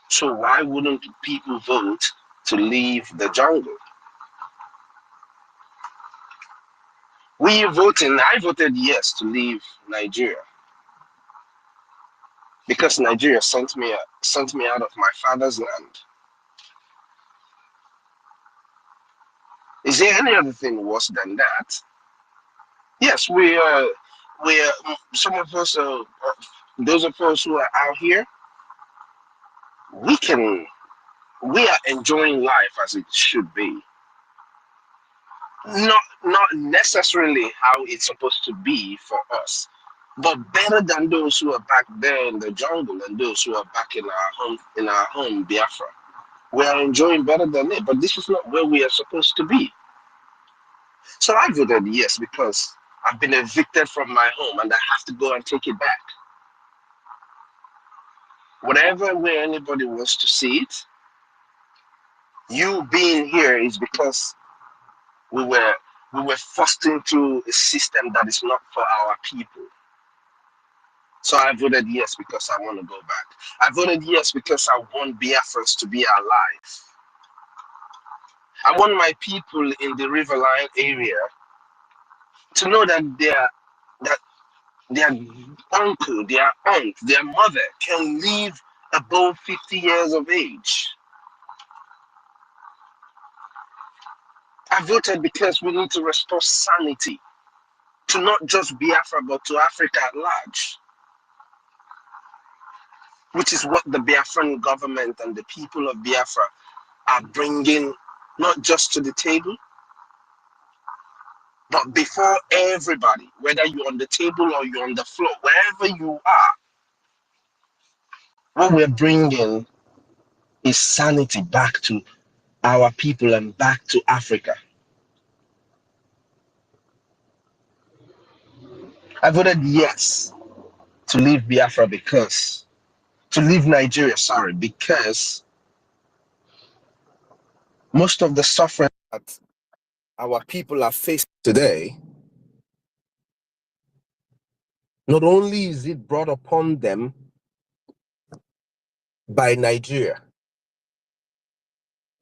[SPEAKER 10] So why wouldn't people vote to leave the jungle? I voted yes to leave Nigeria. Because Nigeria sent me out of my father's land. Is there any other thing worse than that? Yes, we are. Some of us, those of us who are out here, we are enjoying life as it should be. Not necessarily how it's supposed to be for us, but better than those who are back there in the jungle and those who are back in our home Biafra. We are enjoying better than it, but this is not where we are supposed to be. So I voted yes because I've been evicted from my home and I have to go and take it back. Whatever way anybody wants to see it, you being here is because we were forced into a system that is not for our people. So I voted yes because I want to go back. I voted yes because I want Biafrans to be alive. I want my people in the Riverline area to know that their uncle, their aunt, their mother can live above 50 years of age. I voted because we need to restore sanity to not just Biafra but to Africa at large, which is what the Biafran government and the people of Biafra are bringing not just to the table, but before everybody, whether you're on the table or you're on the floor, wherever you are, what we're bringing is sanity back to our people and back to Africa. I voted yes to leave Biafra to leave Nigeria, sorry, because most of the suffering that our people are facing today, not only is it brought upon them by Nigeria,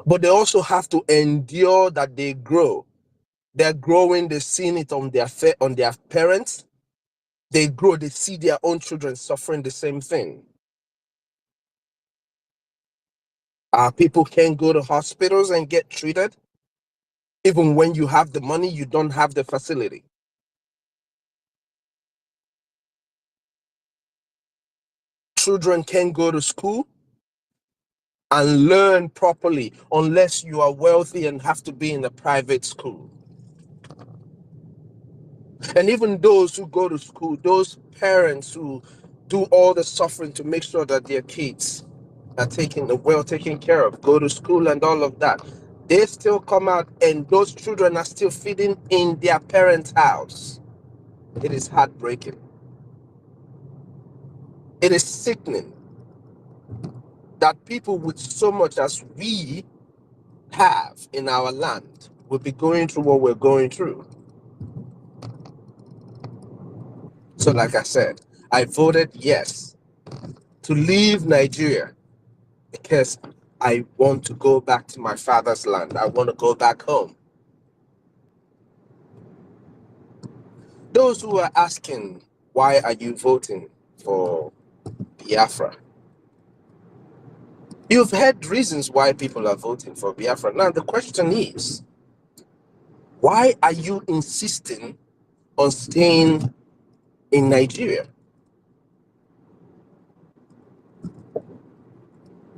[SPEAKER 10] but they also have to endure that they grow. They're growing, they've seen it on their parents. They grow, they see their own children suffering the same thing. Our people can't go to hospitals and get treated. Even when you have the money, you don't have the facility. Children can't go to school and learn properly unless you are wealthy and have to be in a private school. And even those who go to school, those parents who do all the suffering to make sure that their kids are well taken care of, go to school and all of that, they still come out and those children are still feeding in their parents' house. It is heartbreaking. It is sickening that people with so much as we have in our land will be going through what we're going through. So like I said, I voted yes to leave Nigeria because I want to go back to my father's land. I want to go back home. Those who are asking, why are you voting for Biafra? You've heard reasons why people are voting for Biafra. Now the question is, why are you insisting on staying in Nigeria?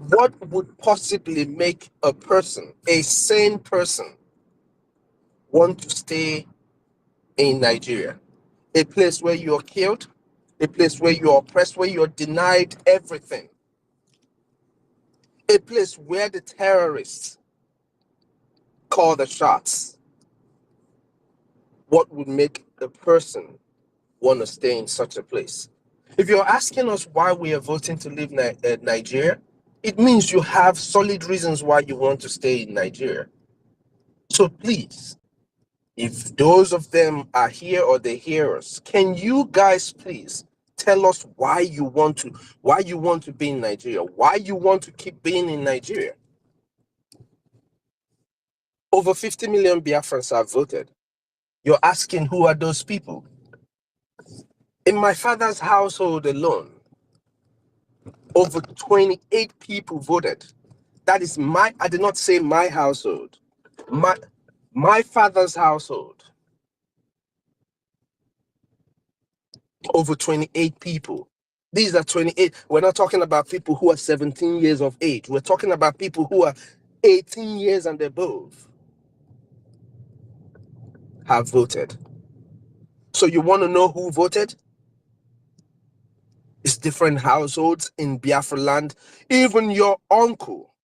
[SPEAKER 10] What would possibly make a person, a sane person, want to stay in Nigeria? A place where you're killed, a place where you're oppressed, where you're denied everything, a place where the terrorists call the shots. What would make a person want to stay in such a place? If you're asking us why we are voting to leave Nigeria, it means you have solid reasons why you want to stay in Nigeria. So please, if those of them are here or they hear us, can you guys please tell us why you want to be in Nigeria, why you want to keep being in Nigeria? Over 50 million Biafrans have voted. You're asking who are those people? In my father's household alone, over 28 people voted. That is I did not say my household. My father's household. Over 28 people. These are 28. We're not talking about people who are 17 years of age. We're talking about people who are 18 years and above. have voted. So you want to know who voted? It's different households in Biafra land. Even your uncle,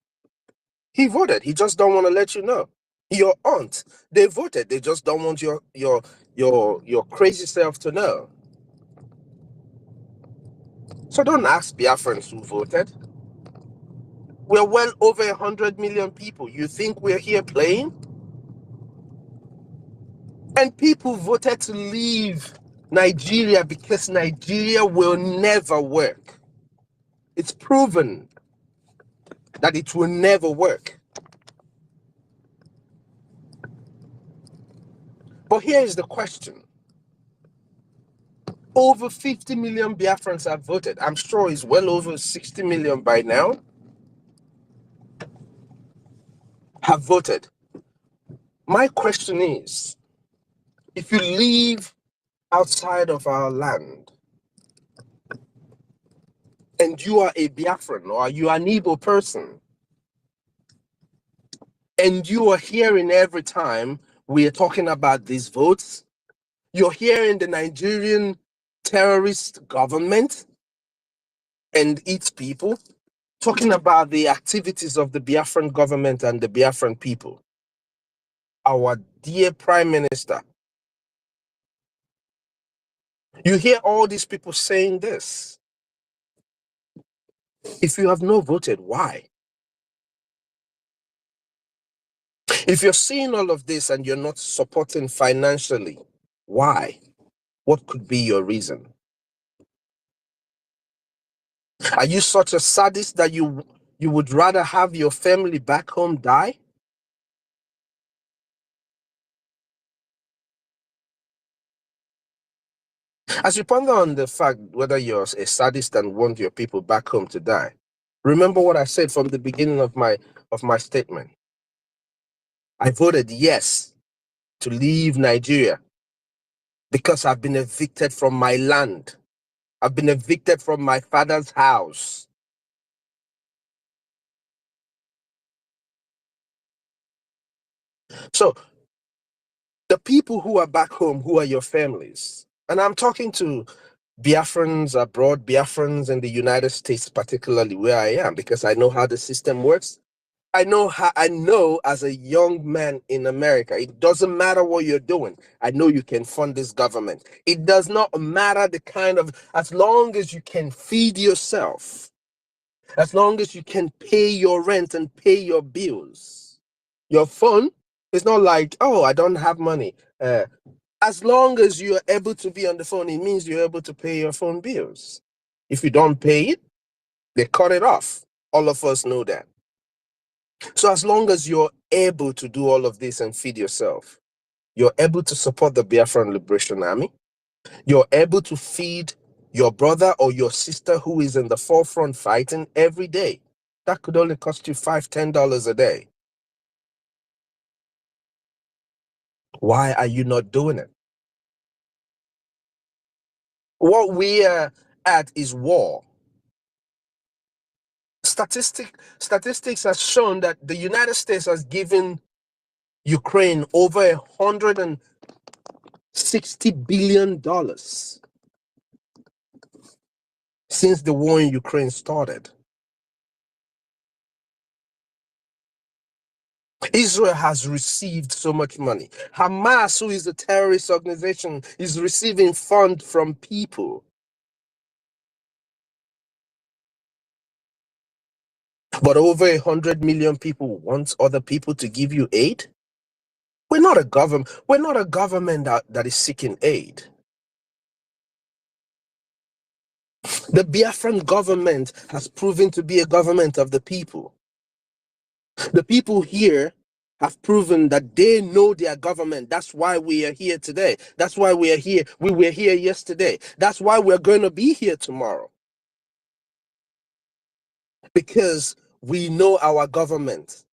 [SPEAKER 10] he voted. He just don't want to let you know. Your aunt, they voted. They just don't want your crazy self to know. So don't ask Biafrans who voted. We're well over 100 million people. You think we're here playing? And people voted to leave Nigeria because Nigeria will never work. It's proven that it will never work. But here is the question. Over 50 million Biafrans have voted. I'm sure it's well over 60 million by now have voted. My question is, if you live outside of our land and you are a Biafran or you are an Igbo person and you are hearing every time we are talking about these votes, you're hearing the Nigerian terrorist government and its people talking about the activities of the Biafran government and the Biafran people. Our dear Prime Minister, you hear all these people saying this. If you have not voted, why? If you're seeing all of this and you're not supporting financially, why? What could be your reason? Are you such a sadist that you would rather have your family back home die? As you ponder on the fact whether you're a sadist and want your people back home to die, remember what I said from the beginning of my statement. I voted yes to leave Nigeria because I've been evicted from my land. I've been evicted from my father's house. So the people who are back home, who are your families, and I'm talking to Biafrans abroad, Biafrans in the United States, particularly where I am, because I know how the system works. I know as a young man in America, it doesn't matter what you're doing. I know you can fund this government. It does not matter the kind of, as long as you can feed yourself, as long as you can pay your rent and pay your bills, your phone, it's not like, oh, I don't have money. As long as you're able to be on the phone, it means you're able to pay your phone bills. If you don't pay it, they cut it off. All of us know that. So as long as you're able to do all of this and feed yourself, you're able to support the Biafran Liberation Army, you're able to feed your brother or your sister who is in the forefront fighting every day. That could only cost you $5, $10 a day. Why are you not doing it? What we are at is war. Statistics has shown that the United States has given Ukraine over $160 billion since the war in Ukraine started. Israel has received so much money. Hamas, who is a terrorist organization, is receiving funds from people. But over 100 million people want other people to give you aid? We're not a government. We're not a government that is seeking aid. The Biafran government has proven to be a government of the people. The people here have proven that they know their government. That's why we are here today. That's why we are here. We were here yesterday. That's why we're going to be here tomorrow. Because we know our government.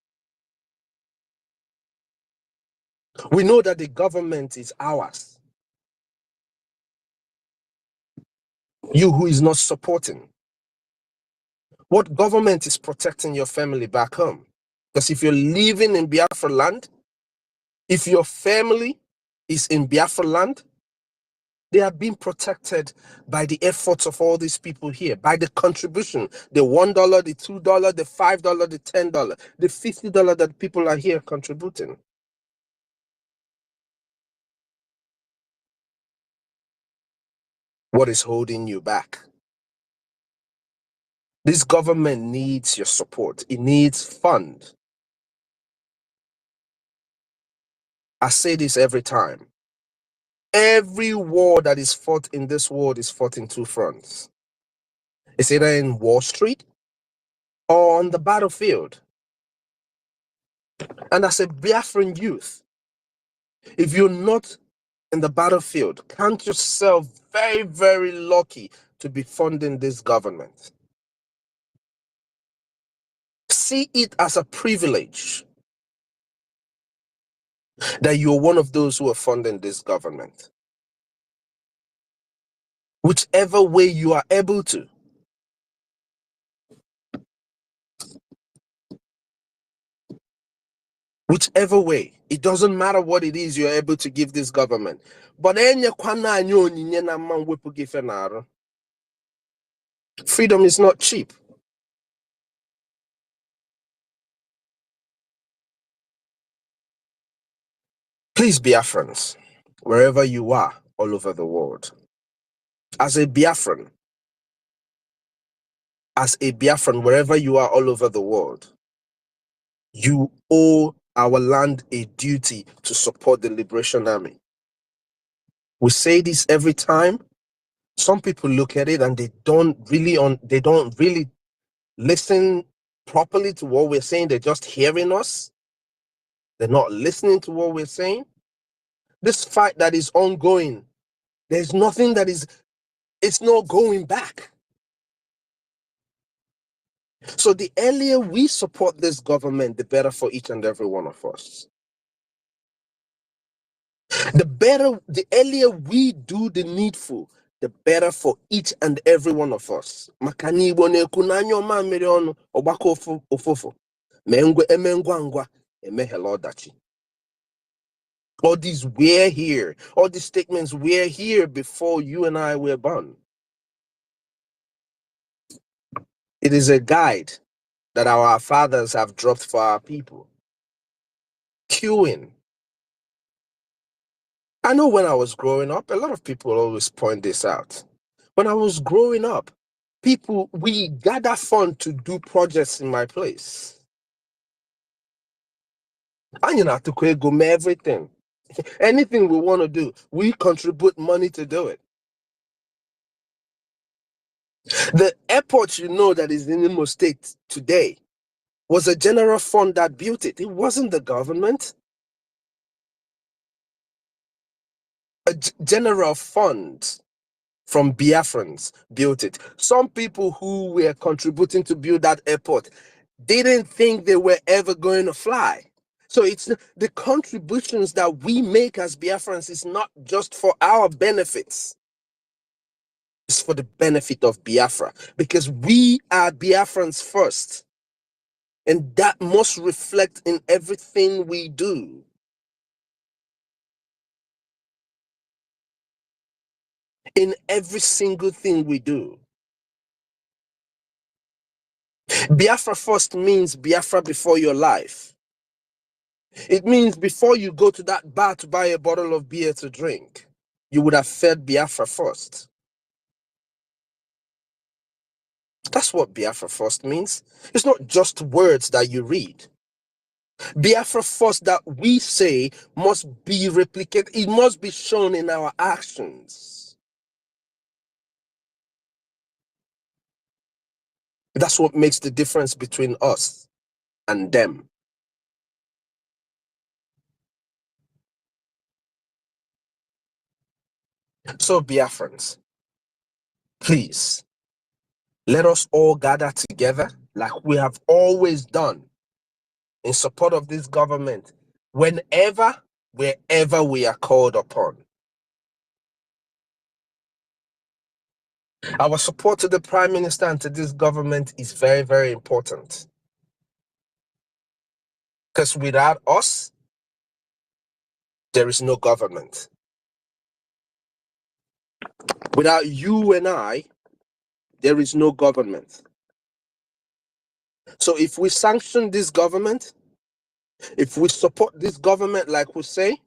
[SPEAKER 10] We know that the government is ours. You who is not supporting. What government is protecting your family back home? Because if you're living in Biafra land, if your family is in Biafra land, they are being protected by the efforts of all these people here, by the contribution, the $1, the $2, the $5, the $10, the $50 that people are here contributing. What is holding you back? This government needs your support. It needs funds. I say this every time. Every war that is fought in this world is fought in two fronts. It's either in Wall Street or on the battlefield. And as a Biafran youth, if you're not in the battlefield, count yourself very, very lucky to be funding this government. See it as a privilege that you're one of those who are funding this government. Whichever way you are able to. Whichever way, it doesn't matter what it is you're able to give this government. But freedom is not cheap. Please, Biafrans, wherever you are all over the world, as a Biafran, wherever you are all over the world, you owe our land a duty to support the Liberation Army. We say this every time. Some people look at it and they don't really listen properly to what we're saying. They're just hearing us. They're not listening to what we're saying. This fight that is ongoing, there's nothing it's not going back. So the earlier we support this government, the better for each and every one of us. The earlier we do the needful, the better for each and every one of us. All these we're here, all these statements, we're here before you and I were born. It is a guide that our fathers have dropped for our people. Queuing. I know when I was growing up, a lot of people always point this out. When I was growing up, we gather fund to do projects in my place. And you know, to go everything. Anything we want to do, we contribute money to do it. The airport, that is in Imo State today was a general fund that built it. It wasn't the government. A general fund from Biafrans built it. Some people who were contributing to build that airport didn't think they were ever going to fly. So it's the contributions that we make as Biafrans is not just for our benefits. It's for the benefit of Biafra, because we are Biafrans first. And that must reflect in everything we do. In every single thing we do. Biafra first means Biafra before your life. It means before you go to that bar to buy a bottle of beer to drink, you would have fed Biafra first. That's what Biafra first means. It's not just words that you read. Biafra first that we say must be replicated. It must be shown in our actions. That's what makes the difference between us and them. So Biafrans, please, let us all gather together like we have always done in support of this government wherever we are called upon. Our support to the Prime Minister and to this government is very, very important. Because without us, there is no government. Without you and I, there is no government. So if we sanction this government, if we support this government like we say,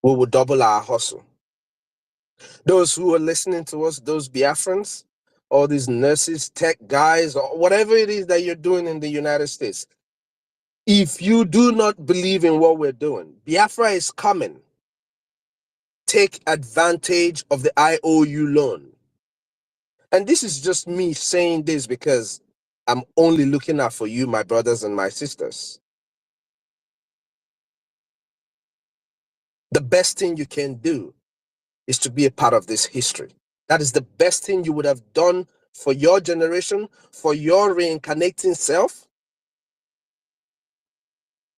[SPEAKER 10] we will double our hustle. Those who are listening to us, those Biafrans, all these nurses, tech guys, or whatever it is that you're doing in the United States, if you do not believe in what we're doing, Biafra is coming. Take advantage of the IOU loan. And this is just me saying this because I'm only looking out for you, my brothers and my sisters. The best thing you can do is to be a part of this history. That is the best thing you would have done for your generation, for your reincarnating self,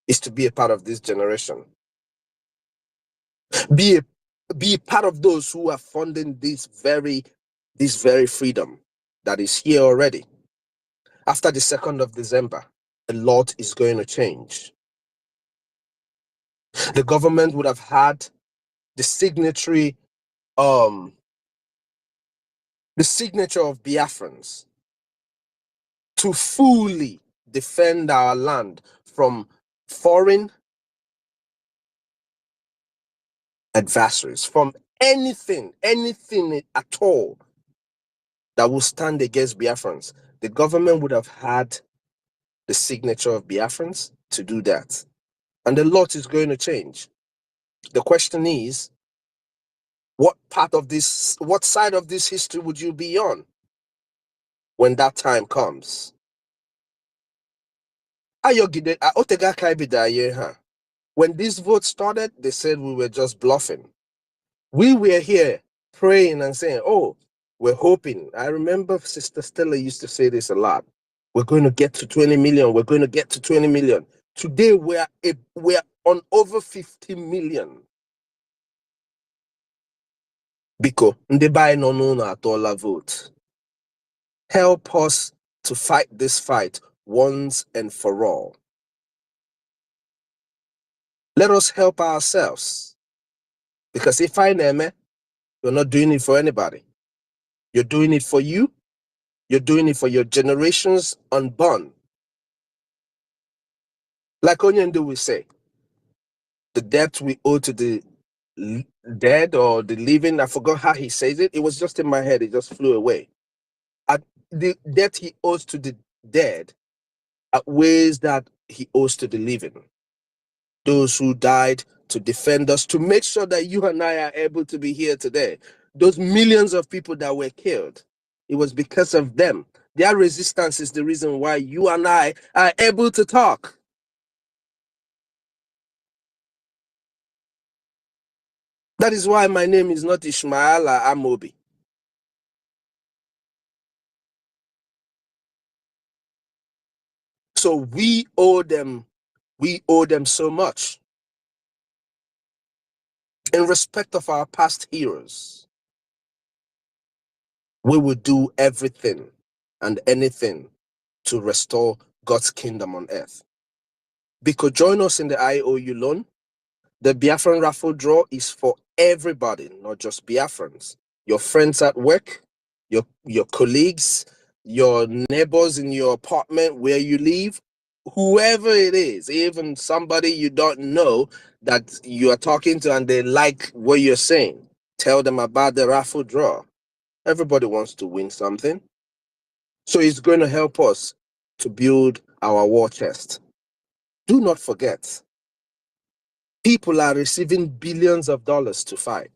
[SPEAKER 10] is to be a part of this generation. Be part of those who are funding this very freedom that is here already. After the 2nd of December, a lot is going to change. The government would have had the signature of Biafrans to fully defend our land from foreign adversaries, from anything at all that will stand against Biafrans. The government would have had the signature of Biafrans to do that. And a lot is going to change. The question is, what side of this history would you be on when that time comes? When this vote started, they said we were just bluffing. We were here praying and saying, oh, we're hoping. I remember Sister Stella used to say this a lot. We're going to get to 20 million. We're going to get to 20 million. Today, we're on over 50 million. Biko, ndebai no na atola vote. Help us to fight this fight once and for all. Let us help ourselves. Because if I name it, you're not doing it for anybody. You're doing it for you. You're doing it for your generations unborn. Like Onyendu will say, the debt we owe to the dead or the living, I forgot how he says it. It was just in my head. It just flew away. The debt he owes to the dead outweighs that he owes to the living. Those who died to defend us, to make sure that you and I are able to be here today. Those millions of people that were killed, it was because of them. Their resistance is the reason why you and I are able to talk. That is why my name is not Ishmael Amobi. So we owe them so much. In respect of our past heroes, we will do everything and anything to restore God's kingdom on earth. Because join us in the IOU loan. The Biafran raffle draw is for everybody, not just Biafrans. Your friends at work, your colleagues, your neighbors in your apartment where you live, whoever it is, even somebody you don't know that you are talking to and they like what you're saying. Tell them about the raffle draw. Everybody wants to win something. So it's going to help us to build our war chest. Do not forget, people are receiving billions of dollars to fight.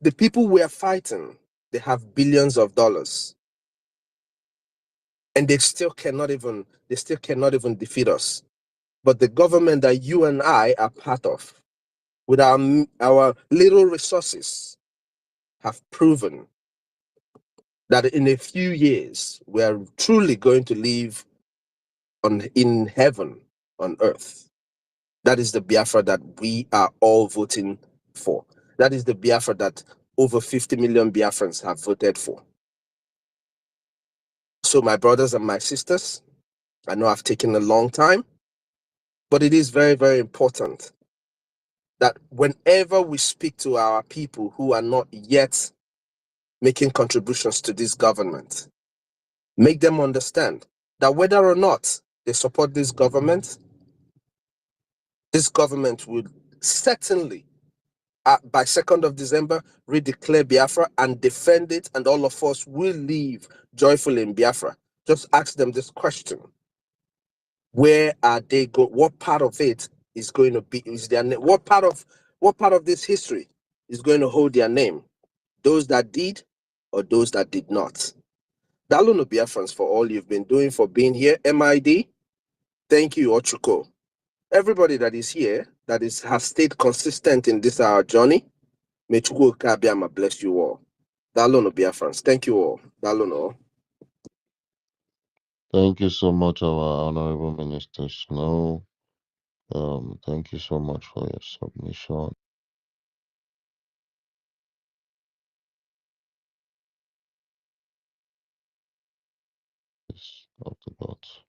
[SPEAKER 10] The people we are fighting, they have billions of dollars. And they still cannot even defeat us. But the government that you and I are part of, with our little resources, have proven that in a few years, we are truly going to live in heaven on earth. That is the Biafra that we are all voting for. That is the Biafra that over 50 million Biafrans have voted for. So my brothers and my sisters, I know I've taken a long time. But it is very, very important that whenever we speak to our people who are not yet making contributions to this government, make them understand that whether or not they support this government will certainly, by 2nd of December, redeclare Biafra and defend it, and all of us will live joyfully in Biafra. Just ask them this question. Where are they go? What part of it is going to be? Is their name? What part of this history is going to hold their name? Those that did, or those that did not? Dalono Biafrans for all you've been doing, for being here. MID, thank you, Ochuko. Everybody that is here, has stayed consistent in this our journey. May Chukwu Kabiama bless you all. Dalono Biafrans, thank you all. Dalono.
[SPEAKER 6] Thank you so much, our Honorable Minister Snow. Thank you so much for your submission. Of the gods.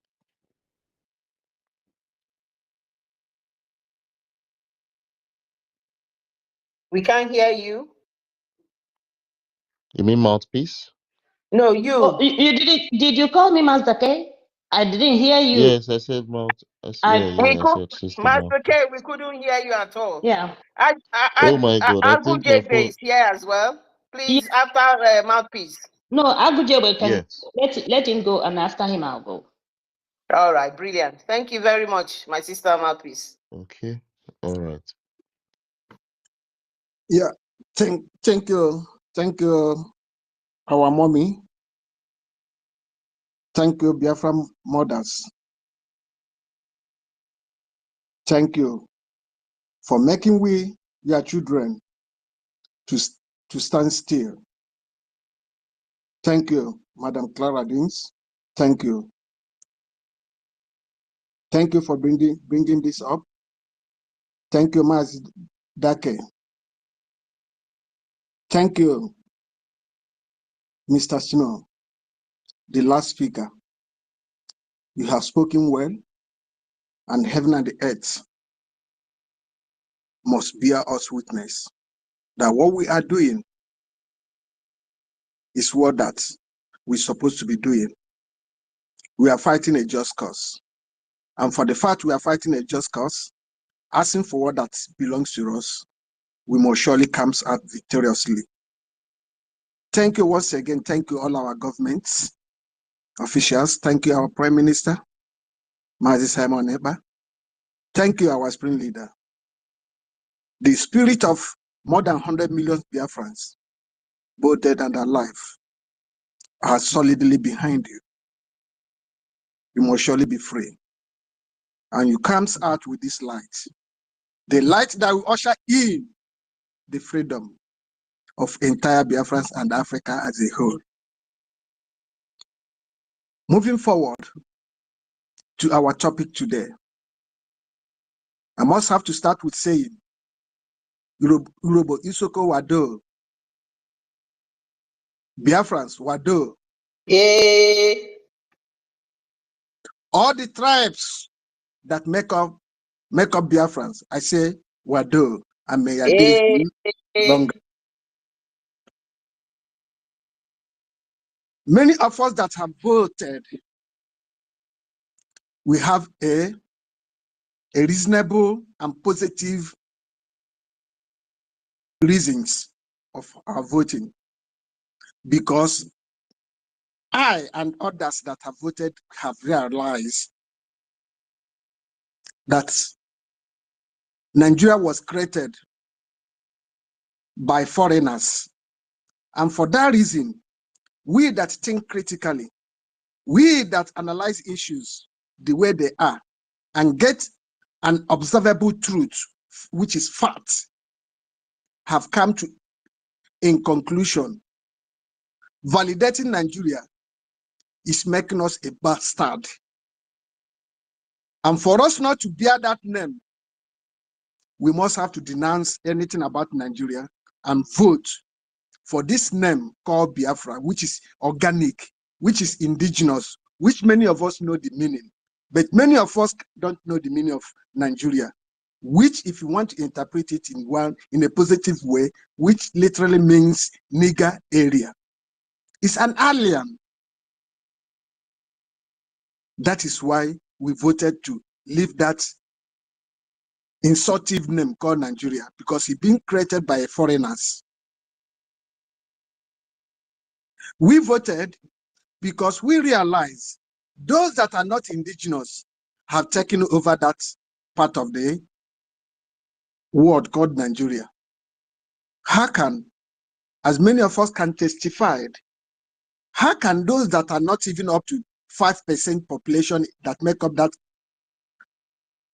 [SPEAKER 2] We can't hear you.
[SPEAKER 6] You mean mouthpiece?
[SPEAKER 2] No, you.
[SPEAKER 9] Oh, you didn't? Did you call me Master K? I didn't hear you.
[SPEAKER 6] Yes, I said mouth. I said sister
[SPEAKER 2] Master
[SPEAKER 6] mouth.
[SPEAKER 2] K, we couldn't hear you at all.
[SPEAKER 9] Yeah.
[SPEAKER 6] Oh my God! I think my
[SPEAKER 2] Agujebe
[SPEAKER 6] phone.
[SPEAKER 2] is here as well. Please, after mouthpiece.
[SPEAKER 9] No, Agujebe can
[SPEAKER 6] Yes.
[SPEAKER 9] let him go, and after him I'll go.
[SPEAKER 2] All right, brilliant. Thank you very much, my sister mouthpiece.
[SPEAKER 6] Okay. All right.
[SPEAKER 8] Yeah, thank you, our mommy. Thank you, Biafra mothers. Thank you for making we, your children, to stand still. Thank you, Madam Clara Dings. Thank you. Thank you for bringing this up. Thank you, Maz Dake. Thank you, Mr. Snow, the last speaker. You have spoken well, and heaven and the earth must bear us witness that what we are doing is what that we're supposed to be doing. We are fighting a just cause. And for the fact we are fighting a just cause, asking for what that belongs to us, we must surely come out victoriously. Thank you once again. Thank you all our governments, officials. Thank you our Prime Minister, Mazi Simon Eba. Thank you our spring leader. The spirit of more than 100 million Biafrans, both dead and alive, are solidly behind you. You must surely be free. And you come out with this light. The light that will usher in the freedom of entire Biafrans and Africa as a whole. Moving forward to our topic today, I must have to start with saying, Urobo Isoko Wado, Biafrans Wado.
[SPEAKER 2] Yeah.
[SPEAKER 8] All the tribes that make up Biafrans, I say Wado, and may your days be longer. Many of us that have voted, we have a reasonable and positive reasons of our voting, because I and others that have voted have realized that Nigeria was created by foreigners. And for that reason, we that think critically, we that analyze issues the way they are, and get an observable truth, which is fact, have come to, in conclusion, validating Nigeria is making us a bastard. And for us not to bear that name, we must have to denounce anything about Nigeria and vote for this name called Biafra, which is organic, which is indigenous, which many of us know the meaning. But many of us don't know the meaning of Nigeria, which, if you want to interpret it in a positive way, which literally means nigger area. It's an alien. That is why we voted to leave that insultive name called Nigeria, because it's being created by foreigners. We voted because we realize those that are not indigenous have taken over that part of the world called Nigeria. How can, as many of us can testify, how can those that are not even up to 5% population that make up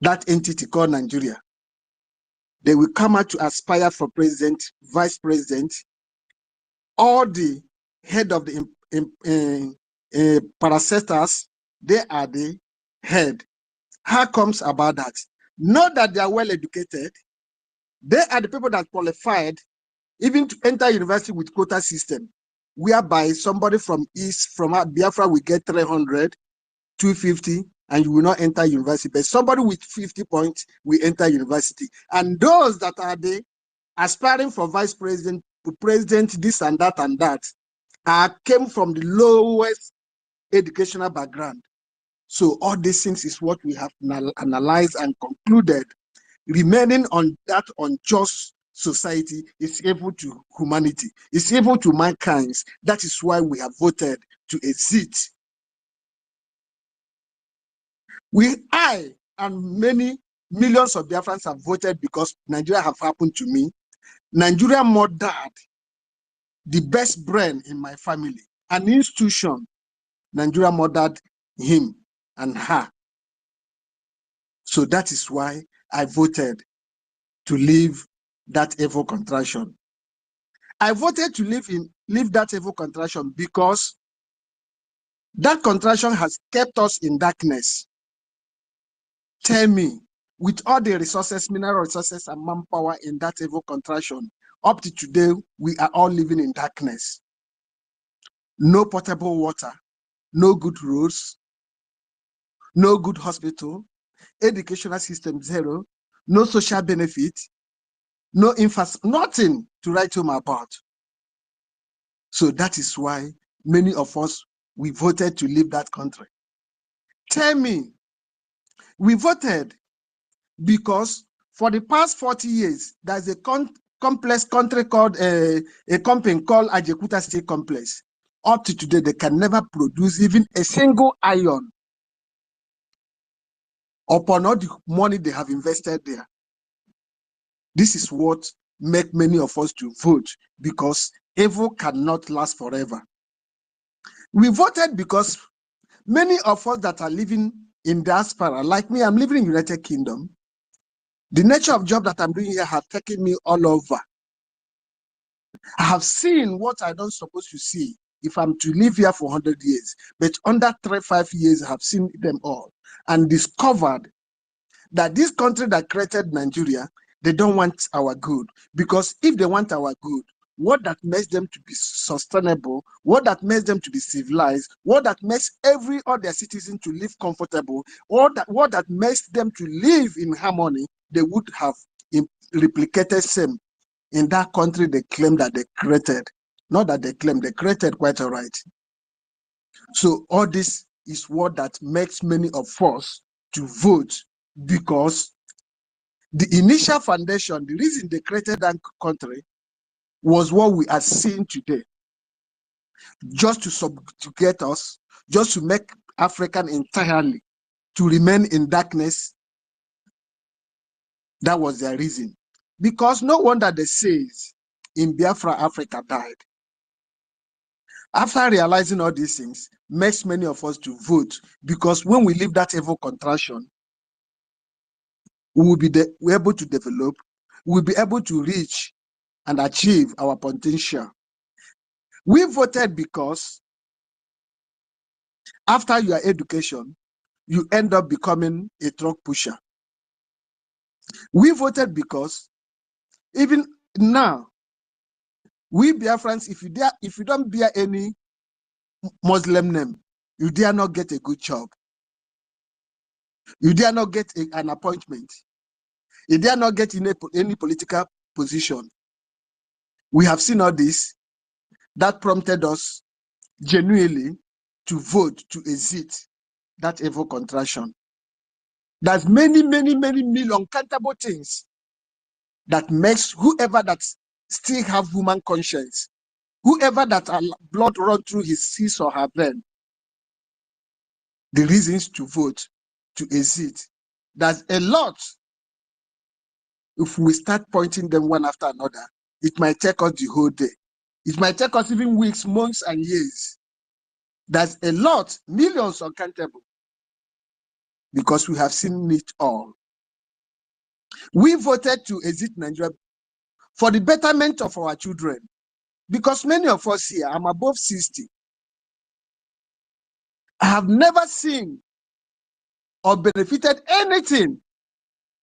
[SPEAKER 8] that entity called Nigeria, they will come out to aspire for president, vice president, all the head of the parastatals, they are the head. How comes about that? Not that they are well educated. They are the people that qualified even to enter university with quota system, whereby somebody from East, from Biafra, will get 300, 250, and you will not enter university. But somebody with 50 points will enter university. And those that are the aspiring for vice president, president, this and that, came from the lowest educational background. So all these things is what we have analyzed and concluded. Remaining on that unjust society is evil to humanity, it's evil to mankind. That is why we have voted to exit. I and many millions of Biafrans have voted because Nigeria have happened to me. Nigeria murdered the best brain in my family, an institution. Nigeria murdered him and her. So that is why I voted to leave that evil contraction. I voted to leave that evil contraction because that contraction has kept us in darkness. Tell me, with all the resources, mineral resources and manpower in that evil contraction, up to today, we are all living in darkness. No potable water, no good roads, no good hospital, educational system zero, no social benefit, no nothing to write home about. So that is why many of us, we voted to leave that country. Tell me, we voted because for the past 40 years, there's a complex country called a company called Ajekuta State Complex. Up to today, they can never produce even a single iron upon all the money they have invested there. This is what makes many of us to vote, because evil cannot last forever. We voted because many of us that are living in diaspora, like me, I'm living in United Kingdom. The nature of job that I'm doing here have taken me all over. I have seen what I don't supposed to see if I'm to live here for 100 years. But under 3-5 years, I have seen them all and discovered that this country that created Nigeria, they don't want our good. Because if they want our good, what that makes them to be sustainable, what that makes them to be civilized, what that makes every other citizen to live comfortable, what that makes them to live in harmony, they would have replicated same in that country they claim that they created. Not that they claim, they created quite all right. So all this is what that makes many of us to vote, because the initial foundation, the reason they created that country was what we are seeing today. Just to subjugate us, just to make African entirely to remain in darkness. That was their reason. Because no wonder they say in Biafra, Africa died. After realizing all these things, makes many of us to vote, because when we leave that evil contraction, we will be able to develop, we will be able to reach and achieve our potential. We voted because after your education, you end up becoming a truck pusher. We voted because even now, we Biafrans, if you don't bear any Muslim name, you dare not get a good job. You dare not get an appointment. You dare not get in any political position. We have seen all this. That prompted us genuinely to vote to exit that evil contraction. There's many uncountable things that makes whoever that still have human conscience, whoever that blood run through his or her vein, the reasons to vote to exit. There's a lot. If we start pointing them one after another, it might take us the whole day. It might take us even weeks, months, and years. There's a lot, millions uncountable, because we have seen it all. We voted to exit Nigeria for the betterment of our children, because many of us here, I'm above 60, I have never seen or benefited anything.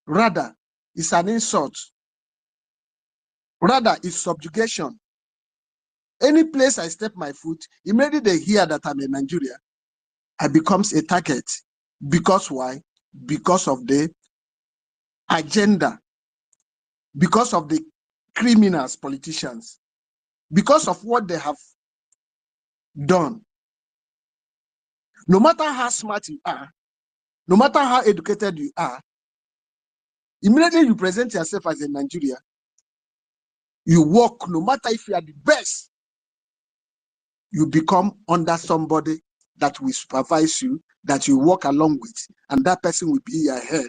[SPEAKER 8] Rather, it's an insult. Rather, it's subjugation. Any place I step my foot, immediately they hear that I'm in Nigeria, I becomes a target. Because why? Because of the agenda. Because of the criminals, politicians. Because of what they have done. No matter how smart you are, no matter how educated you are, immediately you present yourself as a Nigerian, you work, no matter if you are the best, you become under somebody that will supervise you, that you work along with, and that person will be your head.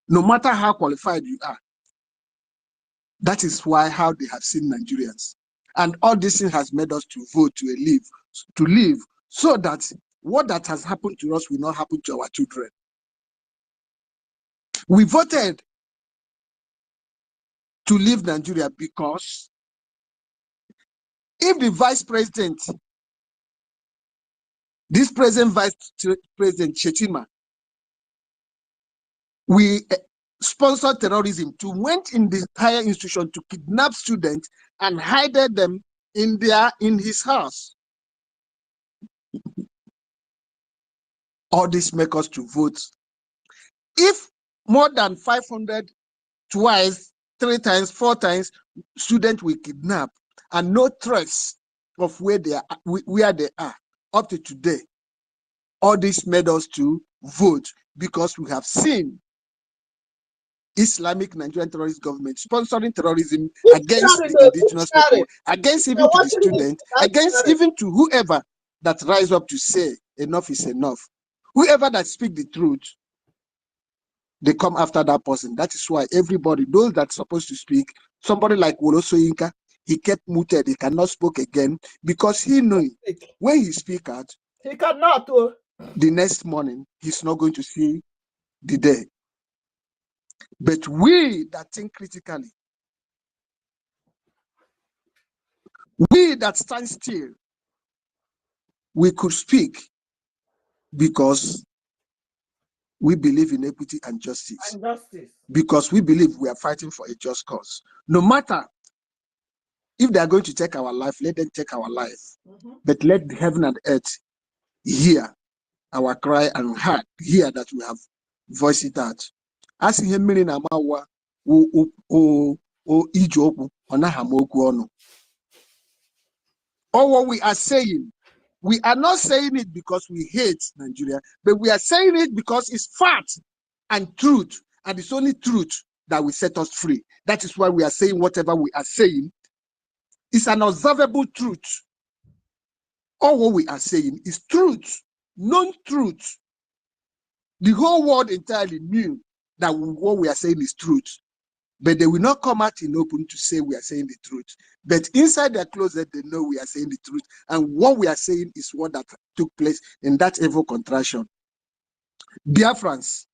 [SPEAKER 8] No matter how qualified you are. That is how they have seen Nigerians. And all this thing has made us to vote to live, so that what that has happened to us will not happen to our children. We voted to leave Nigeria because if the vice president, this present vice president Shetima, we sponsored terrorism, to went in the higher institution to kidnap students and hide them in his house. All this make us to vote. If more than 500 twice, 3 times, 4 times, students we kidnap and no trace of where they are up to today, all this made us to vote because we have seen Islamic Nigerian terrorist government sponsoring terrorism against the indigenous people, against even to the students, against even to whoever that rise up to say enough is enough. Whoever that speak the truth, they come after that person. That is why everybody, those that's supposed to speak, somebody like Woloso Inka, he kept muted, he cannot speak again because he knew when he speak out,
[SPEAKER 4] He cannot.
[SPEAKER 8] The next morning, he's not going to see the day. But we that think critically, we that stand still, we could speak because we believe in equity and justice. Because we believe we are fighting for a just cause. No matter if they are going to take our life, let them take our life. But let the heaven and earth hear our cry and heart, hear that we have voiced it out. As him meaning amawa o ijoku onahamoku ono. All what we are saying, we are not saying it because we hate Nigeria, but we are saying it because it's fact and truth, and it's only truth that will set us free. That is why we are saying whatever we are saying. It's an observable truth. All what we are saying is truth, known truth. The whole world entirely knew that what we are saying is truth, but they will not come out in open to say we are saying the truth. But inside their closet, they know we are saying the truth. And what we are saying is what that took place in that evil contraction. Biafrans,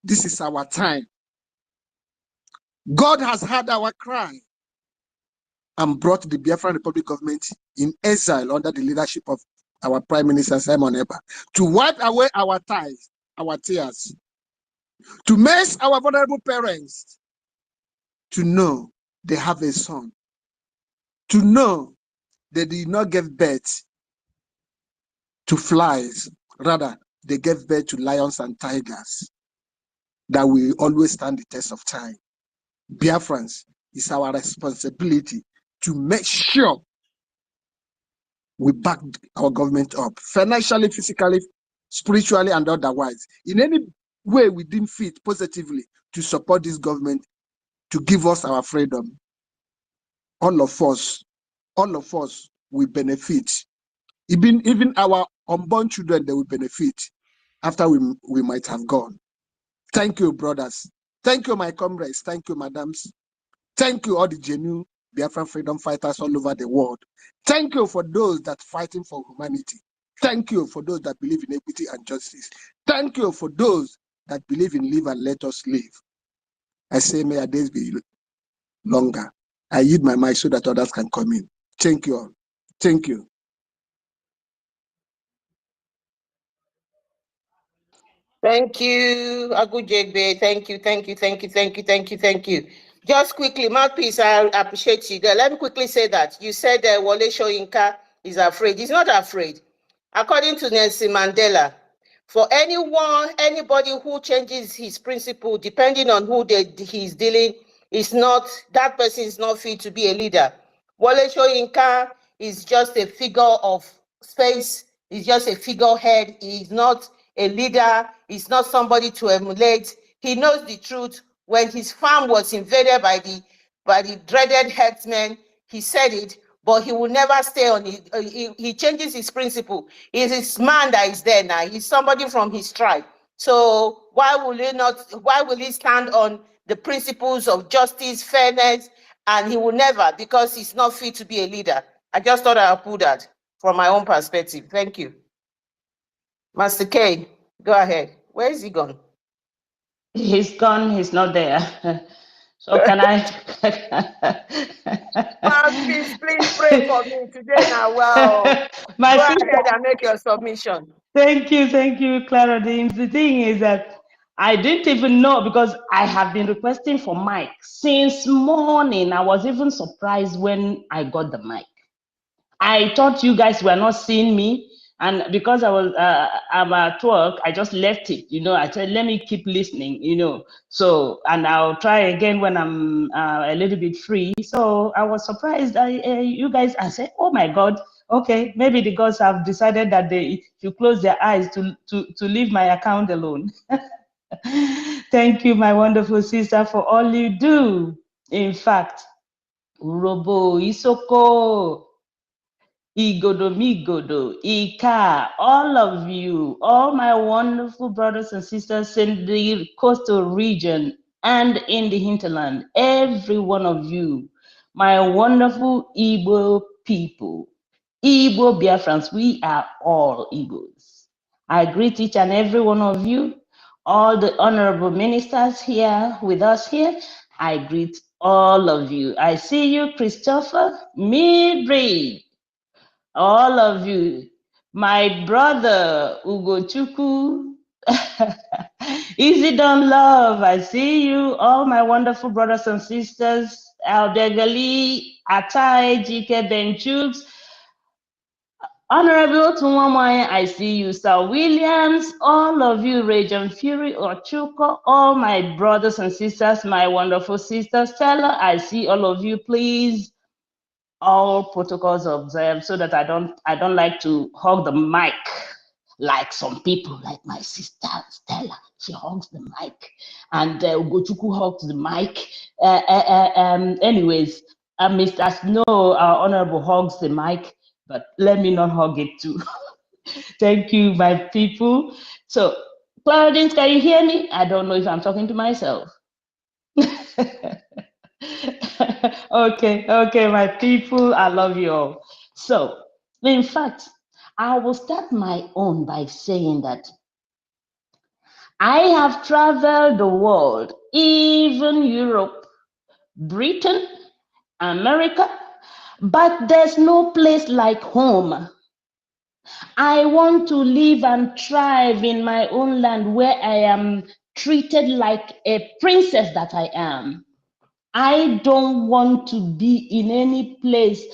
[SPEAKER 8] this is our time. God has heard our cry and brought the Biafran Republic government in exile under the leadership of our Prime Minister Simon Ekpa to wipe away our ties, our tears, to make our vulnerable parents to know they have a son, to know they did not give birth to flies, rather they gave birth to lions and tigers that will always stand the test of time. Biafrans, it's our responsibility to make sure we back our government up financially, physically, spiritually, and otherwise. In any way we deem fit positively to support this government to give us our freedom. All of us will benefit. Even our unborn children, they will benefit after we might have gone. Thank you, brothers. Thank you, my comrades. Thank you, madams. Thank you, all the genuine Biafran freedom fighters all over the world. Thank you for those that are fighting for humanity. Thank you for those that believe in equity and justice. Thank you for those that believe in live and let us live. I say, may our days be longer. I yield my mic so that others can come in. Thank you all. Thank you.
[SPEAKER 2] Thank you, Agujegbe. Thank you. Just quickly, mouthpiece, I appreciate you there. Let me quickly say that. You said Wole Soyinka is afraid. He's not afraid. According to Nelson Mandela, for anybody who changes his principle, depending on who he's dealing, that person is not fit to be a leader. Wole Soyinka is just a figure of space. He's just a figurehead. He's not a leader. He's not somebody to emulate. He knows the truth. When his farm was invaded by the dreaded herdsmen, he said it, but he will never stay on it. He changes his principle. He's this man that is there now. He's somebody from his tribe. So why will he stand on the principles of justice, fairness? And he will never, because he's not fit to be a leader. I just thought I'd put that from my own perspective. Thank you. Master K, go ahead. Where is he gone?
[SPEAKER 9] He's gone. He's not there. So can I?
[SPEAKER 2] Please pray for me today now. Well, go ahead and make your submission.
[SPEAKER 9] Thank you, Clara. The thing is that I didn't even know, because I have been requesting for mic since morning. I was even surprised when I got the mic. I thought you guys were not seeing me, and because I'm at work, I just left it. I said, let me keep listening. So, and I'll try again when I'm a little bit free. So I was surprised. You guys, I said, oh my God. Okay, maybe the gods have decided that they should close their eyes to leave my account alone. Thank you, my wonderful sister, for all you do. In fact, Urobo Isoko, Igodo Migodo, Ika, all of you, all my wonderful brothers and sisters in the coastal region and in the hinterland, every one of you, my wonderful Igbo people, Igbo Biafrans, we are all Igbos. I greet each and every one of you, all the honorable ministers here with us here. I greet all of you. I see you, Christopher, Midri, all of you, my brother Ugochukwu, Easy Done Love, I see you, all my wonderful brothers and sisters, Aldegali, Atai, Jike Benchukes, Honorable Tunwamaya, I see you, Sir Williams, all of you, Region Fury, Ochuko, all my brothers and sisters, my wonderful sister Stella, I see all of you, please. All protocols observed, so that I don't like to hug the mic like some people, like my sister Stella. She hugs the mic, and Ugochukwu hugs the mic. Anyways, Mr. Snow, our honorable, hugs the mic, but let me not hug it too. Thank you, my people. So, Claudine, can you hear me? I don't know if I'm talking to myself. Okay, my people, I love you all. So, in fact, I will start my own by saying that I have traveled the world, even Europe, Britain, America, but there's no place like home. I want to live and thrive in my own land where I am treated like a princess that I am. I don't want to be in any place,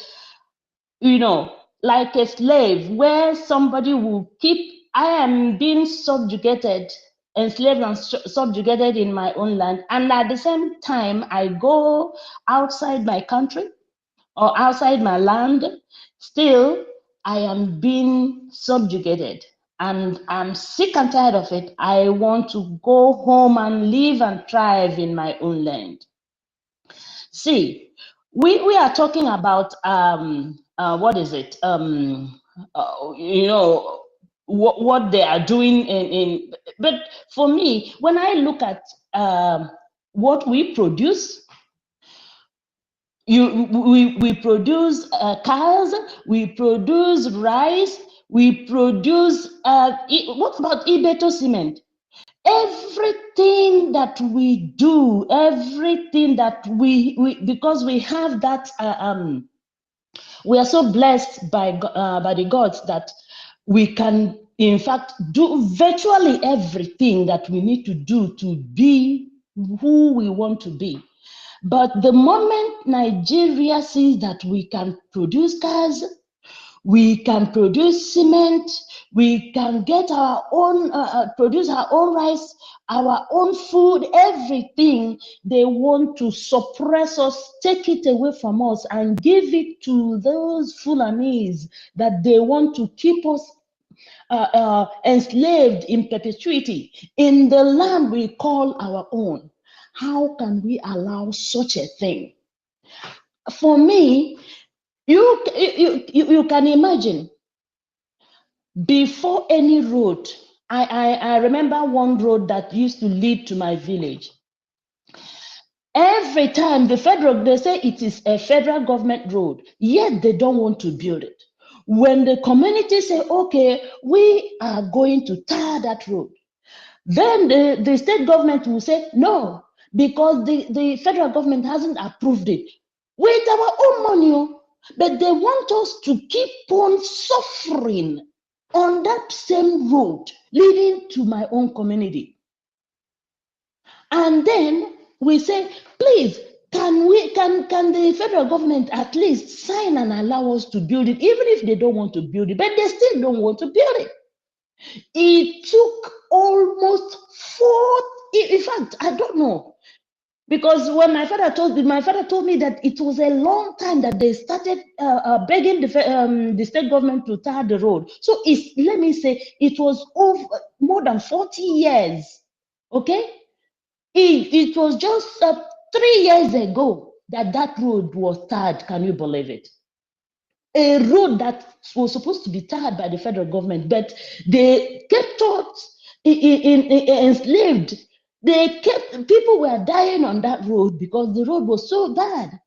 [SPEAKER 9] like a slave, where somebody will keep I am being subjugated, enslaved and subjugated in my own land, and at the same time I go outside my country or outside my land, still I am being subjugated, and I'm sick and tired of it. I want to go home and live and thrive in my own land. See, we are talking about what is it? You know, what they are doing in but for me, when I look at what we produce, we produce cars, we produce rice, we produce what about Ibeto cement? Everything that we do, everything that we because we have that we are so blessed by the gods that we can in fact do virtually everything that we need to do to be who we want to be. But the moment Nigeria sees that we can produce cars, we can produce cement, we can get our own, produce our own rice, our own food, everything, they want to suppress us, take it away from us and give it to those Fulanis that they want to keep us enslaved in perpetuity in the land we call our own. How can we allow such a thing? For me, you can imagine, before any road, I remember one road that used to lead to my village. Every time they say it is a federal government road, yet they don't want to build it. When the community say, okay, we are going to tar that road, then the state government will say, no, because the federal government hasn't approved it. With our own money, but they want us to keep on suffering on that same road leading to my own community. And then we say, please, can the federal government at least sign and allow us to build it, even if they don't want to build it, but they still don't want to build it. It took almost in fact, I don't know, because when my father told me that it was a long time that they started begging the state government to tar the road. So let me say, it was over more than 40 years. Okay, it was just 3 years ago that road was tarred. Can you believe it? A road that was supposed to be tarred by the federal government, but they kept us enslaved. People were dying on that road because the road was so bad.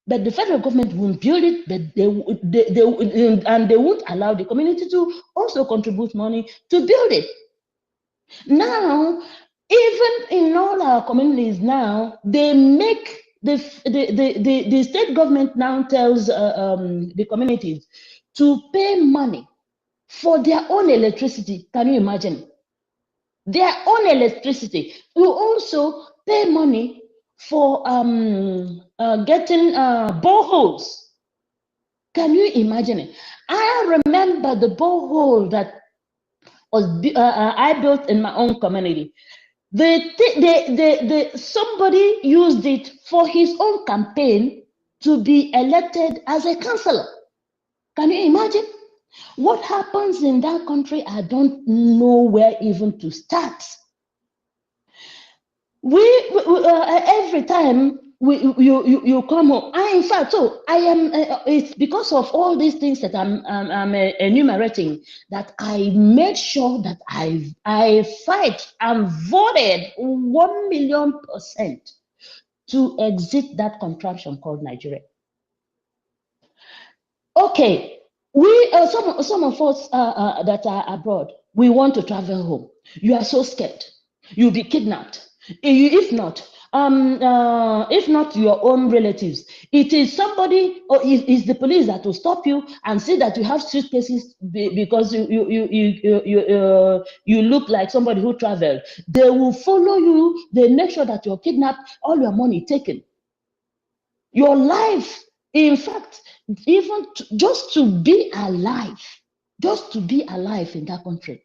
[SPEAKER 9] But the federal government won't build it, but they won't allow the community to also contribute money to build it. Now, even in all our communities now, they make the state government now tells the communities to pay money for their own electricity. Can you imagine? Their own electricity. We also pay money for getting boreholes. Can you imagine it? I remember the borehole that was I built in my own community. Somebody used it for his own campaign to be elected as a councillor. Can you imagine? What happens in that country? I don't know where even to start. Every time you come home, in fact, so I am. It's because of all these things that I'm enumerating that I made sure that I fight and voted 1,000,000% to exit that contraption called Nigeria. Okay, we some of us that are abroad, we want to travel home. You are so scared. You'll be kidnapped. If not your own relatives, it is somebody, or it's the police that will stop you and see that you have suitcases because you look like somebody who traveled. They will follow you. They make sure that you're kidnapped, all your money taken, your life. In fact, even just to be alive, Just to be alive in that country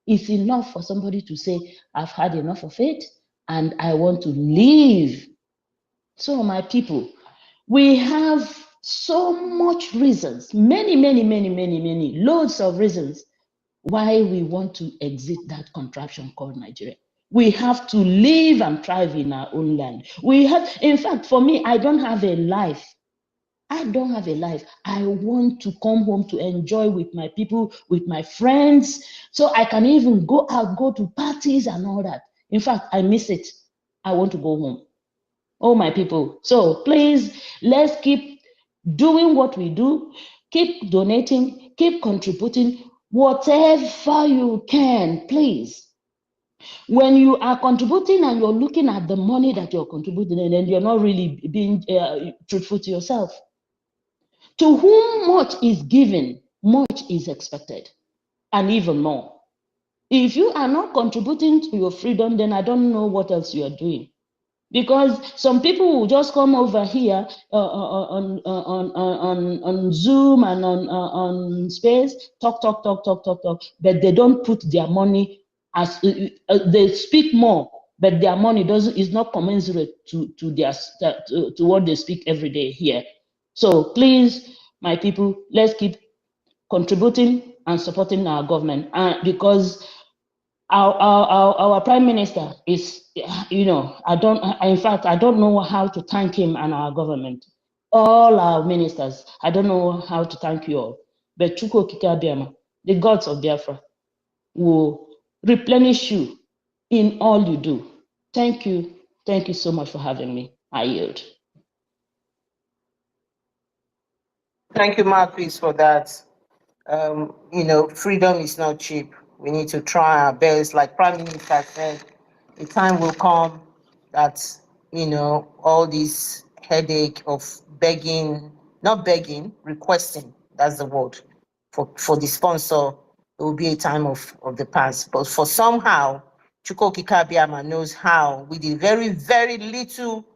[SPEAKER 9] is enough for somebody to say, I've had enough of it and I want to leave. So my people, we have so much reasons, many, loads of reasons why we want to exit that contraption called Nigeria. We have to live and thrive in our own land. We have, in fact, for me, I don't have a life. I don't have a life. I want to come home to enjoy with my people, with my friends, so I can even go out, go to parties and all that. In fact, I miss it. I want to go home. Oh, my people. So please, let's keep doing what we do. Keep donating, keep contributing, whatever you can, please. When you are contributing and you're looking at the money that you're contributing, and then you're not really being truthful to yourself. To whom much is given, much is expected, and even more. If you are not contributing to your freedom, then I don't know what else you are doing. Because some people will just come over here on Zoom and on Space, talk, but they don't put their money as they speak more, but their money is not commensurate to what they speak every day here. So please, my people, let's keep contributing and supporting our government, because our prime minister is, in fact, I don't know how to thank him and our government. All our ministers, I don't know how to thank you all. But Chukwu Okike Abiama, the gods of Biafra, will replenish you in all you do. Thank you. Thank you so much for having me. I yield.
[SPEAKER 2] Thank you, Marquis, for that. Freedom is not cheap. We need to try our best. Like Prime Minister said, the time will come that, all this headache of requesting, that's the word, for the sponsor, it will be a time of the past. But for somehow, Chukwu Okike Abiama knows how, with the very, very little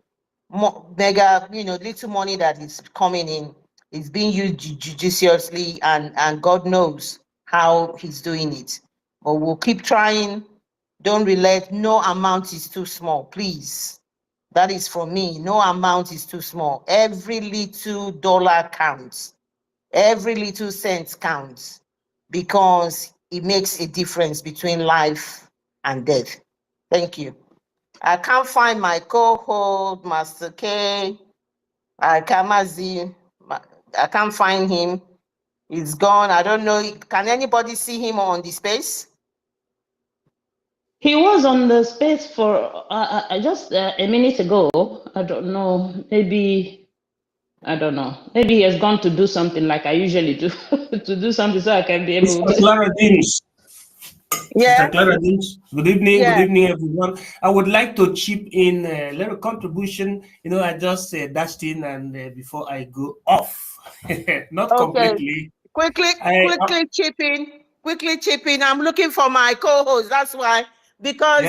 [SPEAKER 2] little money that is coming in, is being used judiciously, and God knows how he's doing it. But we'll keep trying. Don't relent. No amount is too small, please. That is for me. No amount is too small. Every little dollar counts. Every little cent counts, because it makes a difference between life and death. Thank you. I can't find my co-host, Master K. Kamazi. I can't find him. He's gone. I don't know. Can anybody see him on the space?
[SPEAKER 9] He was on the space for just a minute ago. I don't know. Maybe, I don't know. Maybe he has gone to do something like I usually do, to do something so I can be able to.
[SPEAKER 11] Clara Deans.
[SPEAKER 2] Yeah.
[SPEAKER 11] Clara Deans. Good evening.
[SPEAKER 2] Yeah.
[SPEAKER 11] Good evening, everyone. I would like to chip in a little contribution. I just dashed in, and before I go off, not completely.
[SPEAKER 2] Quickly chip in. Quickly chip in. I'm looking for my co-host. That's why, because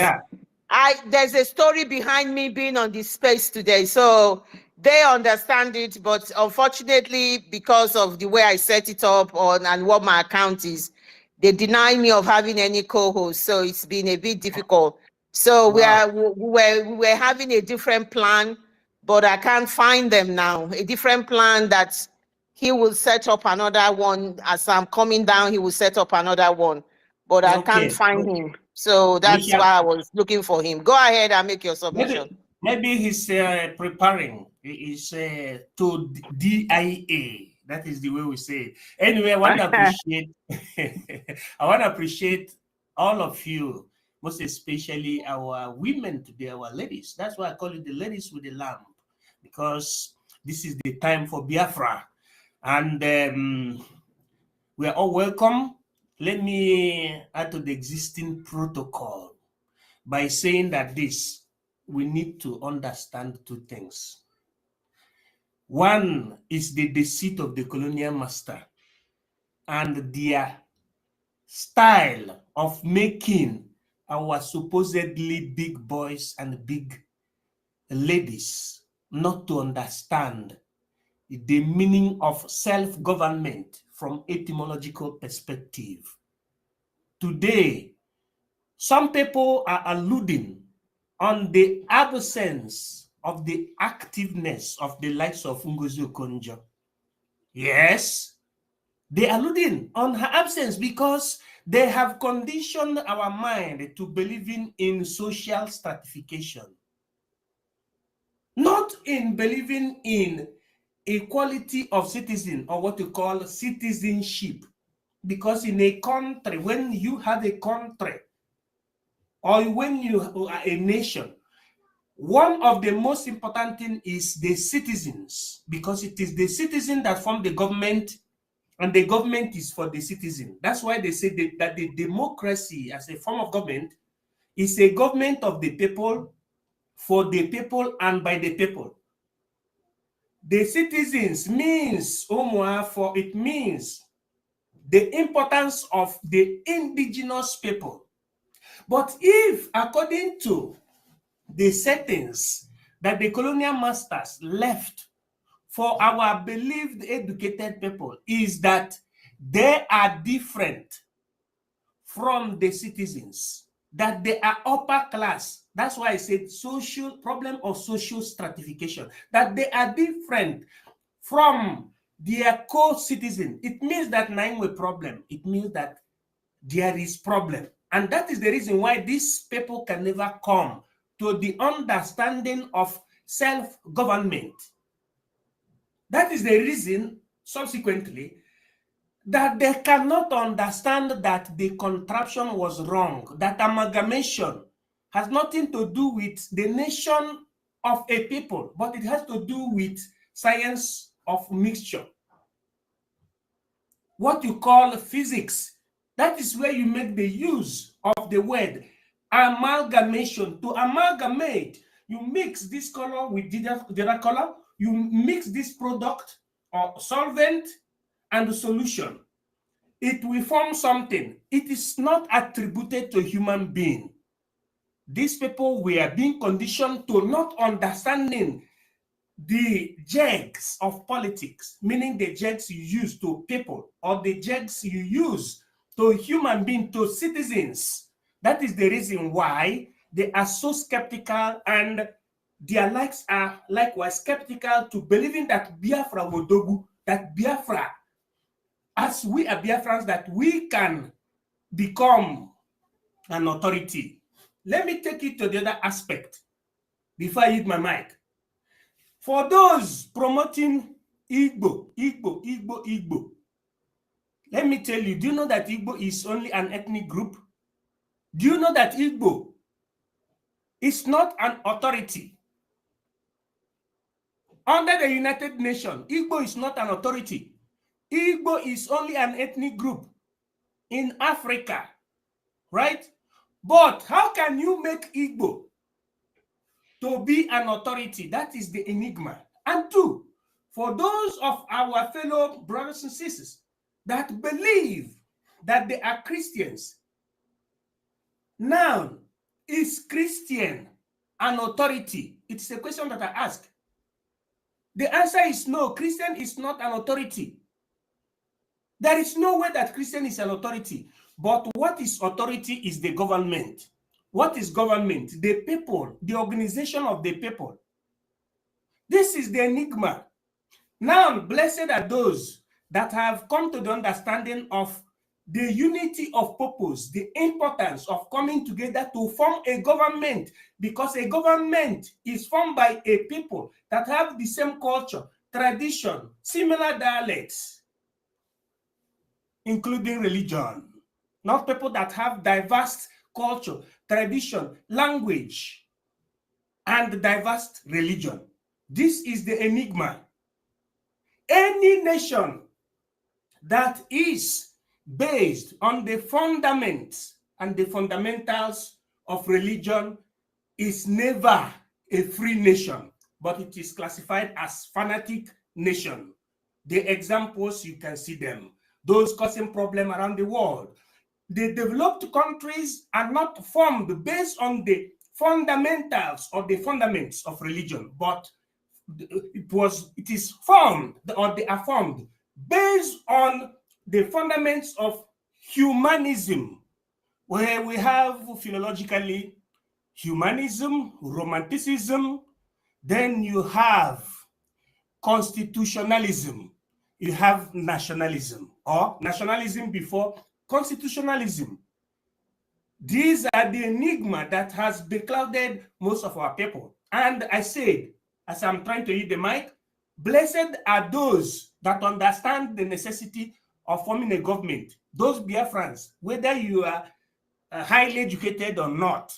[SPEAKER 2] there's a story behind me being on this space today. So they understand it, but unfortunately, because of the way I set it up and what my account is, they deny me of having any co-host. So it's been a bit difficult. So we're having a different plan, but I can't find them now. A different plan that he will set up another one. As I'm coming down, he will set up another one, but I can't find him. So that's why I was looking for him. Go ahead and make your submission.
[SPEAKER 11] Maybe he's preparing. He's to DIA. That is the way we say it. Anyway, I want to appreciate. I want to appreciate all of you, most especially our women today, our ladies. That's why I call it the ladies with the lamp, because this is the time for Biafra. And we are all welcome. Let me add to the existing protocol by saying that we need to understand two things. One is the deceit of the colonial master and their style of making our supposedly big boys and big ladies not to understand the meaning of self-government from etymological perspective. Today, some people are alluding on the absence of the activeness of the likes of Ngozi Okonjo. Yes, they are alluding on her absence because they have conditioned our mind to believing in social stratification, not in believing in equality of citizen, or what you call citizenship. Because in a country, when you have a country, or when you are a nation, one of the most important things is the citizens, because it is the citizen that form the government, and the government is for the citizen. That's why they say that the democracy as a form of government is a government of the people, for the people, and by the people. The citizens means, for it means the importance of the indigenous people. But if, according to the settings that the colonial masters left for our believed educated people, is that they are different from the citizens, that they are upper class. That's why I said social problem of social stratification, that they are different from their co-citizen. It means that nine way problem. It means that there is problem. And that is the reason why these people can never come to the understanding of self-government. That is the reason, subsequently, that they cannot understand that the contraption was wrong, that amalgamation has nothing to do with the nation of a people, but it has to do with science of mixture. What you call physics, that is where you make the use of the word amalgamation. To amalgamate, you mix this color with the other color, you mix this product or solvent and the solution. It will form something. It is not attributed to a human being. These people were being conditioned to not understanding the jegs of politics, meaning the jegs you use to people, or the jegs you use to human beings, to citizens. That is the reason why they are so skeptical, and their likes are likewise skeptical to believing that Biafra Wodogu, that Biafra, as we are Biafrans, that we can become an authority. Let me take it to the other aspect before I hit my mic. For those promoting Igbo, let me tell you, do you know that Igbo is only an ethnic group? Do you know that Igbo is not an authority? Under the United Nations, Igbo is not an authority. Igbo is only an ethnic group in Africa, right? But how can you make Igbo to be an authority? That is the enigma. And two, for those of our fellow brothers and sisters that believe that they are Christians, now, is Christian an authority? It's a question that I ask. The answer is no. Christian is not an authority. There is no way that Christian is an authority. But what is authority is the government. What is government? The people, the organization of the people. This is the enigma. Now, blessed are those that have come to the understanding of the unity of purpose, the importance of coming together to form a government, because a government is formed by a people that have the same culture, tradition, similar dialects, including religion. Not people that have diverse culture, tradition, language, and diverse religion. This is the enigma. Any nation that is based on the fundaments and the fundamentals of religion is never a free nation, but it is classified as fanatic nation. The examples, you can see them. Those causing problem around the world. The developed countries are not formed based on the fundamentals or the fundaments of religion, but it is formed, or they are formed based on the fundaments of humanism, where we have philologically humanism, romanticism, then you have constitutionalism, you have nationalism, or nationalism before constitutionalism. These are the enigma that has beclouded most of our people. And I said, as I'm trying to hit the mic, blessed are those that understand the necessity of forming a government. Those Biafrans, whether you are highly educated or not,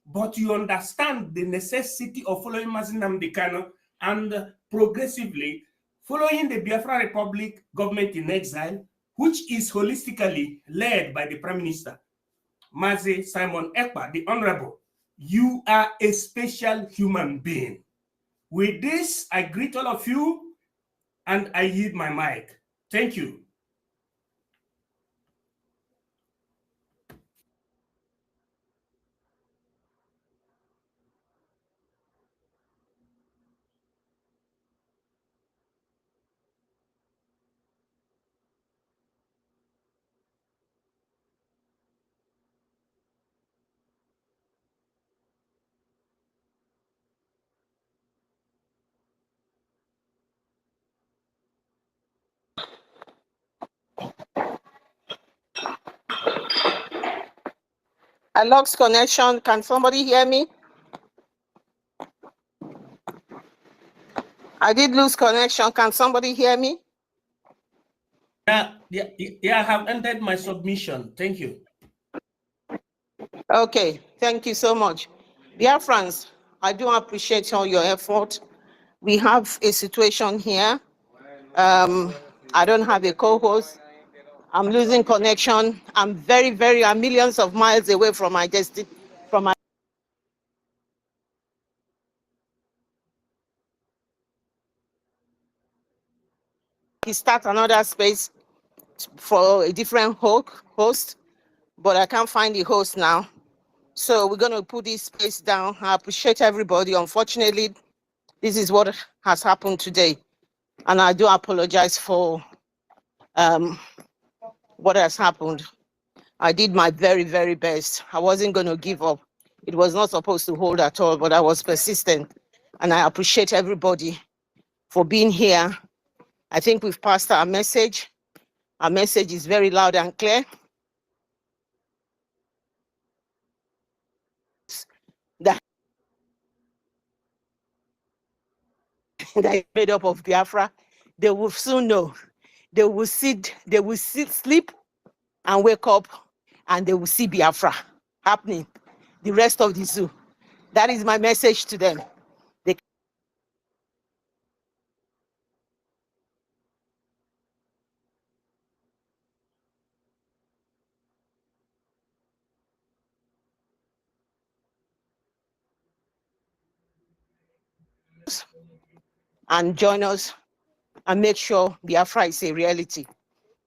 [SPEAKER 11] but you understand the necessity of following Mazi Nnamdi Kanu and progressively following the Biafra Republic government in exile, which is holistically led by the Prime Minister, Mazi Simon Ekpa, the Honorable. You are a special human being. With this, I greet all of you and I yield my mic. Thank you.
[SPEAKER 2] I lost connection. Can somebody hear me? I did lose connection. Can somebody hear me?
[SPEAKER 11] Yeah, I have ended my submission. Thank you.
[SPEAKER 2] Okay, thank you so much. Dear friends, I do appreciate all your effort. We have a situation here. I don't have a co-host. I'm losing connection. I'm I'm millions of miles away from my destiny, from my start another space for a different host, but I can't find the host now. So we're going to put this space down. I appreciate everybody. Unfortunately, this is what has happened today. And I do apologize for what has happened. I did my very best. I wasn't going to give up. It was not supposed to hold at all, but I was persistent. And I appreciate everybody for being here. I think we've passed our message. Our message is very loud and clear. That is made up of Biafra. They will soon know. They will sleep and wake up, and they will see Biafra happening. The rest of the zoo. That is my message to them. They and join us and make sure Biafra is a reality.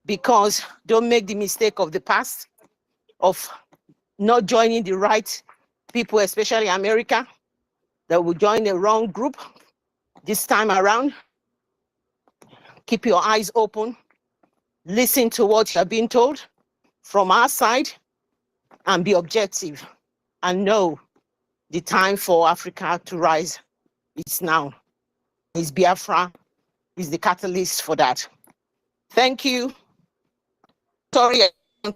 [SPEAKER 2] Because don't make the mistake of the past of not joining the right people, especially America, that will join the wrong group this time around. Keep your eyes open. Listen to what you're being told from our side and be objective and know the time for Africa to rise is now. Is Biafra is the catalyst for that. Thank you. Sorry, and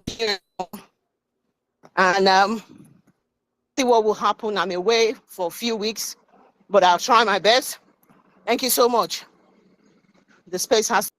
[SPEAKER 2] see what will happen. I'm away for a few weeks, but I'll try my best. Thank you so much. The space has